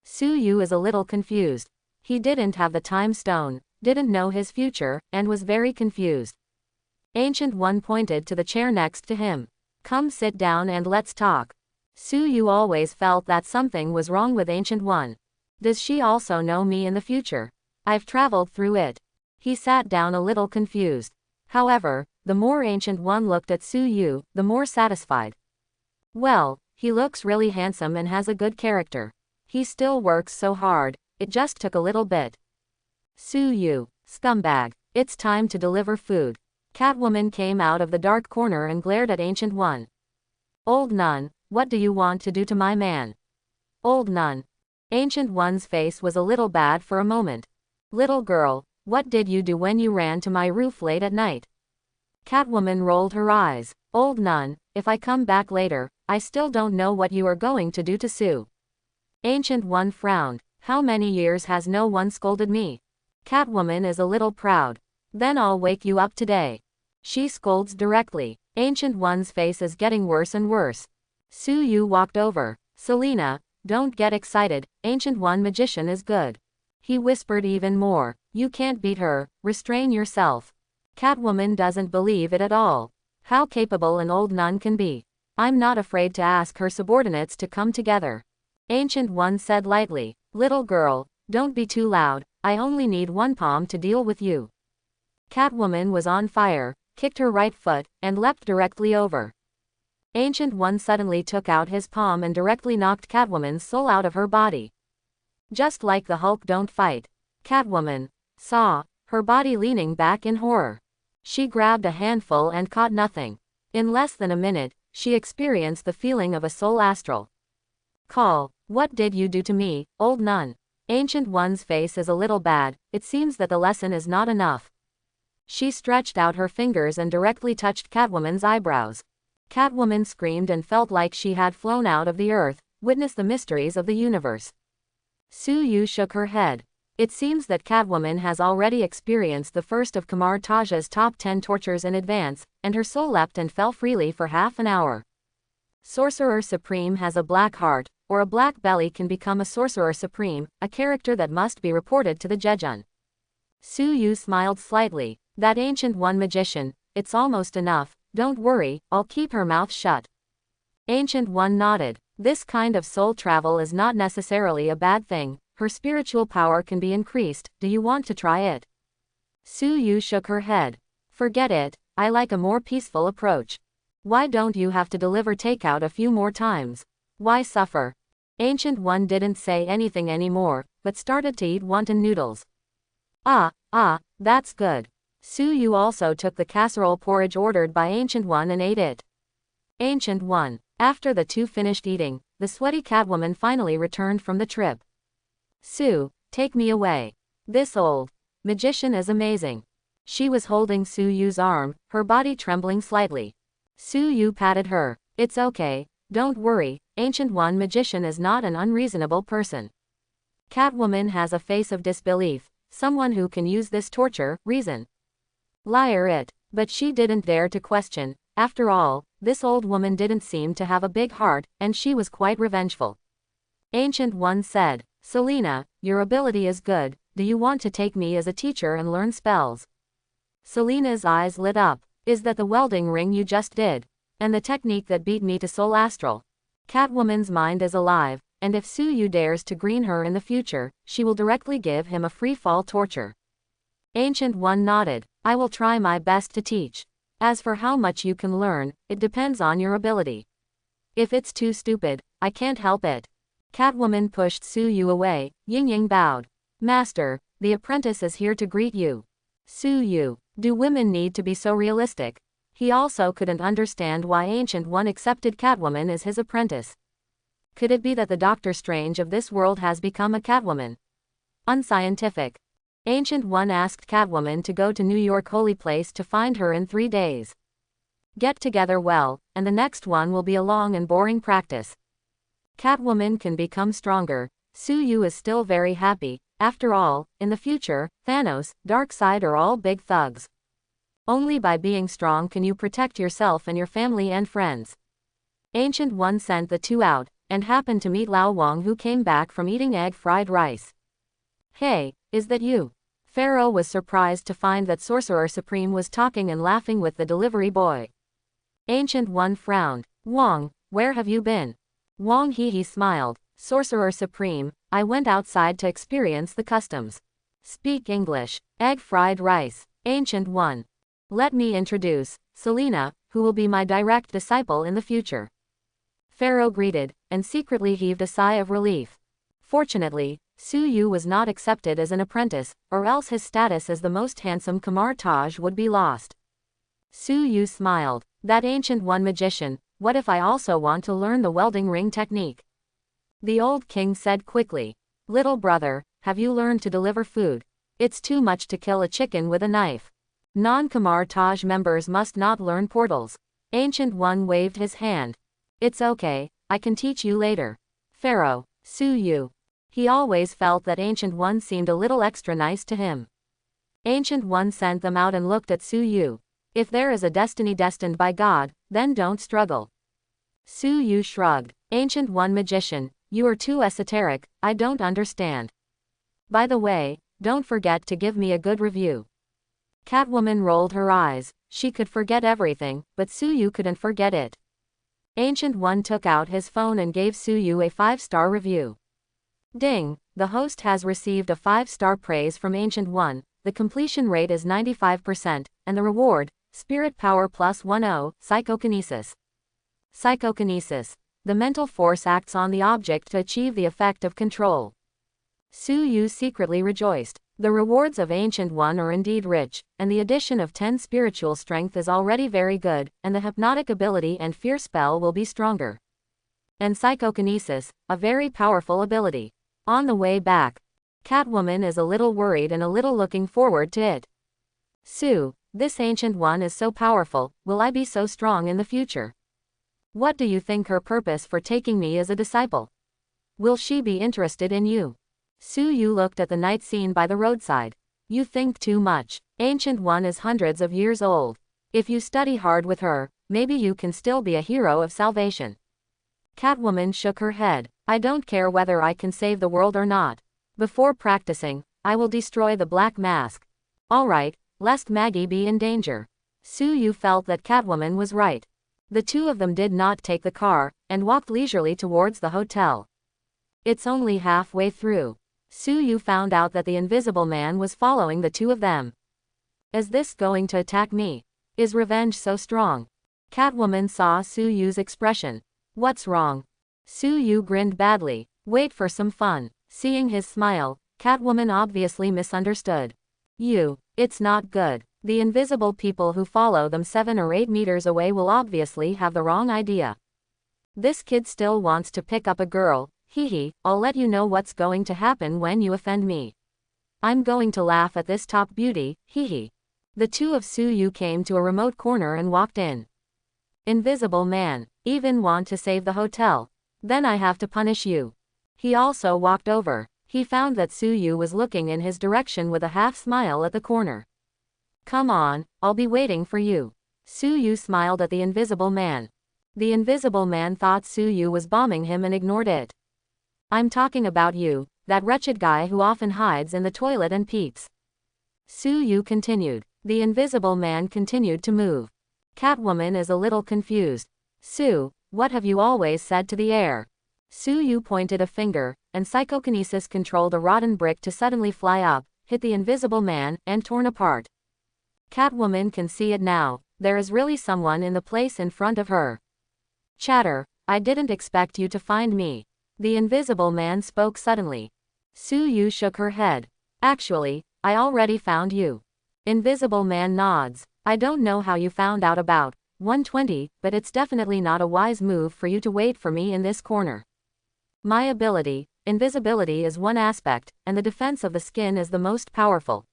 Suyu is a little confused. He didn't have the time stone, didn't know his future, and was very confused. Ancient One pointed to the chair next to him. Come sit down and let's talk. Suyu always felt that something was wrong with Ancient One. Does she also know me in the future? I've traveled through it. He sat down a little confused. However, the more Ancient One looked at Suyu, the more satisfied. Well, he looks really handsome and has a good character. He still works so hard, it just took a little bit. Suyu, scumbag, it's time to deliver food. Catwoman came out of the dark corner and glared at Ancient One. Old nun, what do you want to do to my man? Old nun. Ancient One's face was a little bad for a moment. Little girl, what did you do when you ran to my roof late at night? Catwoman rolled her eyes. Old nun, if I come back later, I still don't know what you are going to do to Sue. Ancient One frowned. How many years has no one scolded me? Catwoman is a little proud. Then I'll wake you up today. She scolds directly. Ancient One's face is getting worse and worse. Suyu walked over. Selena, don't get excited, Ancient One magician is good. He whispered even more. You can't beat her, restrain yourself. Catwoman doesn't believe it at all. How capable an old nun can be. I'm not afraid to ask her subordinates to come together. Ancient One said lightly. Little girl, don't be too loud, I only need one palm to deal with you. Catwoman was on fire, kicked her right foot, and leapt directly over. Ancient One suddenly took out his palm and directly knocked Catwoman's soul out of her body. Just like the Hulk, don't fight. Catwoman saw her body leaning back in horror. She grabbed a handful and caught nothing. In less than a minute, she experienced the feeling of a soul astral. Call, what did you do to me, old nun? Ancient One's face is a little bad, it seems that the lesson is not enough. She stretched out her fingers and directly touched Catwoman's eyebrows. Catwoman screamed and felt like she had flown out of the earth, witnessed the mysteries of the universe. Suyu shook her head. It seems that Catwoman has already experienced the first of Kamar Taja's top 10 tortures in advance, and her soul leapt and fell freely for half an hour. Sorcerer Supreme has a black heart, or a black belly can become a Sorcerer Supreme, a character that must be reported to the Jejun. Suyu smiled slightly. That Ancient One magician, it's almost enough, don't worry, I'll keep her mouth shut. Ancient One nodded. This kind of soul travel is not necessarily a bad thing, her spiritual power can be increased, do you want to try it? Suyu shook her head. Forget it, I like a more peaceful approach. Why don't you have to deliver takeout a few more times? Why suffer? Ancient One didn't say anything anymore, but started to eat wonton noodles. That's good. Suyu also took the casserole porridge ordered by Ancient One and ate it. Ancient One. After the two finished eating, the sweaty Catwoman finally returned from the trip. Sue, take me away. This old magician is amazing. She was holding Suyu's arm, her body trembling slightly. Suyu patted her. It's okay, don't worry, Ancient One magician is not an unreasonable person. Catwoman has a face of disbelief, someone who can use this torture, reason. Liar it, but she didn't dare to question. After all, this old woman didn't seem to have a big heart, and she was quite revengeful. Ancient One said, Selena, your ability is good, do you want to take me as a teacher and learn spells? Selena's eyes lit up. Is that the welding ring you just did? And the technique that beat me to Soul Astral? Catwoman's mind is alive, and if Suyu dares to green her in the future, she will directly give him a free-fall torture. Ancient One nodded. I will try my best to teach. As for how much you can learn, it depends on your ability. If it's too stupid, I can't help it. Catwoman pushed Suyu away. Ying bowed. Master, the apprentice is here to greet you. Suyu, do women need to be so realistic? He also couldn't understand why Ancient One accepted Catwoman as his apprentice. Could it be that the Doctor Strange of this world has become a Catwoman? Unscientific. Ancient One asked Catwoman to go to New York Holy Place to find her in 3 days. Get together well, and the next one will be a long and boring practice. Catwoman can become stronger. Suyu is still very happy. After all, in the future, Thanos, Darkseid are all big thugs. Only by being strong can you protect yourself and your family and friends. Ancient One sent the two out, and happened to meet Lao Wang, who came back from eating egg fried rice. Hey, is that you? Pharaoh was surprised to find that Sorcerer Supreme was talking and laughing with the delivery boy. Ancient One frowned. Wang, where have you been? Wang he smiled. Sorcerer Supreme, I went outside to experience the customs. Speak English. Egg fried rice. Ancient One. Let me introduce Selena, who will be my direct disciple in the future. Pharaoh greeted, and secretly heaved a sigh of relief. Fortunately, Su Yu was not accepted as an apprentice, or else his status as the most handsome Kamar Taj would be lost. Su Yu smiled. That Ancient One magician, what if I also want to learn the welding ring technique? The old king said quickly. Little brother, have you learned to deliver food? It's too much to kill a chicken with a knife. Non-Kamar Taj members must not learn portals. Ancient One waved his hand. It's okay, I can teach you later. Pharaoh, Su Yu. He always felt that Ancient One seemed a little extra nice to him. Ancient One sent them out and looked at Su Yu. If there is a destiny destined by God, then don't struggle. Su Yu shrugged. Ancient One magician, you are too esoteric, I don't understand. By the way, don't forget to give me a good review. Catwoman rolled her eyes. She could forget everything, but Su Yu couldn't forget it. Ancient One took out his phone and gave Su Yu a 5-star review. Ding, the host has received a 5-star praise from Ancient One, the completion rate is 95%, and the reward, Spirit Power plus 10, Psychokinesis. Psychokinesis. The mental force acts on the object to achieve the effect of control. Su Yu secretly rejoiced. The rewards of Ancient One are indeed rich, and the addition of 10 spiritual strength is already very good, and the hypnotic ability and fear spell will be stronger. And psychokinesis, a very powerful ability. On the way back, Catwoman is a little worried and a little looking forward to it. Sue, this Ancient One is so powerful, will I be so strong in the future? What do you think her purpose for taking me as a disciple? Will she be interested in you? Su Yu looked at the night scene by the roadside. You think too much. Ancient One is hundreds of years old. If you study hard with her, maybe you can still be a hero of salvation. Catwoman shook her head. I don't care whether I can save the world or not. Before practicing, I will destroy the Black Mask. Alright, lest Maggie be in danger. Su Yu felt that Catwoman was right. The two of them did not take the car, and walked leisurely towards the hotel. It's only halfway through. Su Yu found out that the Invisible Man was following the two of them. Is this going to attack me? Is revenge so strong? Catwoman saw Su Yu's expression. What's wrong? Su Yu grinned badly. Wait for some fun. Seeing his smile, Catwoman obviously misunderstood. It's not good. The invisible people who follow them 7 or 8 meters away will obviously have the wrong idea. This kid still wants to pick up a girl. I'll let you know what's going to happen when you offend me. I'm going to laugh at this top beauty, The two of Su Yu came to a remote corner and walked in. Invisible Man, even want to save the hotel? Then I have to punish you. He also walked over. He found that Su Yu was looking in his direction with a half smile at the corner. Come on, I'll be waiting for you. Su Yu smiled at the Invisible Man. The Invisible Man thought Su Yu was bombing him and ignored it. I'm talking about you, that wretched guy who often hides in the toilet and peeps. Su Yu continued. The Invisible Man continued to move. Catwoman is a little confused. Sue, what have you always said to the air? Su Yu pointed a finger, and psychokinesis controlled a rotten brick to suddenly fly up, hit the Invisible Man, and torn apart. Catwoman can see it now. There is really someone in the place in front of her. Chatter, I didn't expect you to find me. The Invisible Man spoke suddenly. Su Yu shook her head. Actually, I already found you. Invisible Man nods. I don't know how you found out about 120, but it's definitely not a wise move for you to wait for me in this corner. My ability, invisibility, is one aspect, and the defense of the skin is the most powerful.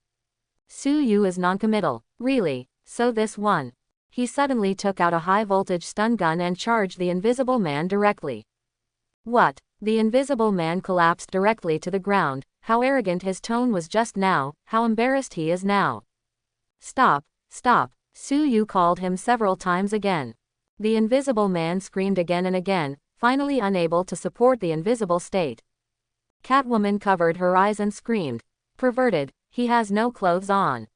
Su Yu is noncommittal. Really, so this one. He suddenly took out a high-voltage stun gun and charged the Invisible Man directly. What? The Invisible Man collapsed directly to the ground. How arrogant his tone was just now, how embarrassed he is now. Stop, stop. Yu called him several times again. The invisible man screamed again and again, finally unable to support the invisible state. Catwoman covered her eyes and screamed. Perverted, he has no clothes on.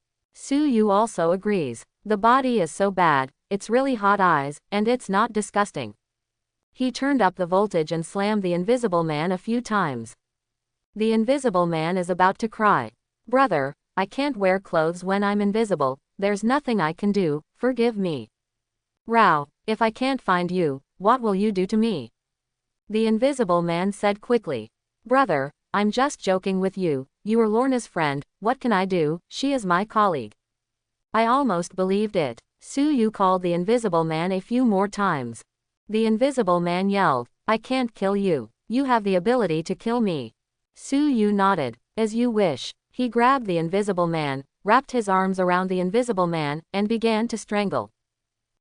Yu also agrees. The body is so bad, it's really hot eyes, and it's not disgusting. He turned up the voltage and slammed the invisible man a few times. The invisible man is about to cry. Brother, I can't wear clothes when I'm invisible, there's nothing I can do, forgive me. Row, if I can't find you, what will you do to me? The invisible man said quickly. Brother, I'm just joking with you, you are Lorna's friend, what can I do, she is my colleague. I almost believed it. Yu called the invisible man a few more times. The invisible man yelled, I can't kill you. You have the ability to kill me. Yu nodded. As you wish. He grabbed the invisible man, wrapped his arms around the invisible man, and began to strangle.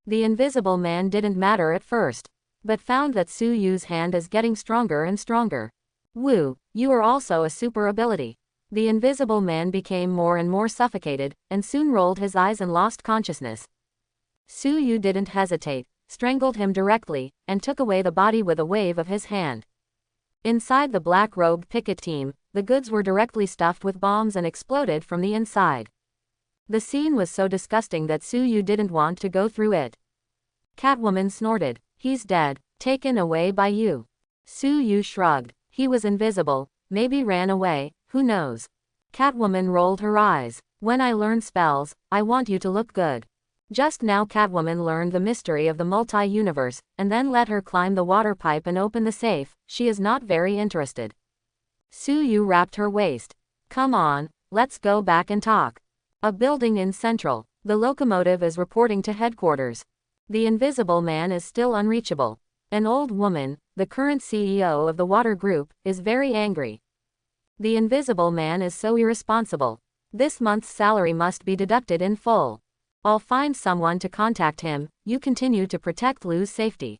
The invisible man didn't matter at first, but found that Yu's hand is getting stronger and stronger. Woo, you are also a super ability. The invisible man became more and more suffocated, and soon rolled his eyes and lost consciousness. Yu didn't hesitate, strangled him directly, and took away the body with a wave of his hand. Inside the black-robed picket team, the goods were directly stuffed with bombs and exploded from the inside. The scene was so disgusting that Yu didn't want to go through it. Catwoman snorted, he's dead, taken away by you. Yu shrugged, he was invisible, maybe ran away, who knows. Catwoman rolled her eyes, when I learn spells, I want you to look good. Just now Catwoman learned the mystery of the multi-universe, and then let her climb the water pipe and open the safe, she is not very interested. Yu wrapped her waist. Come on, let's go back and talk. A building in Central. The locomotive is reporting to headquarters. The invisible man is still unreachable. An old woman, the current CEO of the water group, is very angry. The invisible man is so irresponsible. This month's salary must be deducted in full. I'll find someone to contact him, you continue to protect Lou's safety.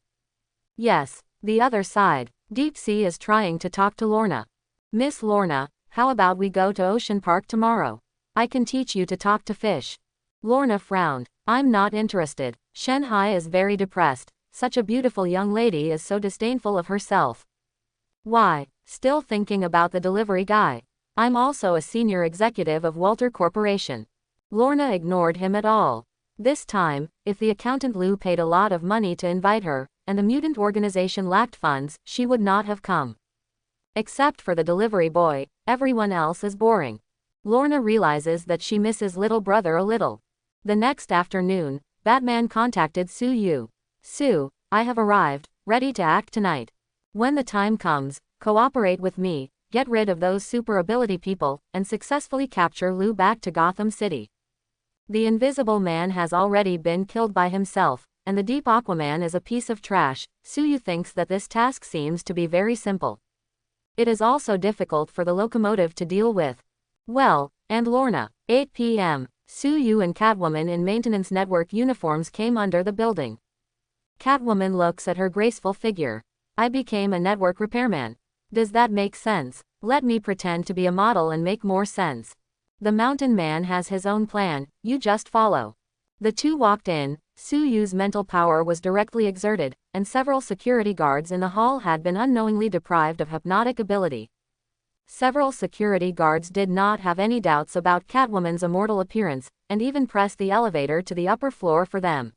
Yes, the other side. Deep Sea is trying to talk to Lorna. Miss Lorna, how about we go to Ocean Park tomorrow? I can teach you to talk to fish. Lorna frowned. I'm not interested. Shanghai is very depressed. Such a beautiful young lady is so disdainful of herself. Why, still thinking about the delivery guy. I'm also a senior executive of Walter Corporation. Lorna ignored him at all. This time, if the accountant Lou paid a lot of money to invite her, and the mutant organization lacked funds, she would not have come. Except for the delivery boy, everyone else is boring. Lorna realizes that she misses little brother a little. The next afternoon, Batman contacted Yu. Sue, I have arrived, ready to act tonight. When the time comes, cooperate with me, get rid of those super ability people, and successfully capture Lou back to Gotham City. The invisible man has already been killed by himself, and the deep Aquaman is a piece of trash. Yu thinks that this task seems to be very simple. It is also difficult for the locomotive to deal with. Well, and Lorna. 8 p.m. Yu and Catwoman in maintenance network uniforms came under the building. Catwoman looks at her graceful figure. I became a network repairman. Does that make sense? Let me pretend to be a model and make more sense. The mountain man has his own plan, you just follow. The two walked in. Yu's mental power was directly exerted, and several security guards in the hall had been unknowingly deprived of hypnotic ability. Several security guards did not have any doubts about Catwoman's immortal appearance, and even pressed the elevator to the upper floor for them.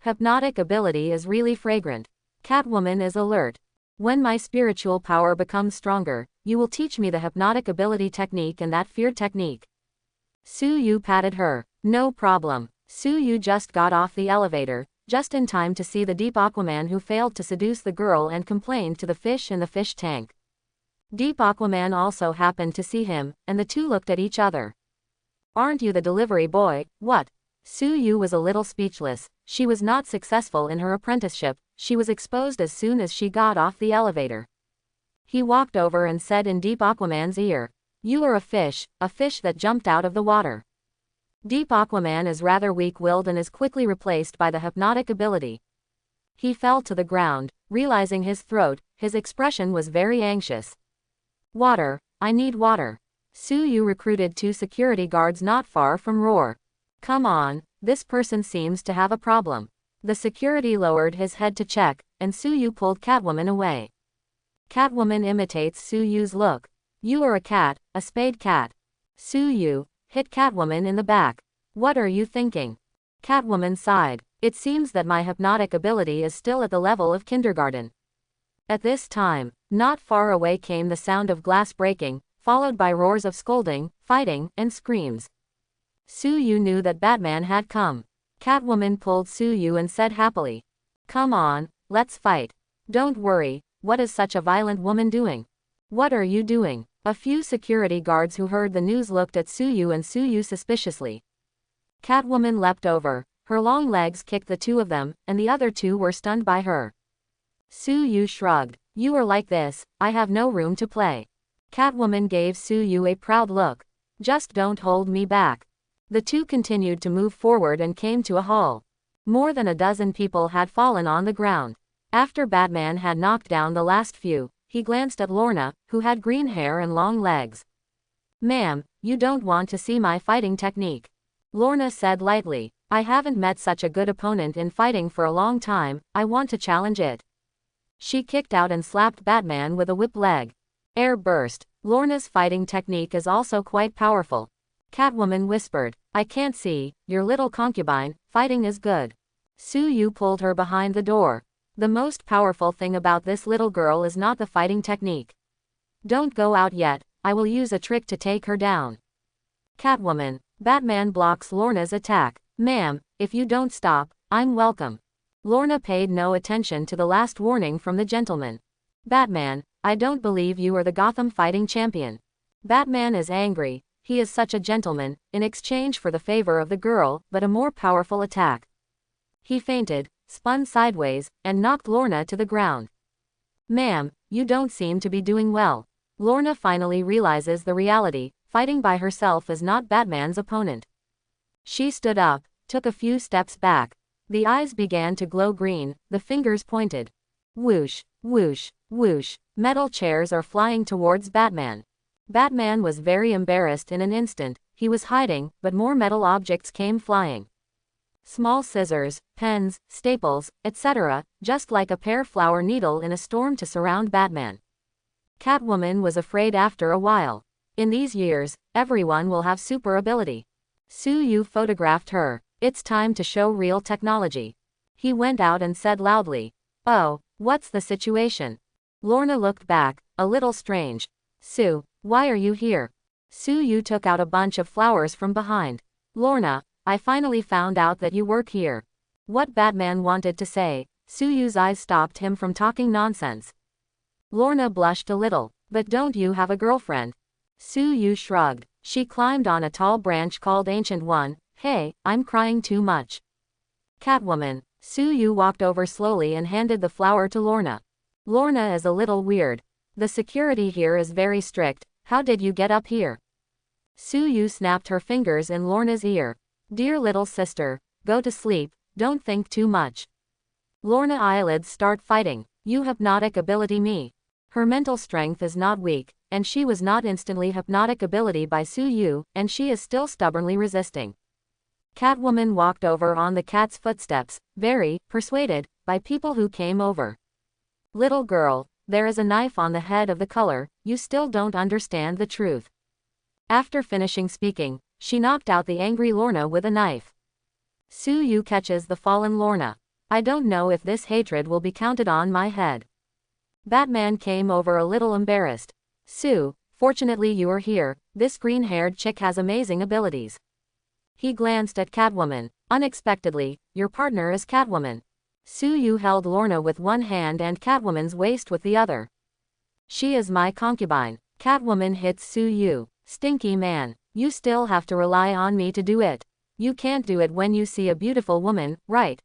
Hypnotic ability is really fragrant. Catwoman is alert. When my spiritual power becomes stronger, you will teach me the hypnotic ability technique and that fear technique. Yu patted her. No problem. Yu just got off the elevator, just in time to see the deep Aquaman who failed to seduce the girl and complained to the fish in the fish tank. Deep Aquaman also happened to see him, and the two looked at each other. Aren't you the delivery boy, what? Yu was a little speechless. She was not successful in her apprenticeship, she was exposed as soon as she got off the elevator. He walked over and said in Deep Aquaman's ear, you are a fish that jumped out of the water. Deep Aquaman is rather weak-willed and is quickly replaced by the hypnotic ability. He fell to the ground, realizing his throat, his expression was very anxious. Water, I need water. Yu recruited 2 security guards not far from Roar. Come on, This person seems to have a problem. The security lowered his head to check, and Su-yu pulled Catwoman away. Catwoman imitates Su-yu's look. You are a cat, a spade cat. Su-yu hit Catwoman in the back. What are you thinking? Catwoman sighed. It seems that my hypnotic ability is still at the level of kindergarten. At this time, not far away came the sound of glass breaking, followed by roars of scolding, fighting, and screams. Su-yu knew that Batman had come. Catwoman pulled Su-yu and said happily, "Come on, let's fight. Don't worry, what is such a violent woman doing? What are you doing?" A few security guards who heard the news looked at Su-yu and Su-yu suspiciously. Catwoman leapt over. Her long legs kicked the two of them, and the other two were stunned by her. Su-yu shrugged. You are like this, I have no room to play. Catwoman gave Su-yu a proud look. Just don't hold me back. The two continued to move forward and came to a halt. More than a dozen people had fallen on the ground. After Batman had knocked down the last few, he glanced at Lorna, who had green hair and long legs. Ma'am, you don't want to see my fighting technique. Lorna said lightly. I haven't met such a good opponent in fighting for a long time, I want to challenge it. She kicked out and slapped Batman with a whip leg. Air burst. Lorna's fighting technique is also quite powerful. Catwoman whispered, I can't see, your little concubine, fighting is good. Su-yu pulled her behind the door. The most powerful thing about this little girl is not the fighting technique. Don't go out yet, I will use a trick to take her down. Catwoman. Batman blocks Lorna's attack. Ma'am, if you don't stop, I'm welcome. Lorna paid no attention to the last warning from the gentleman. Batman, I don't believe you are the Gotham fighting champion. Batman is angry, he is such a gentleman, in exchange for the favor of the girl, but a more powerful attack. He fainted, spun sideways, and knocked Lorna to the ground. Ma'am, you don't seem to be doing well. Lorna finally realizes the reality, fighting by herself is not Batman's opponent. She stood up, took a few steps back. The eyes began to glow green, the fingers pointed. Whoosh, whoosh, whoosh. Metal chairs are flying towards Batman. Batman was very embarrassed in an instant. He was hiding, but more metal objects came flying. Small scissors, pens, staples, etc., just like a pear flower needle in a storm to surround Batman. Catwoman was afraid after a while. In these years, everyone will have super ability. Su-yu photographed her. It's time to show real technology. He went out and said loudly, Oh, what's the situation? Lorna looked back, a little strange. Su, why are you here? Su-yu took out a bunch of flowers from behind. Lorna, I finally found out that you work here. What Batman wanted to say, Su-yu's eyes stopped him from talking nonsense. Lorna blushed a little. But don't you have a girlfriend? Su-yu shrugged. She climbed on a tall branch called Ancient One. Hey, I'm crying too much. Catwoman. Su-yu walked over slowly and handed the flower to Lorna. Lorna is a little weird. The security here is very strict. How did you get up here? Su-yu snapped her fingers in Lorna's ear. Dear little sister, go to sleep, don't think too much. Lorna eyelids start fighting. You hypnotic ability me. Her mental strength is not weak, and she was not instantly hypnotic ability by Su-yu, and she is still stubbornly resisting. Catwoman walked over on the cat's footsteps, very persuaded by people who came over. Little girl, there is a knife on the head of the color, you still don't understand the truth. After finishing speaking, she knocked out the angry Lorna with a knife. Su-yu catches the fallen Lorna. I don't know if this hatred will be counted on my head. Batman came over a little embarrassed. Su, fortunately you are here, this green-haired chick has amazing abilities. He glanced at Catwoman. Unexpectedly, your partner is Catwoman. Su-yu held Lorna with one hand and Catwoman's waist with the other. She is my concubine. Catwoman hits Su-yu. Stinky man, you still have to rely on me to do it. You can't do it when you see a beautiful woman, right?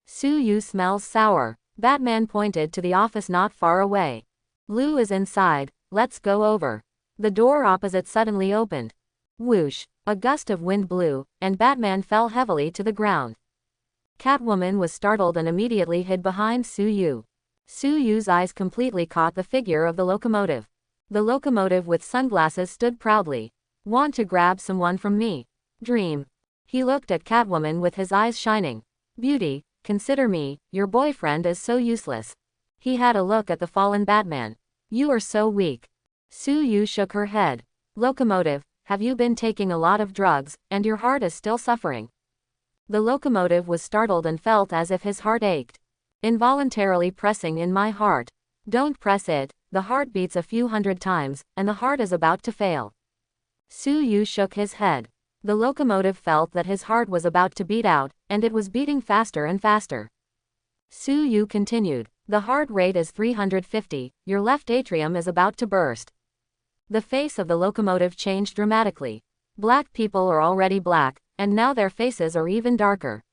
Su-yu smells sour. Batman pointed to the office not far away. Lou is inside, let's go over. The door opposite suddenly opened. Whoosh, a gust of wind blew, and Batman fell heavily to the ground. Catwoman was startled and immediately hid behind Su-yu. Su-yu's eyes completely caught the figure of the locomotive. The locomotive with sunglasses stood proudly. Want to grab someone from me? Dream. He looked at Catwoman with his eyes shining. Beauty, consider me, your boyfriend is so useless. He had a look at the fallen Batman. You are so weak. Su Yu shook her head. Locomotive, have you been taking a lot of drugs, and your heart is still suffering? The locomotive was startled and felt as if his heart ached. Involuntarily pressing in my heart. Don't press it, the heart beats a few hundred times, and the heart is about to fail. Su Yu shook his head. The locomotive felt that his heart was about to beat out, and it was beating faster and faster. Su Yu continued. The heart rate is 350, your left atrium is about to burst. The face of the locomotive changed dramatically. Black people are already black, and now their faces are even darker.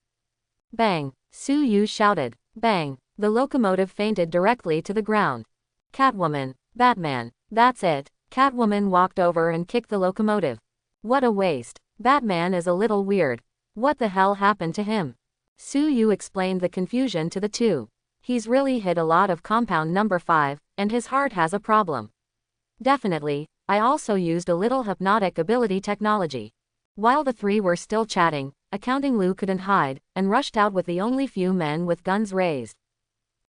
Bang! Su Yu shouted. Bang! The locomotive fainted directly to the ground. Catwoman, Batman, that's it. Catwoman walked over and kicked the locomotive. What a waste. Batman is a little weird. What the hell happened to him? Su Yu explained the confusion to the two. He's really hit a lot of compound number 5, and his heart has a problem. Definitely, I also used a little hypnotic ability technology. While the three were still chatting, Accounting Lou couldn't hide, and rushed out with the only few men with guns raised.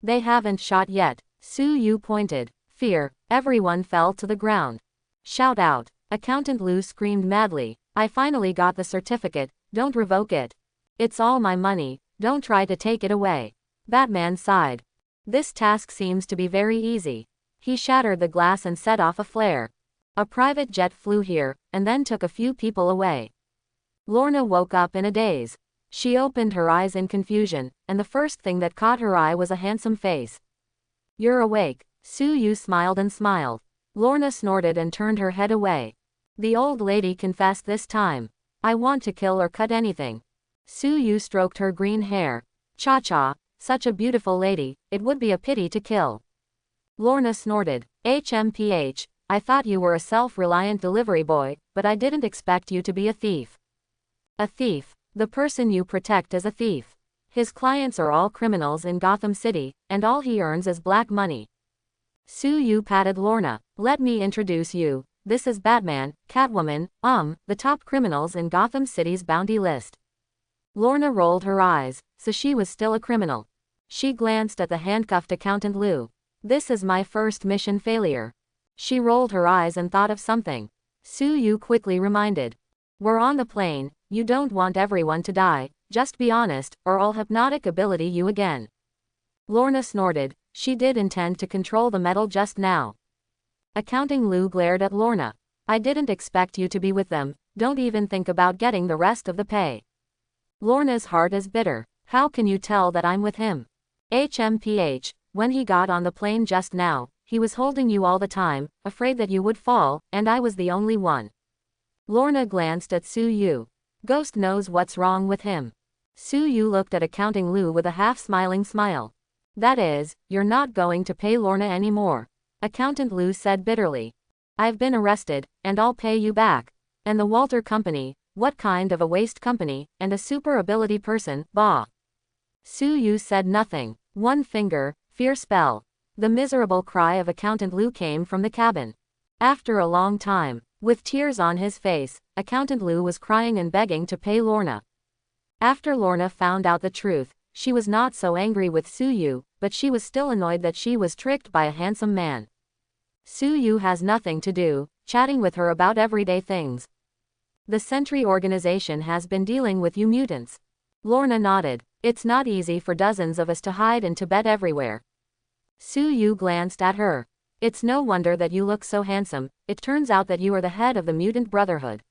They haven't shot yet, Su Yu pointed. Fear, everyone fell to the ground. Shout out, Accountant Lou screamed madly. I finally got the certificate, don't revoke it. It's all my money, don't try to take it away. Batman sighed. This task seems to be very easy. He shattered the glass and set off a flare. A private jet flew here, and then took a few people away. Lorna woke up in a daze. She opened her eyes in confusion, and the first thing that caught her eye was a handsome face. You're awake, Su Yu smiled and smiled. Lorna snorted and turned her head away. The old lady confessed this time. I want to kill or cut anything. Su Yu stroked her green hair. Cha-cha, such a beautiful lady, it would be a pity to kill. Lorna snorted. HMPH, I thought you were a self-reliant delivery boy, but I didn't expect you to be a thief. A thief. The person you protect is a thief. His clients are all criminals in Gotham City, and all he earns is black money. Su Yu patted Lorna. Let me introduce you. This is Batman, Catwoman, the top criminals in Gotham City's bounty list. Lorna rolled her eyes, so she was still a criminal. She glanced at the handcuffed Accountant Lou. This is my first mission failure. She rolled her eyes and thought of something. Su Yu quickly reminded. We're on the plane, you don't want everyone to die, just be honest, or I'll hypnotic ability you again. Lorna snorted. She did intend to control the metal just now. Accounting Lou glared at Lorna. I didn't expect you to be with them, don't even think about getting the rest of the pay. Lorna's heart is bitter. How can you tell that I'm with him? HMPH, when he got on the plane just now, he was holding you all the time, afraid that you would fall, and I was the only one. Lorna glanced at Su Yu. Ghost knows what's wrong with him. Su Yu looked at Accounting Lou with a half-smiling smile. That is, you're not going to pay Lorna anymore. Accountant Lou said bitterly. I've been arrested, and I'll pay you back. And the Walter Company, what kind of a waste company, and a super ability person, bah. Su Yu said nothing. One finger, fear spell. The miserable cry of Accountant Lou came from the cabin. After a long time, with tears on his face, Accountant Lou was crying and begging to pay Lorna. After Lorna found out the truth, she was not so angry with Su Yu, but she was still annoyed that she was tricked by a handsome man. Su Yu has nothing to do, chatting with her about everyday things. The Sentry organization has been dealing with you mutants. Lorna nodded. It's not easy for dozens of us to hide in Tibet everywhere. Su Yu glanced at her. It's no wonder that you look so handsome, it turns out that you are the head of the Mutant Brotherhood.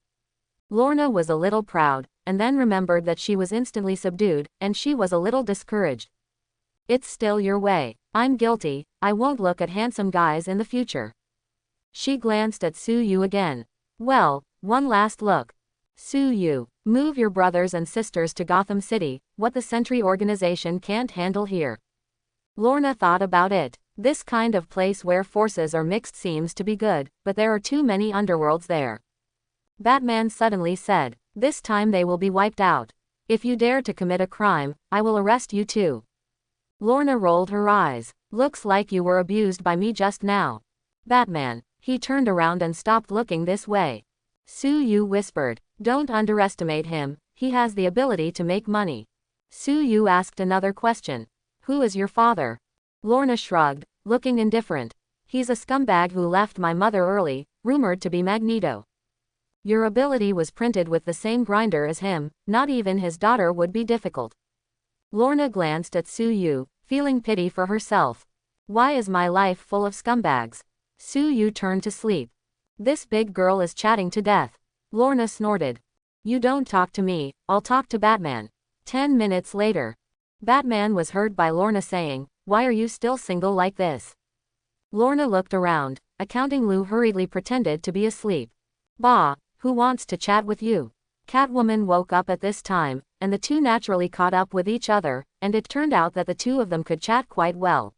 Lorna was a little proud, and then remembered that she was instantly subdued, and she was a little discouraged. It's still your way. I'm guilty, I won't look at handsome guys in the future. She glanced at Su Yu again. Well, one last look. Su Yu, move your brothers and sisters to Gotham City, what the Sentry organization can't handle here. Lorna thought about it. This kind of place where forces are mixed seems to be good, but there are too many underworlds there. Batman suddenly said, this time they will be wiped out. If you dare to commit a crime, I will arrest you too. Lorna rolled her eyes. Looks like you were abused by me just now. Batman. He turned around and stopped looking this way. Su Yu whispered, don't underestimate him, He has the ability to make money. Su Yu asked another question. Who is your father? Lorna shrugged, looking indifferent. He's a scumbag who left my mother early, rumored to be Magneto. Your ability was printed with the same grinder as him, not even his daughter would be difficult. Lorna glanced at Su Yu, feeling pity for herself. Why is my life full of scumbags? Su Yu turned to sleep. This big girl is chatting to death. Lorna snorted. You don't talk to me, I'll talk to Batman. 10 minutes later. Batman was heard by Lorna saying, why are you still single like this? Lorna looked around. Accounting Lou hurriedly pretended to be asleep. Bah, who wants to chat with you? Catwoman woke up at this time, and the two naturally caught up with each other, and it turned out that the two of them could chat quite well.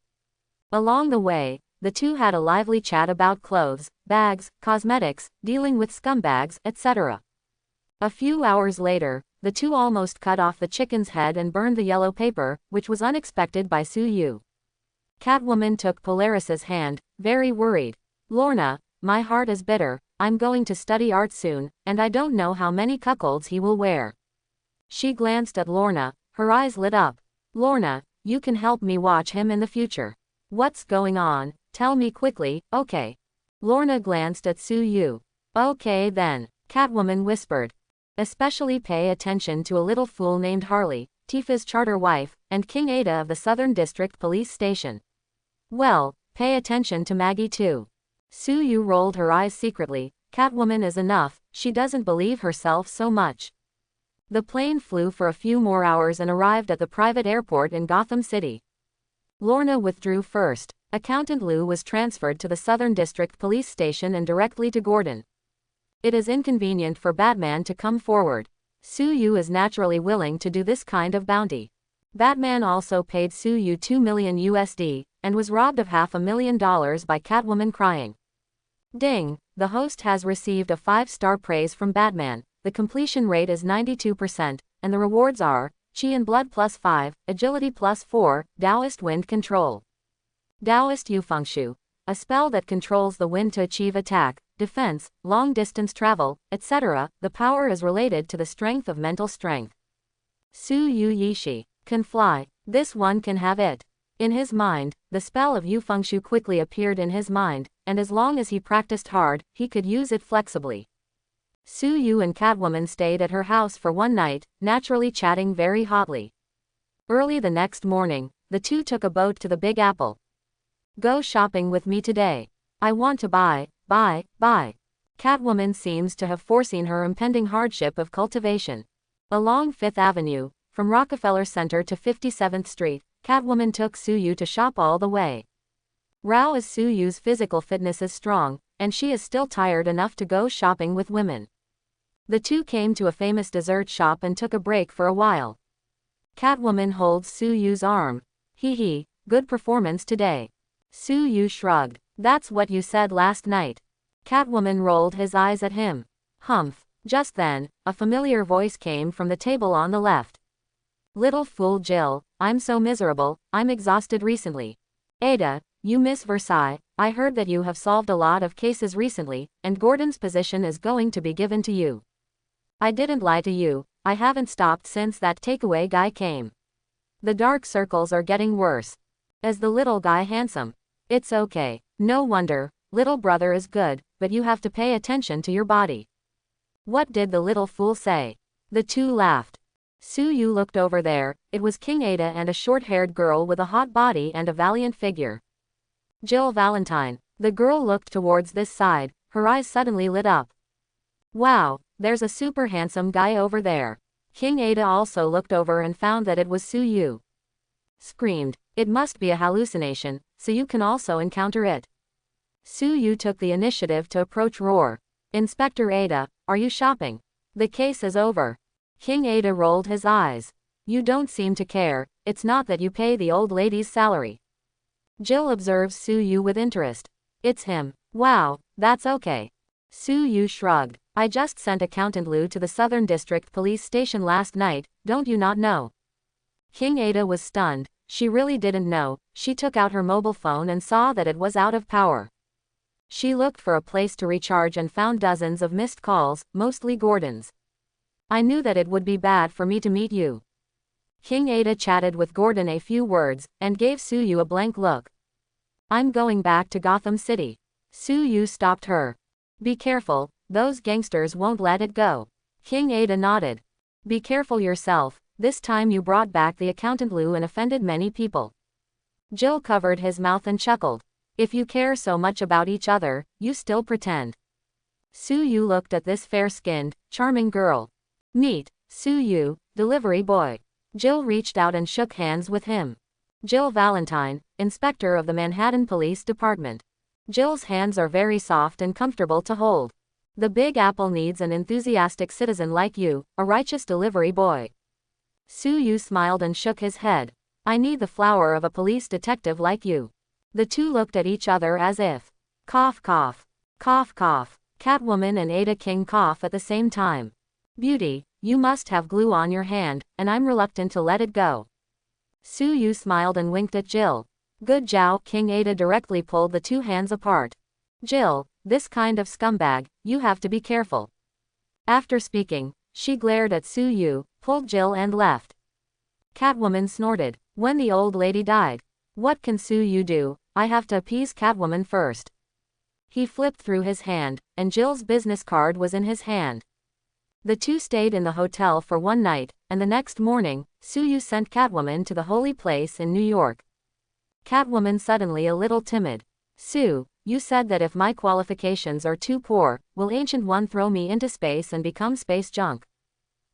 Along the way, the two had a lively chat about clothes, bags, cosmetics, dealing with scumbags, etc. A few hours later, the two almost cut off the chicken's head and burned the yellow paper, which was unexpected by Su Yu. Catwoman took Polaris's hand, very worried. Lorna, my heart is bitter, I'm going to study art soon, and I don't know how many cuckolds he will wear. She glanced at Lorna, her eyes lit up. Lorna, you can help me watch him in the future. What's going on? Tell me quickly, okay? Lorna glanced at Su Yu. Okay then, Catwoman whispered. Especially pay attention to a little fool named Harley, Tifa's charter wife, and King Ada of the Southern District Police Station. Well, pay attention to Maggie too. Su Yu rolled her eyes secretly. Catwoman is enough, she doesn't believe herself so much. The plane flew for a few more hours and arrived at the private airport in Gotham City. Lorna withdrew first. Accountant Lou was transferred to the Southern District Police Station and directly to Gordon. It is inconvenient for Batman to come forward. Su Yu is naturally willing to do this kind of bounty. Batman also paid Su Yu $2 million USD, and was robbed of $500,000 by Catwoman crying. Ding, the host has received a 5-star praise from Batman, the completion rate is 92%, and the rewards are, Chi and Blood +5, Agility +4, Taoist Wind Control. Taoist Yufengshu, a spell that controls the wind to achieve attack, defense, long-distance travel, etc. The power is related to the strength of mental strength. Su Yu Yishi can fly. This one can have it. In his mind, the spell of Yufengshu quickly appeared in his mind, and as long as he practiced hard, he could use it flexibly. Su Yu and Catwoman stayed at her house for one night, naturally chatting very hotly. Early the next morning, the two took a boat to the Big Apple. Go shopping with me today. I want to buy. Catwoman seems to have foreseen her impending hardship of cultivation. Along Fifth Avenue, from Rockefeller Center to 57th Street, Catwoman took Su Yu to shop all the way. Rao is Su Yu's physical fitness is strong, and she is still tired enough to go shopping with women. The two came to a famous dessert shop and took a break for a while. Catwoman holds Su Yu's arm. Hee, good performance today. Su Yu shrugged. That's what you said last night. Catwoman rolled his eyes at him. Humph. Just then, a familiar voice came from the table on the left. Little fool Jill, I'm so miserable, I'm exhausted recently. Ada, you Miss Versailles, I heard that you have solved a lot of cases recently, and Gordon's position is going to be given to you. I didn't lie to you, I haven't stopped since that takeaway guy came. The dark circles are getting worse. Is the little guy handsome? It's okay. No wonder, little brother is good, but you have to pay attention to your body. What did the little fool say? The two laughed. Su Yu looked over there, it was King Ada and a short-haired girl with a hot body and a valiant figure. Jill Valentine. The girl looked towards this side, her eyes suddenly lit up. Wow, there's a super handsome guy over there. King Ada also looked over and found that it was Su Yu. Screamed, it must be a hallucination, so you can also encounter it. Su Yu took the initiative to approach Roar. Inspector Ada, are you shopping? The case is over. King Ada rolled his eyes. You don't seem to care, it's not that you pay the old lady's salary. Jill observes Su Yu with interest. It's him. Wow, that's okay. Su Yu shrugged. I just sent Accountant Lou to the Southern District Police Station last night, don't you not know? King Ada was stunned. She really didn't know. She took out her mobile phone and saw that it was out of power. She looked for a place to recharge and found dozens of missed calls, mostly Gordon's. I knew that it would be bad for me to meet you. King Ada chatted with Gordon a few words, and gave Suyu a blank look. I'm going back to Gotham City. Suyu stopped her. Be careful, those gangsters won't let it go. King Ada nodded. Be careful yourself, this time you brought back the accountant Lou and offended many people. Jill covered his mouth and chuckled. If you care so much about each other, you still pretend. Suyu looked at this fair-skinned, charming girl. Meet, Suyu, delivery boy. Jill reached out and shook hands with him. Jill Valentine, inspector of the Manhattan Police Department. Jill's hands are very soft and comfortable to hold. The Big Apple needs an enthusiastic citizen like you, a righteous delivery boy. Suyu smiled and shook his head. I need the flower of a police detective like you. The two looked at each other as if. Cough cough. Cough cough. Catwoman and Ada King cough at the same time. Beauty, you must have glue on your hand, and I'm reluctant to let it go. Suyu smiled and winked at Jill. Good job. King Ada directly pulled the two hands apart. Jill, this kind of scumbag, you have to be careful. After speaking, she glared at Suyu, pulled Jill and left. Catwoman snorted. When the old lady died. What can Suyu do? I have to appease Catwoman first. He flipped through his hand, and Jill's business card was in his hand. The two stayed in the hotel for one night, and the next morning, Suyu sent Catwoman to the holy place in New York. Catwoman suddenly a little timid. Sue, you said that if my qualifications are too poor, will Ancient One throw me into space and become space junk?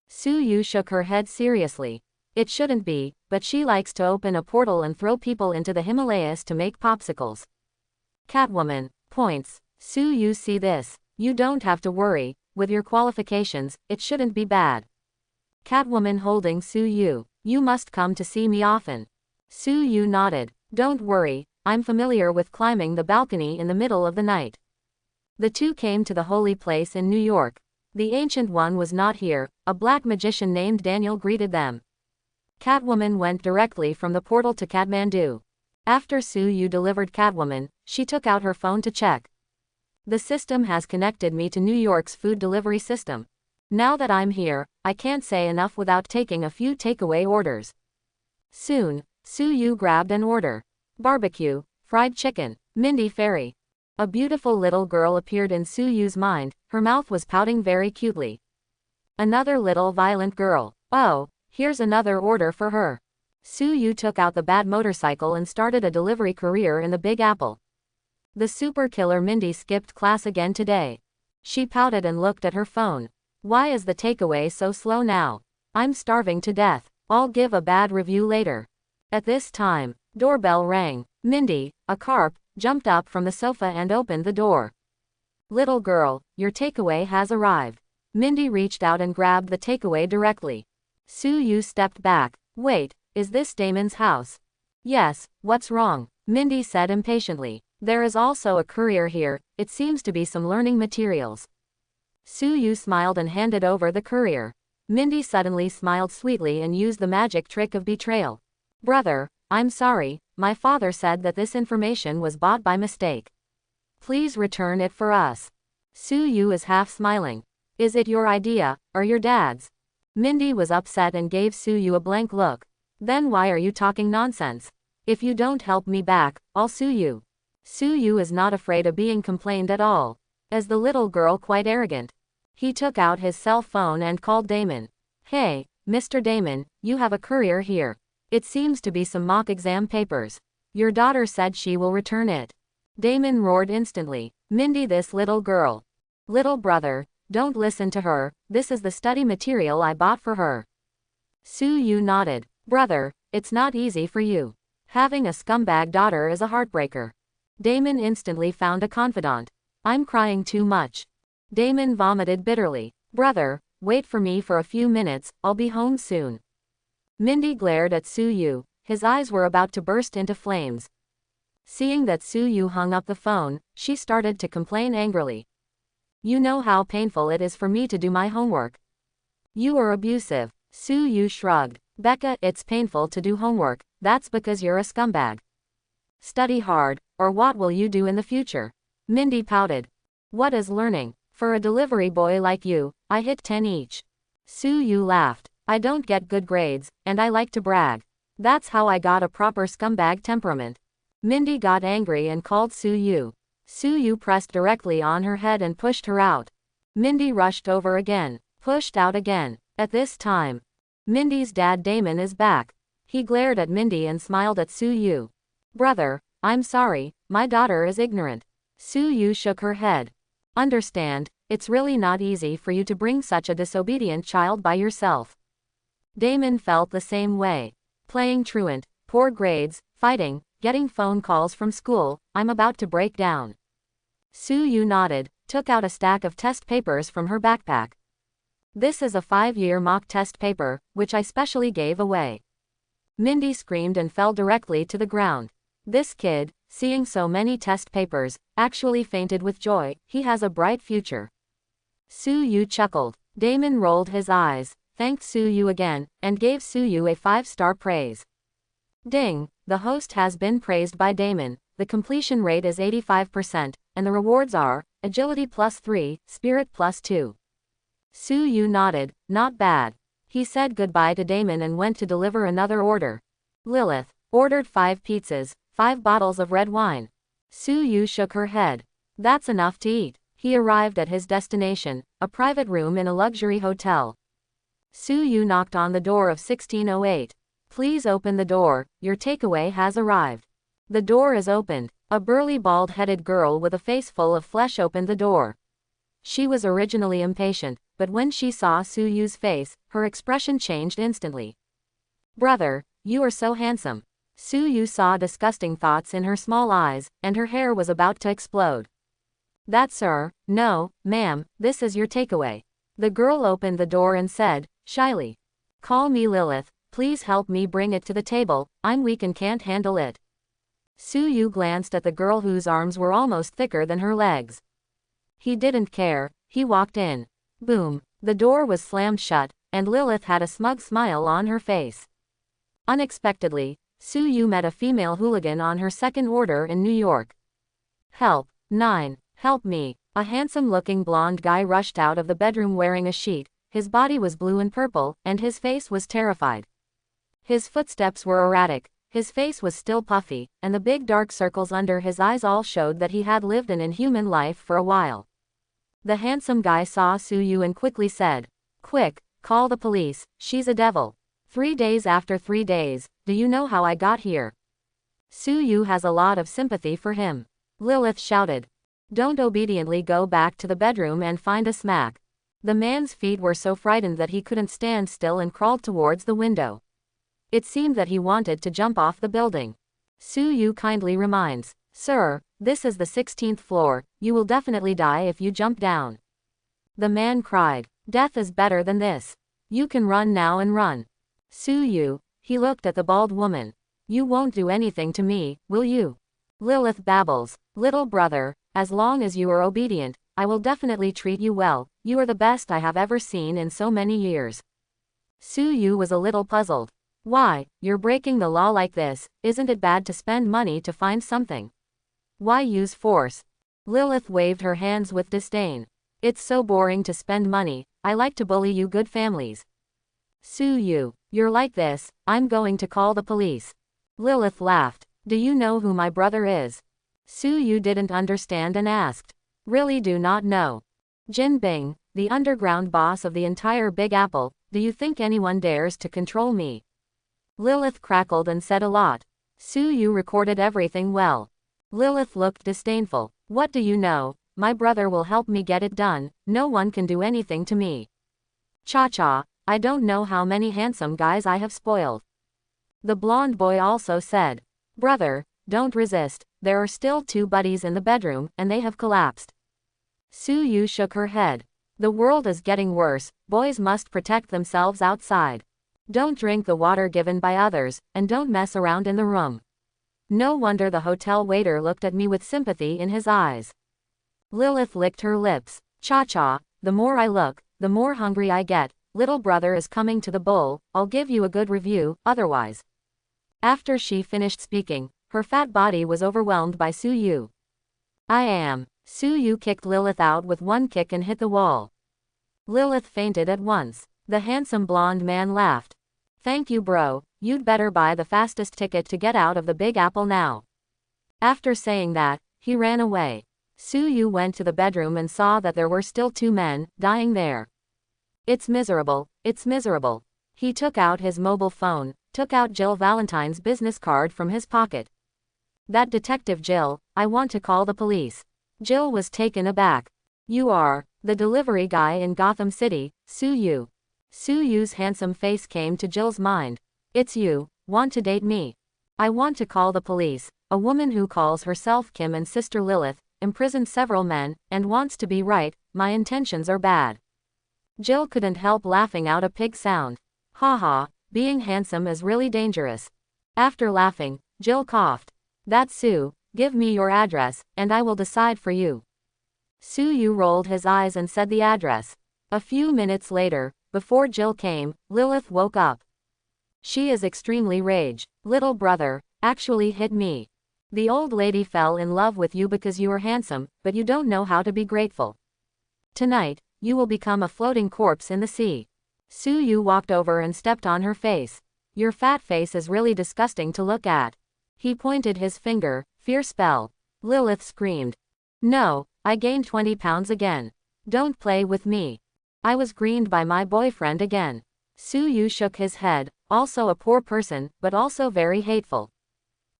Suyu shook her head seriously. It shouldn't be, but she likes to open a portal and throw people into the Himalayas to make popsicles. Catwoman, points. Suyu, see this. You don't have to worry, with your qualifications, it shouldn't be bad. Catwoman holding Suyu. You must come to see me often. Suyu nodded. Don't worry, I'm familiar with climbing the balcony in the middle of the night. The two came to the holy place in New York. The Ancient One was not here, a black magician named Daniel greeted them. Catwoman went directly from the portal to Kathmandu. After Suyu delivered Catwoman, she took out her phone to check. The system has connected me to New York's food delivery system. Now that I'm here, I can't say enough without taking a few takeaway orders. Soon, Suyu grabbed an order. Barbecue, fried chicken, Mindy Fairy. A beautiful little girl appeared in Suyu's mind, her mouth was pouting very cutely. Another little violent girl. Oh, here's another order for her. Suyu took out the bad motorcycle and started a delivery career in the Big Apple. The super killer Mindy skipped class again today. She pouted and looked at her phone. Why is the takeaway so slow now? I'm starving to death. I'll give a bad review later. At this time, doorbell rang. Mindy, a carp, jumped up from the sofa and opened the door. Little girl, your takeaway has arrived. Mindy reached out and grabbed the takeaway directly. Suyu stepped back. Wait, is this Damon's house? Yes, what's wrong? Mindy said impatiently. There is also a courier here, it seems to be some learning materials. Suyu smiled and handed over the courier. Mindy suddenly smiled sweetly and used the magic trick of betrayal. Brother, I'm sorry, my father said that this information was bought by mistake. Please return it for us. Suyu is half smiling. Is it your idea, or your dad's? Mindy was upset and gave Suyu a blank look. Then why are you talking nonsense? If you don't help me back, I'll sue you. Suyu is not afraid of being complained at all. As the little girl quite arrogant. He took out his cell phone and called Damon. Hey, Mr. Damon, you have a courier here. It seems to be some mock exam papers. Your daughter said she will return it. Damon roared instantly. Mindy, this little girl. Little brother, don't listen to her, this is the study material I bought for her. Suyu nodded. Brother, it's not easy for you. Having a scumbag daughter is a heartbreaker. Damon instantly found a confidant. I'm crying too much. Damon vomited bitterly. Brother, wait for me for a few minutes, I'll be home soon. Mindy glared at Suyu, his eyes were about to burst into flames. Seeing that Suyu hung up the phone, she started to complain angrily. You know how painful it is for me to do my homework. You are abusive. Suyu shrugged. Becca, it's painful to do homework, that's because you're a scumbag. Study hard, or what will you do in the future? Mindy pouted. What is learning? For a delivery boy like you, I hit 10 each. Yu laughed. I don't get good grades, and I like to brag. That's how I got a proper scumbag temperament. Mindy got angry and called Yu. Yu pressed directly on her head and pushed her out. Mindy rushed over again, pushed out again. At this time, Mindy's dad Damon is back. He glared at Mindy and smiled at Yu. Brother, I'm sorry, my daughter is ignorant. Yu shook her head. Understand, it's really not easy for you to bring such a disobedient child by yourself. Damon felt the same way. Playing truant, poor grades, fighting, getting phone calls from school, I'm about to break down. Yu nodded, took out a stack of test papers from her backpack. This is a 5-year mock test paper, which I specially gave away. Mindy screamed and fell directly to the ground. This kid, seeing so many test papers, actually fainted with joy. He has a bright future. Yu chuckled. Damon rolled his eyes, thanked Yu again, and gave Yu a 5-star praise. Ding, the host has been praised by Damon. The completion rate is 85%, and the rewards are agility +3, spirit +2. Yu nodded, not bad. He said goodbye to Damon and went to deliver another order. Lilith ordered 5 pizzas, 5 bottles of red wine. Yu shook her head. That's enough to eat. He arrived at his destination, a private room in a luxury hotel. Yu knocked on the door of 1608. Please open the door, your takeaway has arrived. The door is opened. A burly bald-headed girl with a face full of flesh opened the door. She was originally impatient, but when she saw Yu's face, her expression changed instantly. Brother, you are so handsome. Yu saw disgusting thoughts in her small eyes, and her hair was about to explode. That sir, no, ma'am, this is your takeaway. The girl opened the door and said, shyly. Call me Lilith, please help me bring it to the table, I'm weak and can't handle it. Yu glanced at the girl whose arms were almost thicker than her legs. He didn't care, he walked in. Boom, the door was slammed shut, and Lilith had a smug smile on her face. Unexpectedly, Yu met a female hooligan on her second order in New York. Help, 9, help me. A handsome-looking blonde guy rushed out of the bedroom wearing a sheet. His body was blue and purple, and his face was terrified. His footsteps were erratic, his face was still puffy, and the big dark circles under his eyes all showed that he had lived an inhuman life for a while. The handsome guy saw Yu and quickly said, Quick, call the police, she's a devil. 3 days after 3 days, do you know how I got here? Yu has a lot of sympathy for him. Lilith shouted. Don't obediently go back to the bedroom and find a smack. The man's feet were so frightened that he couldn't stand still and crawled towards the window. It seemed that he wanted to jump off the building. Yu kindly reminds, Sir, this is the 16th floor, you will definitely die if you jump down. The man cried, Death is better than this. You can run now and run. Yu, he looked at the bald woman. You won't do anything to me, will you? Lilith babbles, Little brother, as long as you are obedient, I will definitely treat you well, you are the best I have ever seen in so many years. Yu was a little puzzled. Why, you're breaking the law like this, isn't it bad to spend money to find something? Why use force? Lilith waved her hands with disdain. It's so boring to spend money, I like to bully you good families. Yu, you're like this, I'm going to call the police. Lilith laughed. Do you know who my brother is? Yu didn't understand and asked. Really do not know. Jin Bing, the underground boss of the entire Big Apple, do you think anyone dares to control me? Lilith crackled and said a lot. Yu recorded everything well. Lilith looked disdainful. What do you know? My brother will help me get it done, no one can do anything to me. Cha-cha, I don't know how many handsome guys I have spoiled. The blonde boy also said. Brother, don't resist, there are still 2 buddies in the bedroom, and they have collapsed. Yu shook her head. The world is getting worse, boys must protect themselves outside. Don't drink the water given by others, and don't mess around in the room. No wonder the hotel waiter looked at me with sympathy in his eyes. Lilith licked her lips. Cha-cha, the more I look, the more hungry I get. Little brother is coming to the bowl, I'll give you a good review, otherwise. After she finished speaking, her fat body was overwhelmed by Yu. I am. Yu kicked Lilith out with one kick and hit the wall. Lilith fainted at once. The handsome blonde man laughed. Thank you, bro, you'd better buy the fastest ticket to get out of the Big Apple now. After saying that, he ran away. Su-yu went to the bedroom and saw that there were still 2 men, dying there. It's miserable, it's miserable. He took out his mobile phone, took out Jill Valentine's business card from his pocket. That detective Jill, I want to call the police. Jill was taken aback. You are the delivery guy in Gotham City, Su-yu. Su-yu's handsome face came to Jill's mind. It's you, want to date me? I want to call the police. A woman who calls herself Kim and Sister Lilith, imprisoned several men, and wants to be right, my intentions are bad. Jill couldn't help laughing out a pig sound. Haha, being handsome is really dangerous. After laughing, Jill coughed. That's Sue, give me your address, and I will decide for you. Su-yu rolled his eyes and said the address. A few minutes later, before Jill came, Lilith woke up. She is extremely rage. Little brother, actually hit me. The old lady fell in love with you because you are handsome, but you don't know how to be grateful. Tonight, you will become a floating corpse in the sea. Su-yu walked over and stepped on her face. Your fat face is really disgusting to look at. He pointed his finger, fierce spell. Lilith screamed. No, I gained 20 pounds again. Don't play with me. I was greened by my boyfriend again. Su-yu shook his head, also a poor person, but also very hateful.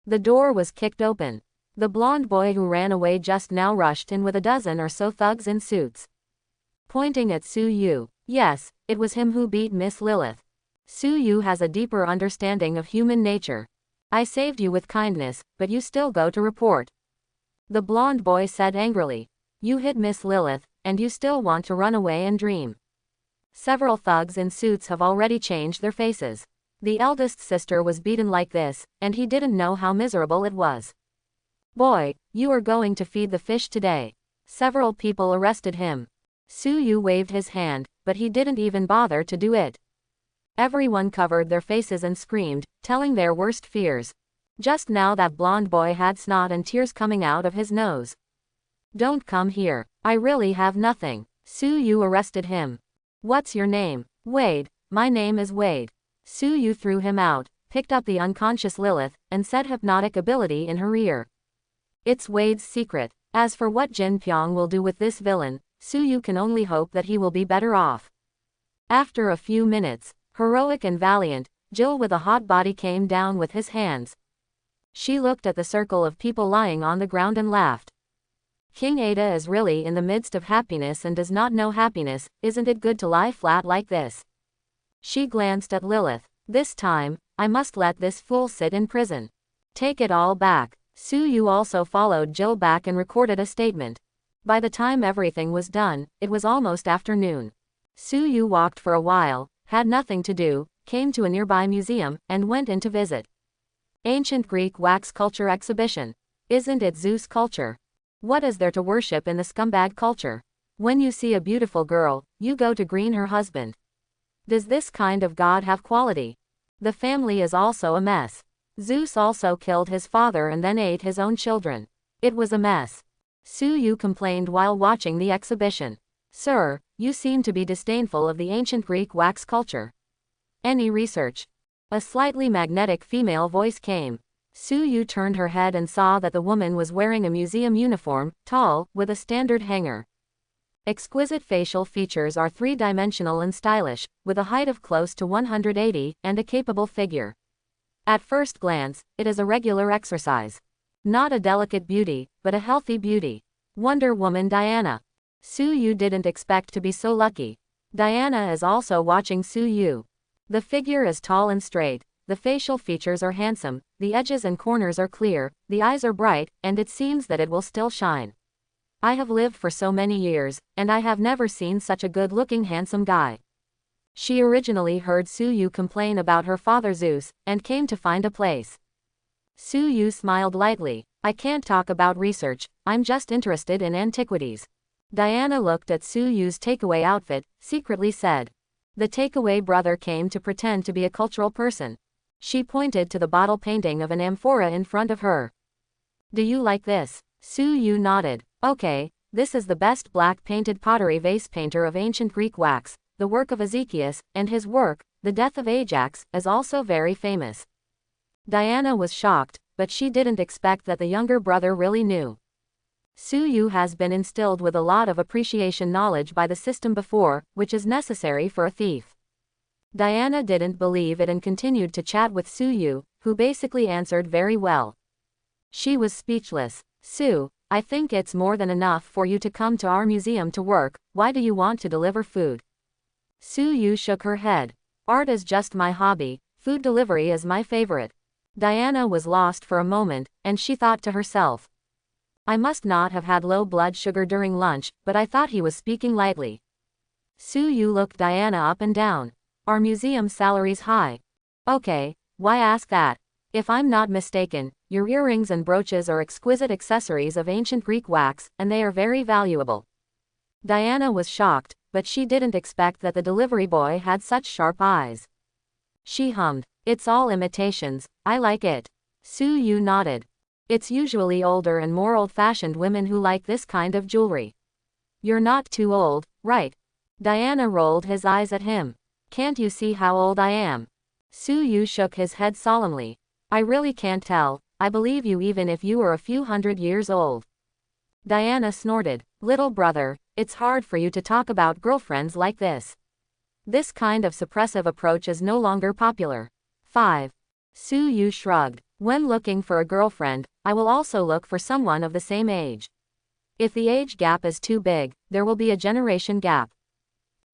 The door was kicked open. The blonde boy who ran away just now rushed in with a dozen or so thugs in suits. Pointing at Su-yu. Yes, it was him who beat Miss Lilith. Su-yu has a deeper understanding of human nature. I saved you with kindness, but you still go to report. The blonde boy said angrily. You hit Miss Lilith, and you still want to run away and dream. Several thugs in suits have already changed their faces. The eldest sister was beaten like this, and he didn't know how miserable it was. Boy, you are going to feed the fish today. Several people arrested him. Su-yu waved his hand, but he didn't even bother to do it. Everyone covered their faces and screamed, telling their worst fears. Just now that blonde boy had snot and tears coming out of his nose. Don't come here. I really have nothing. Su-yu arrested him. What's your name? Wade. My name is Wade. Su-yu threw him out, picked up the unconscious Lilith, and said hypnotic ability in her ear. It's Wade's secret. As for what Jin Pyong will do with this villain, Su-yu can only hope that he will be better off. After a few minutes, heroic and valiant, Jill with a hot body came down with his hands. She looked at the circle of people lying on the ground and laughed. King Ada is really in the midst of happiness and does not know happiness, isn't it good to lie flat like this? She glanced at Lilith. This time, I must let this fool sit in prison. Take it all back. Su-yu also followed Jill back and recorded a statement. By the time everything was done, it was almost afternoon. Su-yu walked for a while, had nothing to do, came to a nearby museum, and went in to visit. Ancient Greek wax culture exhibition. Isn't it Zeus culture? What is there to worship in the scumbag culture? When you see a beautiful girl, you go to green her husband. Does this kind of god have quality? The family is also a mess. Zeus also killed his father and then ate his own children. It was a mess. Su-yu complained while watching the exhibition. Sir, you seem to be disdainful of the ancient Greek wax culture. Any research? A slightly magnetic female voice came. Su-yu turned her head and saw that the woman was wearing a museum uniform, tall, with a standard hanger. Exquisite facial features are three-dimensional and stylish, with a height of close to 180, and a capable figure. At first glance, it is a regular exercise. Not a delicate beauty, but a healthy beauty. Wonder Woman Diana. Su-yu didn't expect to be so lucky. Diana is also watching Su-yu. The figure is tall and straight, the facial features are handsome, the edges and corners are clear, the eyes are bright, and it seems that it will still shine. I have lived for so many years, and I have never seen such a good-looking handsome guy. She originally heard Su-yu complain about her father Zeus, and came to find a place. Su-yu smiled lightly. I can't talk about research, I'm just interested in antiquities. Diana looked at Su-yu's takeaway outfit, secretly said. The takeaway brother came to pretend to be a cultural person. She pointed to the bottle painting of an amphora in front of her. Do you like this? Su-yu nodded. Okay, this is the best black painted pottery vase painter of ancient Greek wax, the work of Ezekias, and his work, The Death of Ajax, is also very famous. Diana was shocked, but she didn't expect that the younger brother really knew. Suyu has been instilled with a lot of appreciation knowledge by the system before, which is necessary for a thief. Diana didn't believe it and continued to chat with Suyu, who basically answered very well. She was speechless. Sue, I think it's more than enough for you to come to our museum to work, why do you want to deliver food? Suyu shook her head. Art is just my hobby, food delivery is my favorite. Diana was lost for a moment, and she thought to herself. I must not have had low blood sugar during lunch, but I thought he was speaking lightly. Suyu looked Diana up and down. Our museum's salary's high. Okay, why ask that? If I'm not mistaken, your earrings and brooches are exquisite accessories of ancient Greek wax, and they are very valuable. Diana was shocked, but she didn't expect that the delivery boy had such sharp eyes. She hummed, it's all imitations, I like it. Suyu nodded. It's usually older and more old-fashioned women who like this kind of jewelry. You're not too old, right? Diana rolled his eyes at him. Can't you see how old I am? Suyu shook his head solemnly. I really can't tell, I believe you even if you were a few hundred years old. Diana snorted. Little brother, it's hard for you to talk about girlfriends like this. This kind of suppressive approach is no longer popular. 5. Suyu shrugged. When looking for a girlfriend, I will also look for someone of the same age. If the age gap is too big, there will be a generation gap.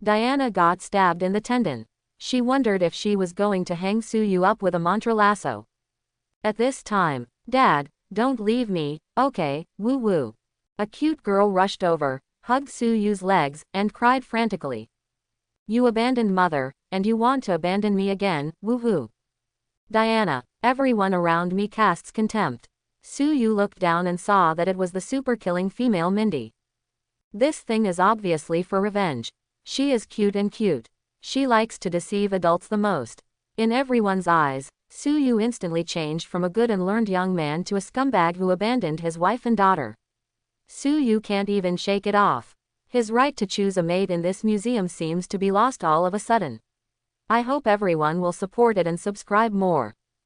Diana got stabbed in the tendon. She wondered if she was going to hang Suyu up with a mantra lasso. At this time, Dad, don't leave me, okay, woo-woo. A cute girl rushed over, hugged Suyu's legs, and cried frantically. You abandoned mother, and you want to abandon me again, woo-hoo. Diana, everyone around me casts contempt. Suyu looked down and saw that it was the super-killing female Mindy. This thing is obviously for revenge. She is cute and cute. She likes to deceive adults the most. In everyone's eyes, Suyu instantly changed from a good and learned young man to a scumbag who abandoned his wife and daughter. Suyu can't even shake it off. His right to choose a mate in this museum seems to be lost all of a sudden. I hope everyone will support it and subscribe more.